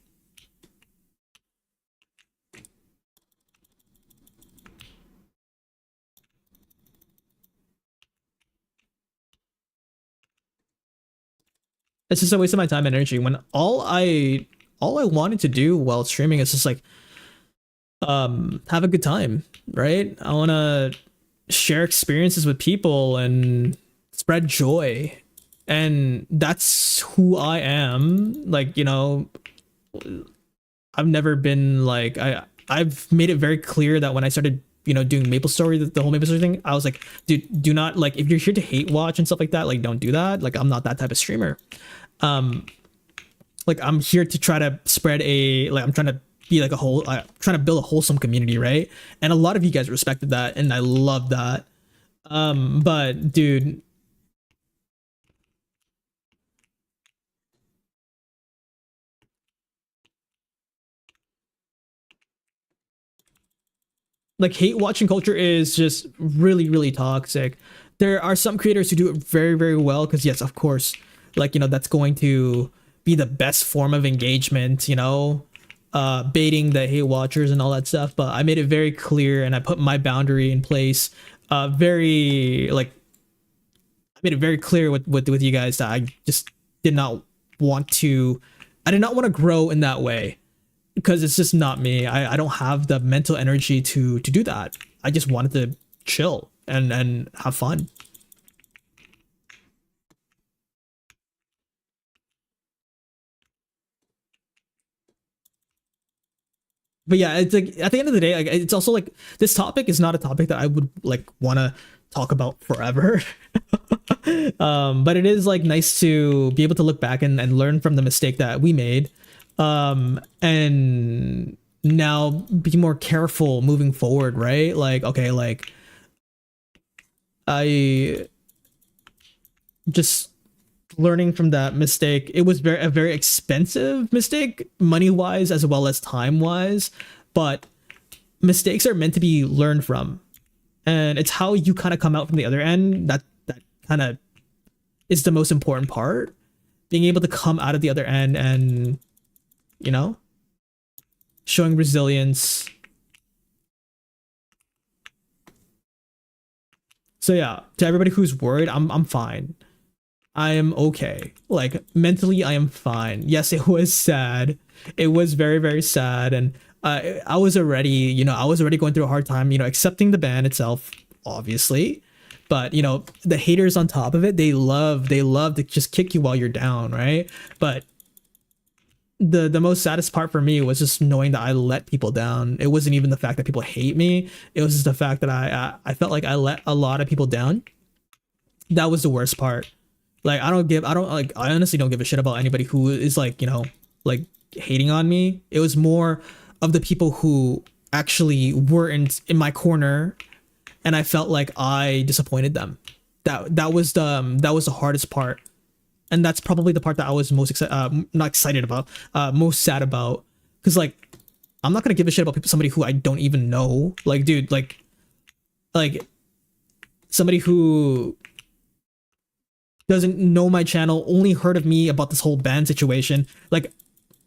It's just a waste of my time and energy when all I wanted to do while streaming is just like have a good time, right? I want to share experiences with people and spread joy. And that's who I am. Like, I've never been like I've made it very clear that when I started, doing Maple Story, the whole Maple Story thing, I was like, dude, do not, like, if you're here to hate watch and stuff like that, like, don't do that. Like, I'm not that type of streamer. Like, I'm here to try to spread I'm trying to be like trying to build a wholesome community, right? And a lot of you guys respected that, and I love that. But dude, like, hate watching culture is just really, really toxic. There are some creators who do it very, very well because, yes, of course, like, that's going to be the best form of engagement, baiting the hate watchers and all that stuff. But I made it very clear and I put my boundary in place. Very, like, I made it very clear with you guys that I just did not want to, I did not want to grow in that way, because it's just not me. I don't have the mental energy to do that. I just wanted to chill and have fun. But yeah, it's like at the end of the day, like, it's also like this topic is not a topic that I would like want to talk about forever. But it is like nice to be able to look back and learn from the mistake that we made, and now be more careful moving forward, right? Like, okay, like, I just learning from that mistake. It was a very expensive mistake, money wise as well as time wise, but mistakes are meant to be learned from, and it's how you kind of come out from the other end that kind of is the most important part. Being able to come out of the other end and, showing resilience. So yeah, to everybody who's worried, I'm fine. I am okay. Like, mentally, I am fine. Yes, it was sad. It was very, very sad, and I was already, I was already going through a hard time, accepting the ban itself, obviously. But the haters on top of it, they love to just kick you while you're down, right? But the most saddest part for me was just knowing that I let people down. It wasn't even the fact that people hate me. It was just the fact that I felt like I let a lot of people down. That was the worst part. Like, I honestly don't give a shit about anybody who is like, like, hating on me. It was more of the people who actually weren't in my corner, and I felt like I disappointed them. That was the hardest part. And that's probably the part that I was most not excited about, most sad about. Cause like, I'm not gonna give a shit about somebody who I don't even know. Like, dude, like somebody who doesn't know my channel, only heard of me about this whole ban situation. Like,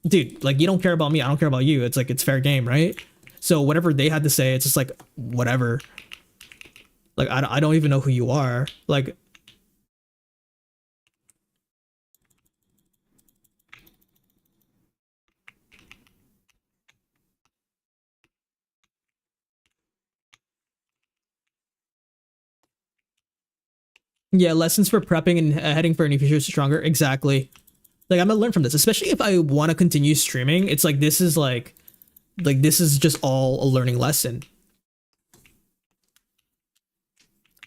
dude, like, you don't care about me, I don't care about you. It's like, it's fair game, right? So whatever they had to say, it's just like, whatever. Like, I don't even know who you are. Like, yeah, lessons for prepping and heading for a new future stronger. Exactly. Like, I'm gonna learn from this, especially if I want to continue streaming. It's like, this is like this is just all a learning lesson.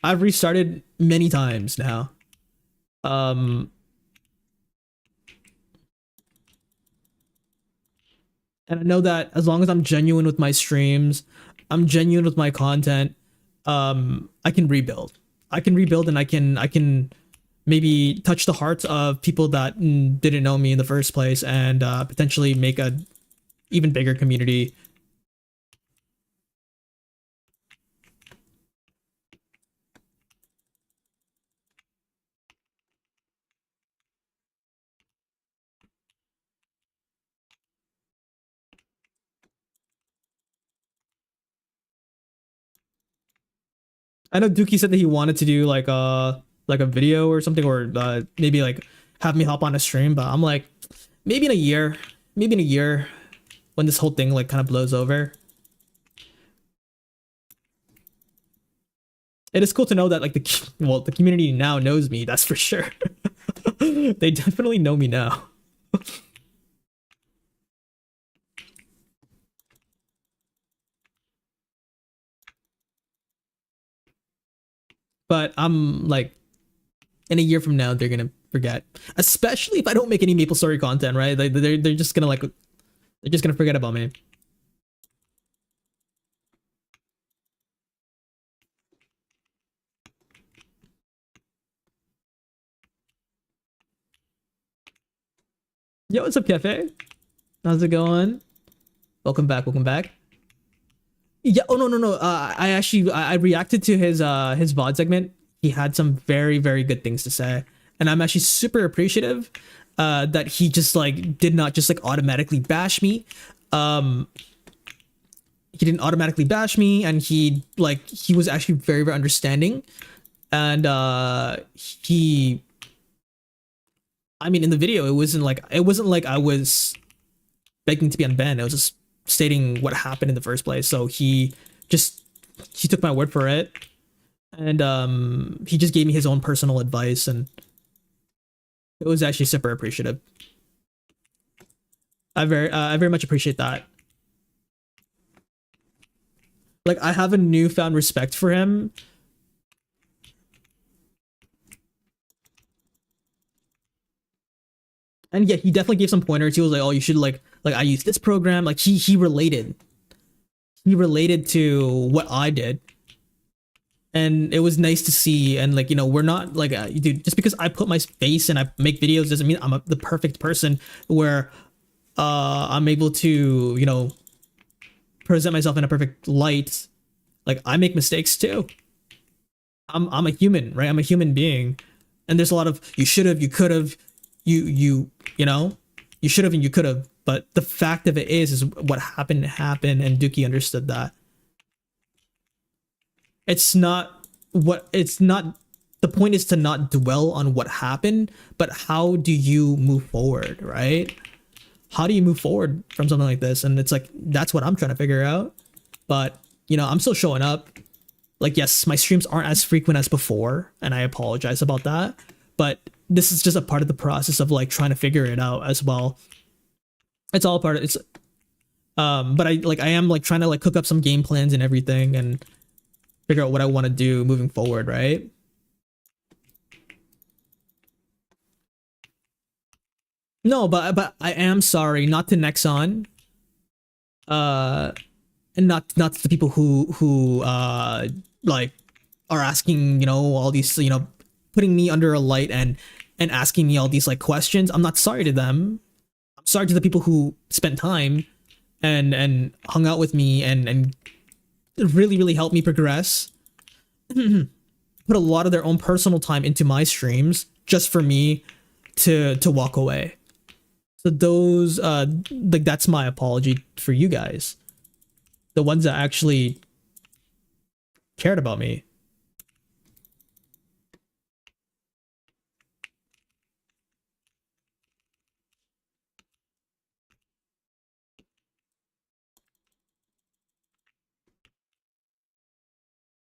I've restarted many times now. And I know that as long as I'm genuine with my streams, I'm genuine with my content, I can rebuild. I can rebuild, and I can maybe touch the hearts of people that didn't know me in the first place, and potentially make a even bigger community. I know Dookie said that he wanted to do like a video or something, or maybe like have me hop on a stream, but I'm like, maybe in a year, when this whole thing like kind of blows over. It is cool to know that like the community now knows me. That's for sure. They definitely know me now. But I'm like, in a year from now, they're gonna forget. Especially if I don't make any Maple Story content, right? They're just gonna like, they're just gonna forget about me. Yo, what's up, Cafe? How's it going? Welcome back. Welcome back. Yeah. Oh no. I reacted to his VOD segment. He had some very good things to say, and I'm actually super appreciative that he just like did not just like automatically bash me. He didn't automatically bash me, and he was actually very understanding, and he. I mean, in the video, it wasn't like I was begging to be unbanned. I was just stating what happened in the first place. So he took my word for it, and he just gave me his own personal advice, and it was actually super appreciative. I very much appreciate that. Like, I have a newfound respect for him. And yeah, he definitely gave some pointers. He was like, "Oh, you should like I use this program." Like he related to what I did, and it was nice to see. And like, you know, we're not like, dude, just because I put my face and I make videos doesn't mean I'm the perfect person where I'm able to, you know, present myself in a perfect light. Like, I make mistakes too. I'm a human, right? I'm a human being, and there's a lot of you should have, you could have, you know, you should have and you could have. But the fact of it is what happened, and Dookie understood that. The point is to not dwell on what happened, but how do you move forward, right? How do you move forward from something like this? And it's like, that's what I'm trying to figure out. But, you know, I'm still showing up. Like, yes, my streams aren't as frequent as before, and I apologize about that. But this is just a part of the process of like trying to figure it out as well. It's all part of it's but I am like trying to like cook up some game plans and everything and figure out what I want to do moving forward, right? No, but I am sorry, not to Nexon. And not to the people who like are asking, you know, all these, you know, putting me under a light and asking me all these like questions. I'm not sorry to them. I'm sorry to the people who spent time and hung out with me and really helped me progress. Put a lot of their own personal time into my streams just for me to walk away. So those like, that's my apology for you guys. The ones that actually cared about me.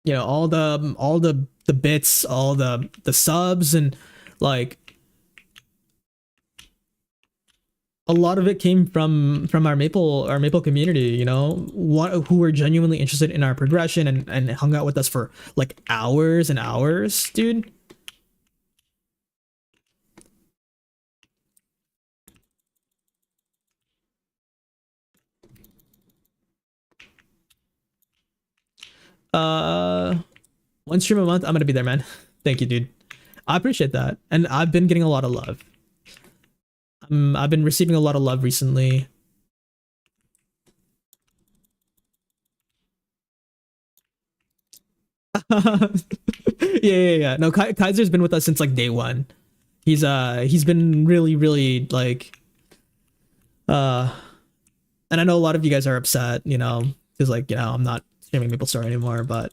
You know, all the bits, all the subs, and like a lot of it came from our maple community, you know, who were genuinely interested in our progression and hung out with us for like hours and hours, dude. One stream a month, I'm gonna be there, man. Thank you, dude. I appreciate that, and I've been getting a lot of love. I've been receiving a lot of love recently. Yeah. No, Kaiser's been with us since like day one. He's been really like and I know a lot of you guys are upset, you know, because like, you know, I'm not streaming Maple Story anymore, but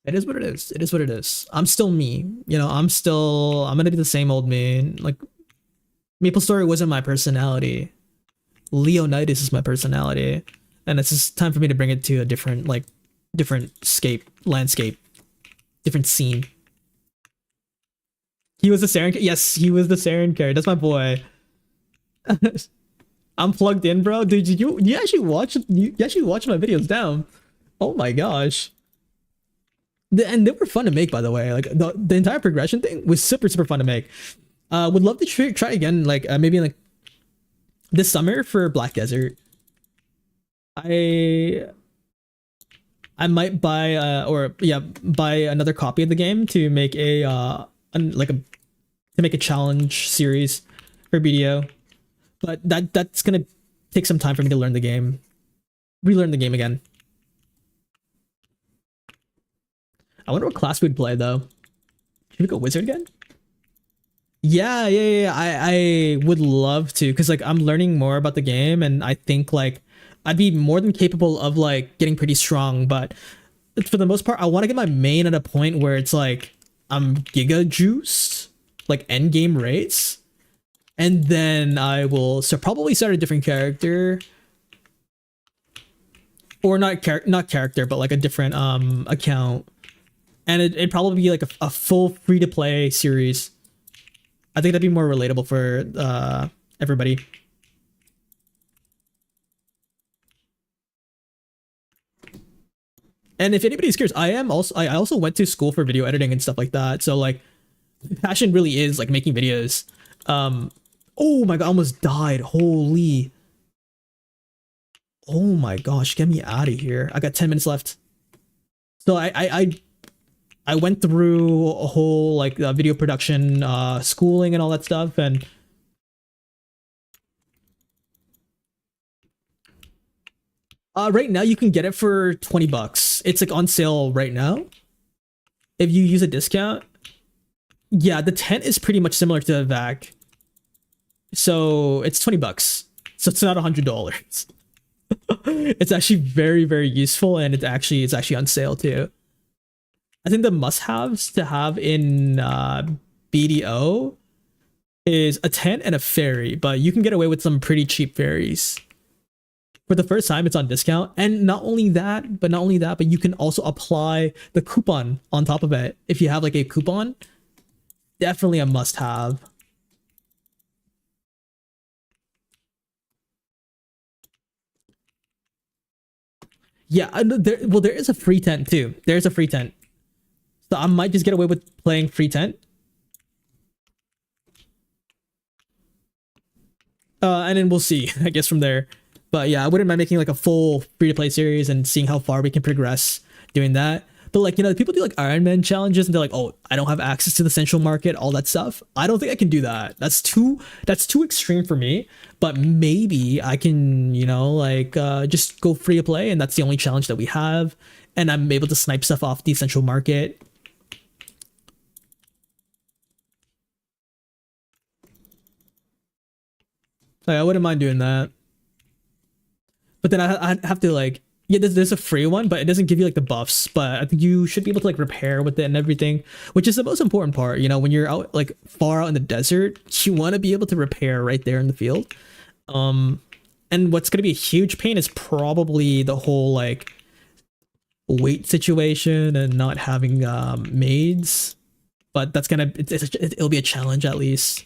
It is what it is. It is what it is. I'm still me. You know, I'm gonna be the same old me. Like, MapleStory wasn't my personality. LeooKnightus is my personality. And it's just time for me to bring it to a different, like, different landscape, different scene. He was the Saren. Yes, he was the Saren character. That's my boy. I'm plugged in, bro. Dude, you actually watch my videos down. Oh my gosh. And they were fun to make, by the way. Like the entire progression thing was super fun to make. Would love to try again, like maybe like this summer for Black Desert. I might buy buy another copy of the game to make to make a challenge series for BDO. But that's gonna take some time for me to learn the game, relearn the game again. I wonder what class we'd play though. Should we go wizard again? Yeah. I would love to, because like I'm learning more about the game, and I think like I'd be more than capable of like getting pretty strong. But for the most part, I want to get my main at a point where it's like I'm giga juiced, like end game rates, and then I will probably start a different character, or not character, but like a different account. And it'd probably be like a full free-to-play series. I think that'd be more relatable for everybody. And if anybody's curious, I also went to school for video editing and stuff like that. So like, passion really is like making videos. Oh my god, I almost died. Holy. Oh my gosh, get me out of here. I got 10 minutes left. So I went through a whole like video production schooling and all that stuff, and right now you can get it for $20. It's like on sale right now if you use a discount. Yeah, the tent is pretty much similar to the vac, so it's $20, so it's not $100. It's actually very useful, and it's actually on sale too. I think the must-haves to have in BDO is a tent and a ferry, but you can get away with some pretty cheap ferries. For the first time, it's on discount, and not only that, but you can also apply the coupon on top of it. If you have like a coupon, definitely a must-have. Yeah, there is a free tent too. There's a free tent. So I might just get away with playing free tent. And then we'll see, I guess, from there. But yeah, I wouldn't mind making like a full free-to-play series and seeing how far we can progress doing that. But like, you know, people do like Iron Man challenges and they're like, oh, I don't have access to the central market, all that stuff. I don't think I can do that. That's too extreme for me. But maybe I can, you know, like just go free to play, and that's the only challenge that we have. And I'm able to snipe stuff off the central market. Like, I wouldn't mind doing that. But then I'd have to like, yeah, there's a free one, but it doesn't give you like the buffs. But I think you should be able to like repair with it and everything, which is the most important part. You know, when you're out like far out in the desert, you want to be able to repair right there in the field. And what's going to be a huge pain is probably the whole like weight situation and not having maids. But that's gonna it'll be a challenge at least.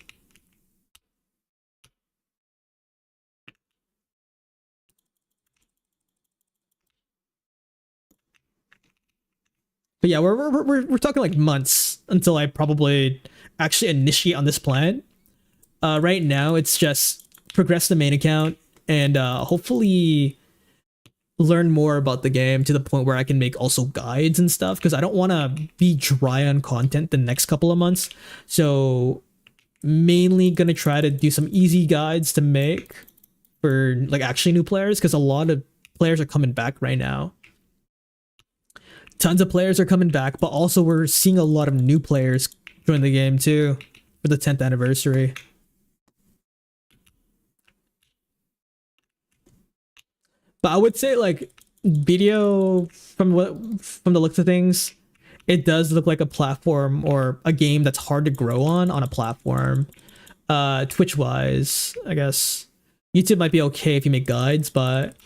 But yeah, we're talking like months until I probably actually initiate on this plan. Right now, it's just progress the main account and hopefully learn more about the game to the point where I can make also guides and stuff, because I don't want to be dry on content the next couple of months. So mainly gonna try to do some easy guides to make for like actually new players, because a lot of players are coming back right now. Tons of players are coming back, but also we're seeing a lot of new players join the game too for the 10th anniversary. But I would say like video from the looks of things, it does look like a platform or a game that's hard to grow on a platform. Twitch wise, I guess YouTube might be okay if you make guides, but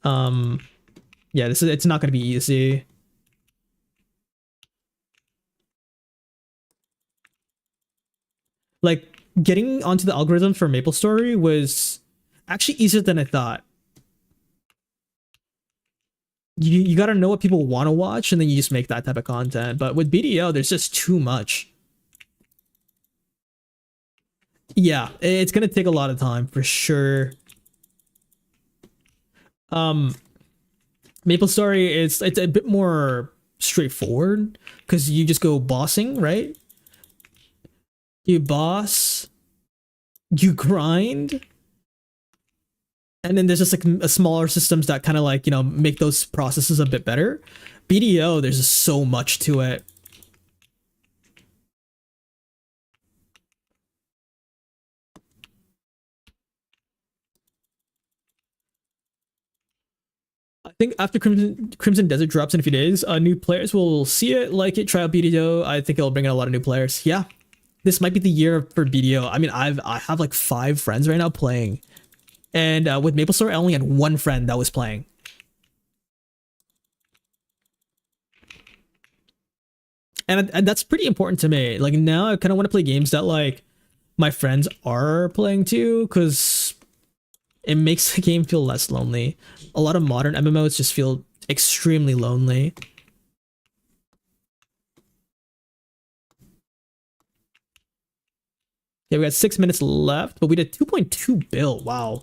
yeah, it's not gonna be easy. Like getting onto the algorithm for MapleStory was actually easier than I thought. You got to know what people want to watch, and then you just make that type of content. But with BDO, there's just too much. Yeah, it's gonna take a lot of time for sure. MapleStory it's a bit more straightforward because you just go bossing, right? You boss, you grind, and then there's just like a smaller systems that kind of like, you know, make those processes a bit better. BDO, there's just so much to it. I think after Crimson Desert drops in a few days, new players will see it, like it, try out BDO. I think it'll bring in a lot of new players. Yeah, this might be the year for BDO. I mean, I have like 5 friends right now playing, and with MapleStory, I only had 1 friend that was playing. And that's pretty important to me. Like now, I kind of want to play games that like my friends are playing too, because it makes the game feel less lonely. A lot of modern MMOs just feel extremely lonely. Okay, we got 6 minutes left, but we did 2.2 bill. Wow.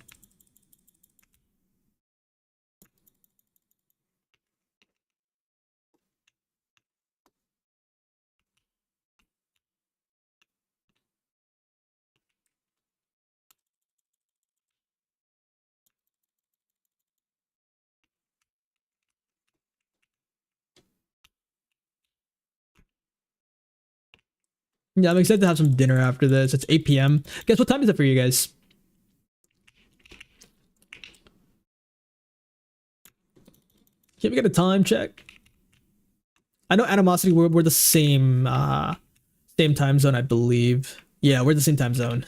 Yeah, I'm excited to have some dinner after this. It's 8 p.m. Guess what time is it for you guys? Can we get a time check? I know Animosity, we're the same time zone, I believe. Yeah, we're the same time zone.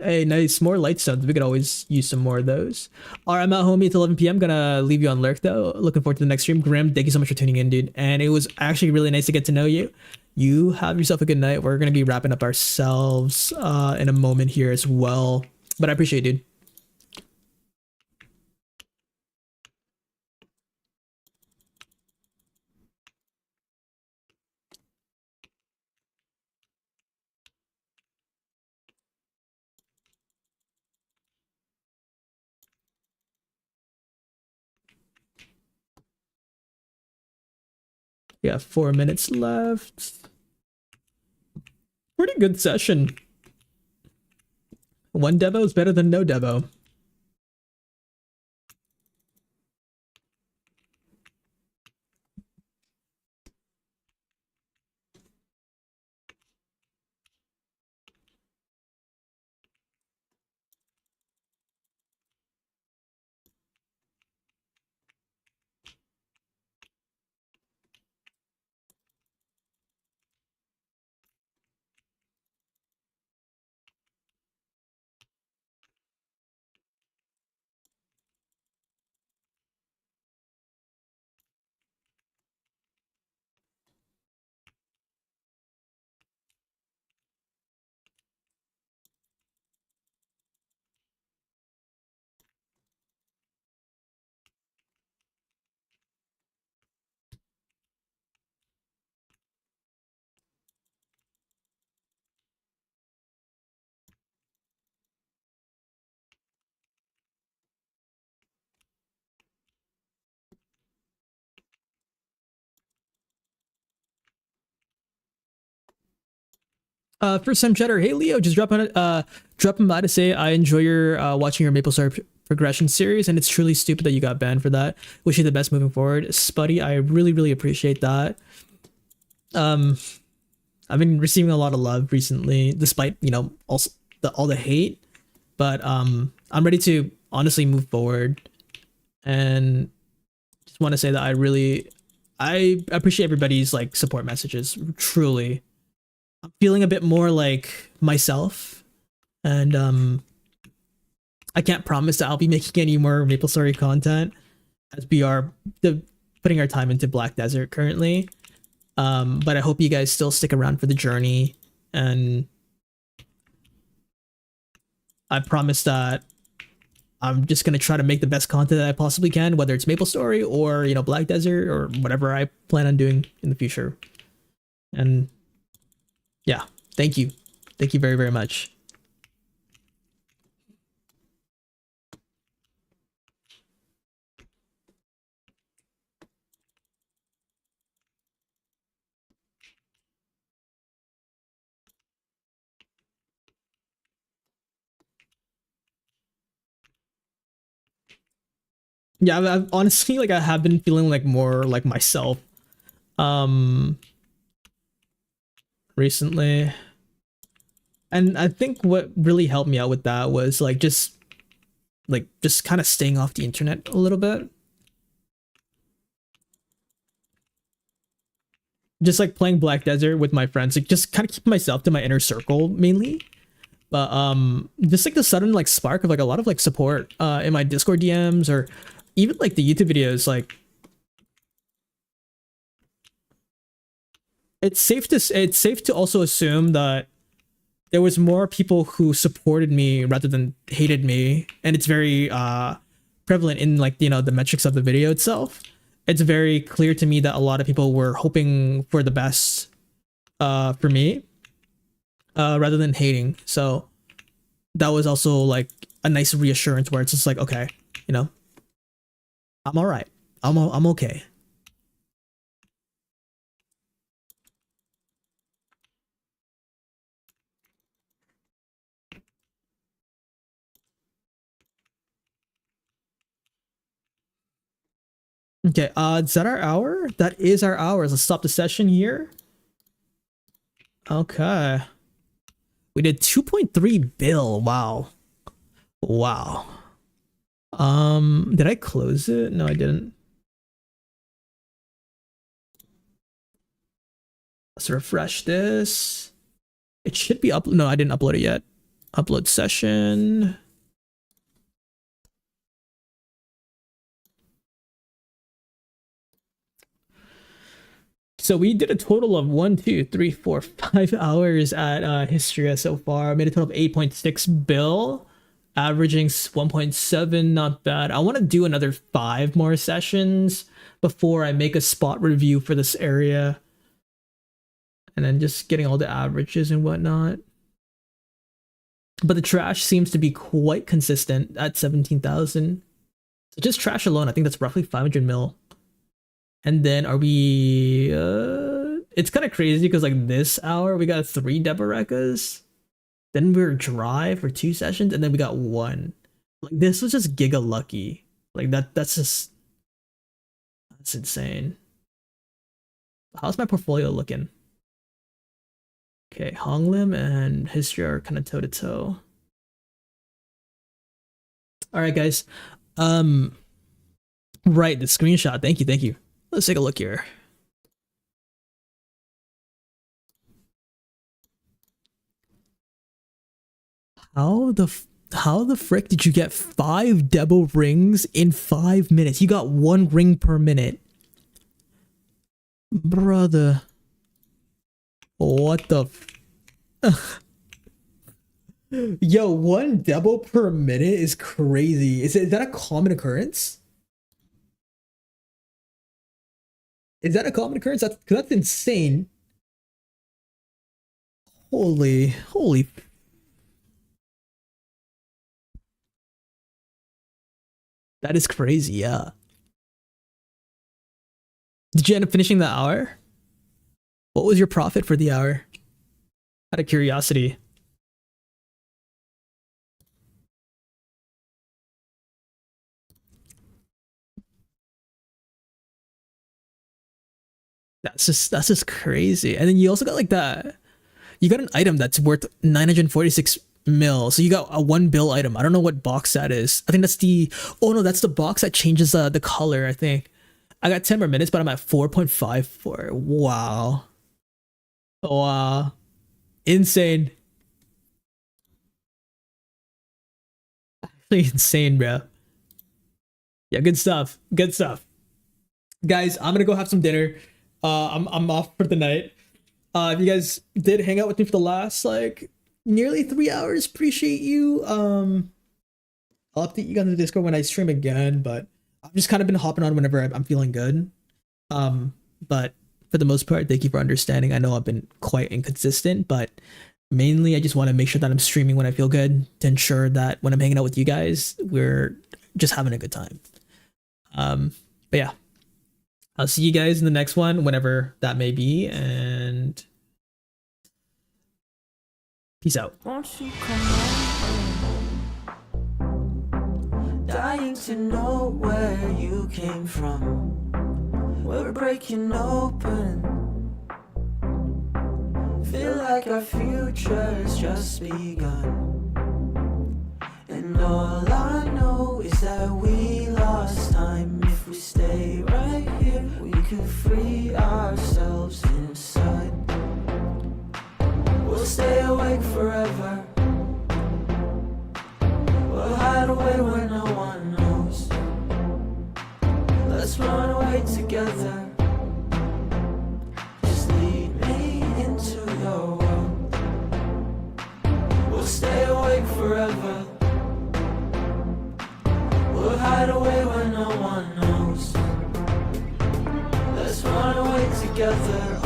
Hey, nice. More light stones. We could always use some more of those. All right, I'm out, homie. It's 11 p.m. Gonna leave you on lurk, though. Looking forward to the next stream. Grim, thank you so much for tuning in, dude. And it was actually really nice to get to know you. You have yourself a good night. We're gonna be wrapping up ourselves in a moment here as well. But I appreciate it, dude. We got 4 minutes left. Pretty good session. 1 devo is better than no devo. First time chatter. Hey Leo, just dropping by to say I enjoy your watching your MapleStory progression series, and it's truly stupid that you got banned for that. Wish you the best moving forward, Spuddy. I really appreciate that. I've been receiving a lot of love recently, despite also all the hate. But I'm ready to honestly move forward, and just want to say that I appreciate everybody's like support messages. Truly, I'm feeling a bit more like myself, and I can't promise that I'll be making any more MapleStory content, as we are putting our time into Black Desert currently. But I hope you guys still stick around for the journey, and I promise that I'm just gonna try to make the best content that I possibly can, whether it's MapleStory or Black Desert or whatever I plan on doing in the future. And yeah, thank you very much. Yeah, I've honestly like I have been feeling like more like myself recently, and I think what really helped me out with that was just kind of staying off the internet a little bit, just like playing Black Desert with my friends, like just kind of keep myself to my inner circle mainly. But just like the sudden like spark of like a lot of like support in my Discord DMs, or even like the YouTube videos, like it's safe to also assume that there was more people who supported me rather than hated me, and it's very prevalent in like the metrics of the video itself. It's very clear to me that a lot of people were hoping for the best for me rather than hating. So that was also like a nice reassurance where it's just like, okay, I'm all right. I'm okay. Okay, is that our hour? That is our hour. Let's stop the session here. Okay. We did 2.3 bill. Wow. Wow. Did I close it? No, I didn't. Let's refresh this. It should be up. No, I didn't upload it yet. Upload session. So we did a total of 1, 2, 3, 4, 5 hours at Histria so far. I made a total of 8.6 bill, averaging 1.7. Not bad. I want to do another 5 more sessions before I make a spot review for this area, and then just getting all the averages and whatnot. But the trash seems to be quite consistent at 17,000. So just trash alone, I think that's roughly 500 mil. And then are we it's kind of crazy because like this hour we got 3 Debarekas, then we were dry for 2 sessions, and then we got 1. Like this was just giga lucky. Like that's insane. How's my portfolio looking? Okay, Honglim and History are kind of toe to toe. All right, guys. Right, the screenshot. Thank you. Let's take a look here. How the frick did you get 5 Debo rings in 5 minutes? You got 1 ring per minute. Brother. What the Yo, 1 Debo per minute is crazy. Is that a common occurrence? Is that a common occurrence? That's insane. Holy. That is crazy, yeah. Did you end up finishing the hour? What was your profit for the hour? Out of curiosity. That's just crazy. And then you also got like that. You got an item that's worth 946 mil. So you got a 1 bill item. I don't know what box that is. I think that's the. Oh no, that's the box that changes the color. I think. I got 10 more minutes, but I'm at 4.54. Wow. Wow. Insane. Actually insane, bro. Yeah, good stuff. Good stuff. Guys, I'm gonna go have some dinner. I'm off for the night. If you guys did hang out with me for the last like nearly 3 hours, appreciate you. I'll update you guys on the Discord when I stream again, but I've just kind of been hopping on whenever I'm feeling good. But for the most part, thank you for understanding. I know I've been quite inconsistent, but mainly I just want to make sure that I'm streaming when I feel good to ensure that when I'm hanging out with you guys, we're just having a good time. But yeah, I'll see you guys in the next one, whenever that may be, and peace out. Won't you come on? Dying to know where you came from. We're breaking open. Feel like our future's just begun. And all I know is that we lost time. If we stay right here, we could free ourselves inside. We'll stay awake forever. We'll hide away where no one knows. Let's run away together. Just lead me into your world. We'll stay awake forever. We'll hide away where no one knows. Let's run away together.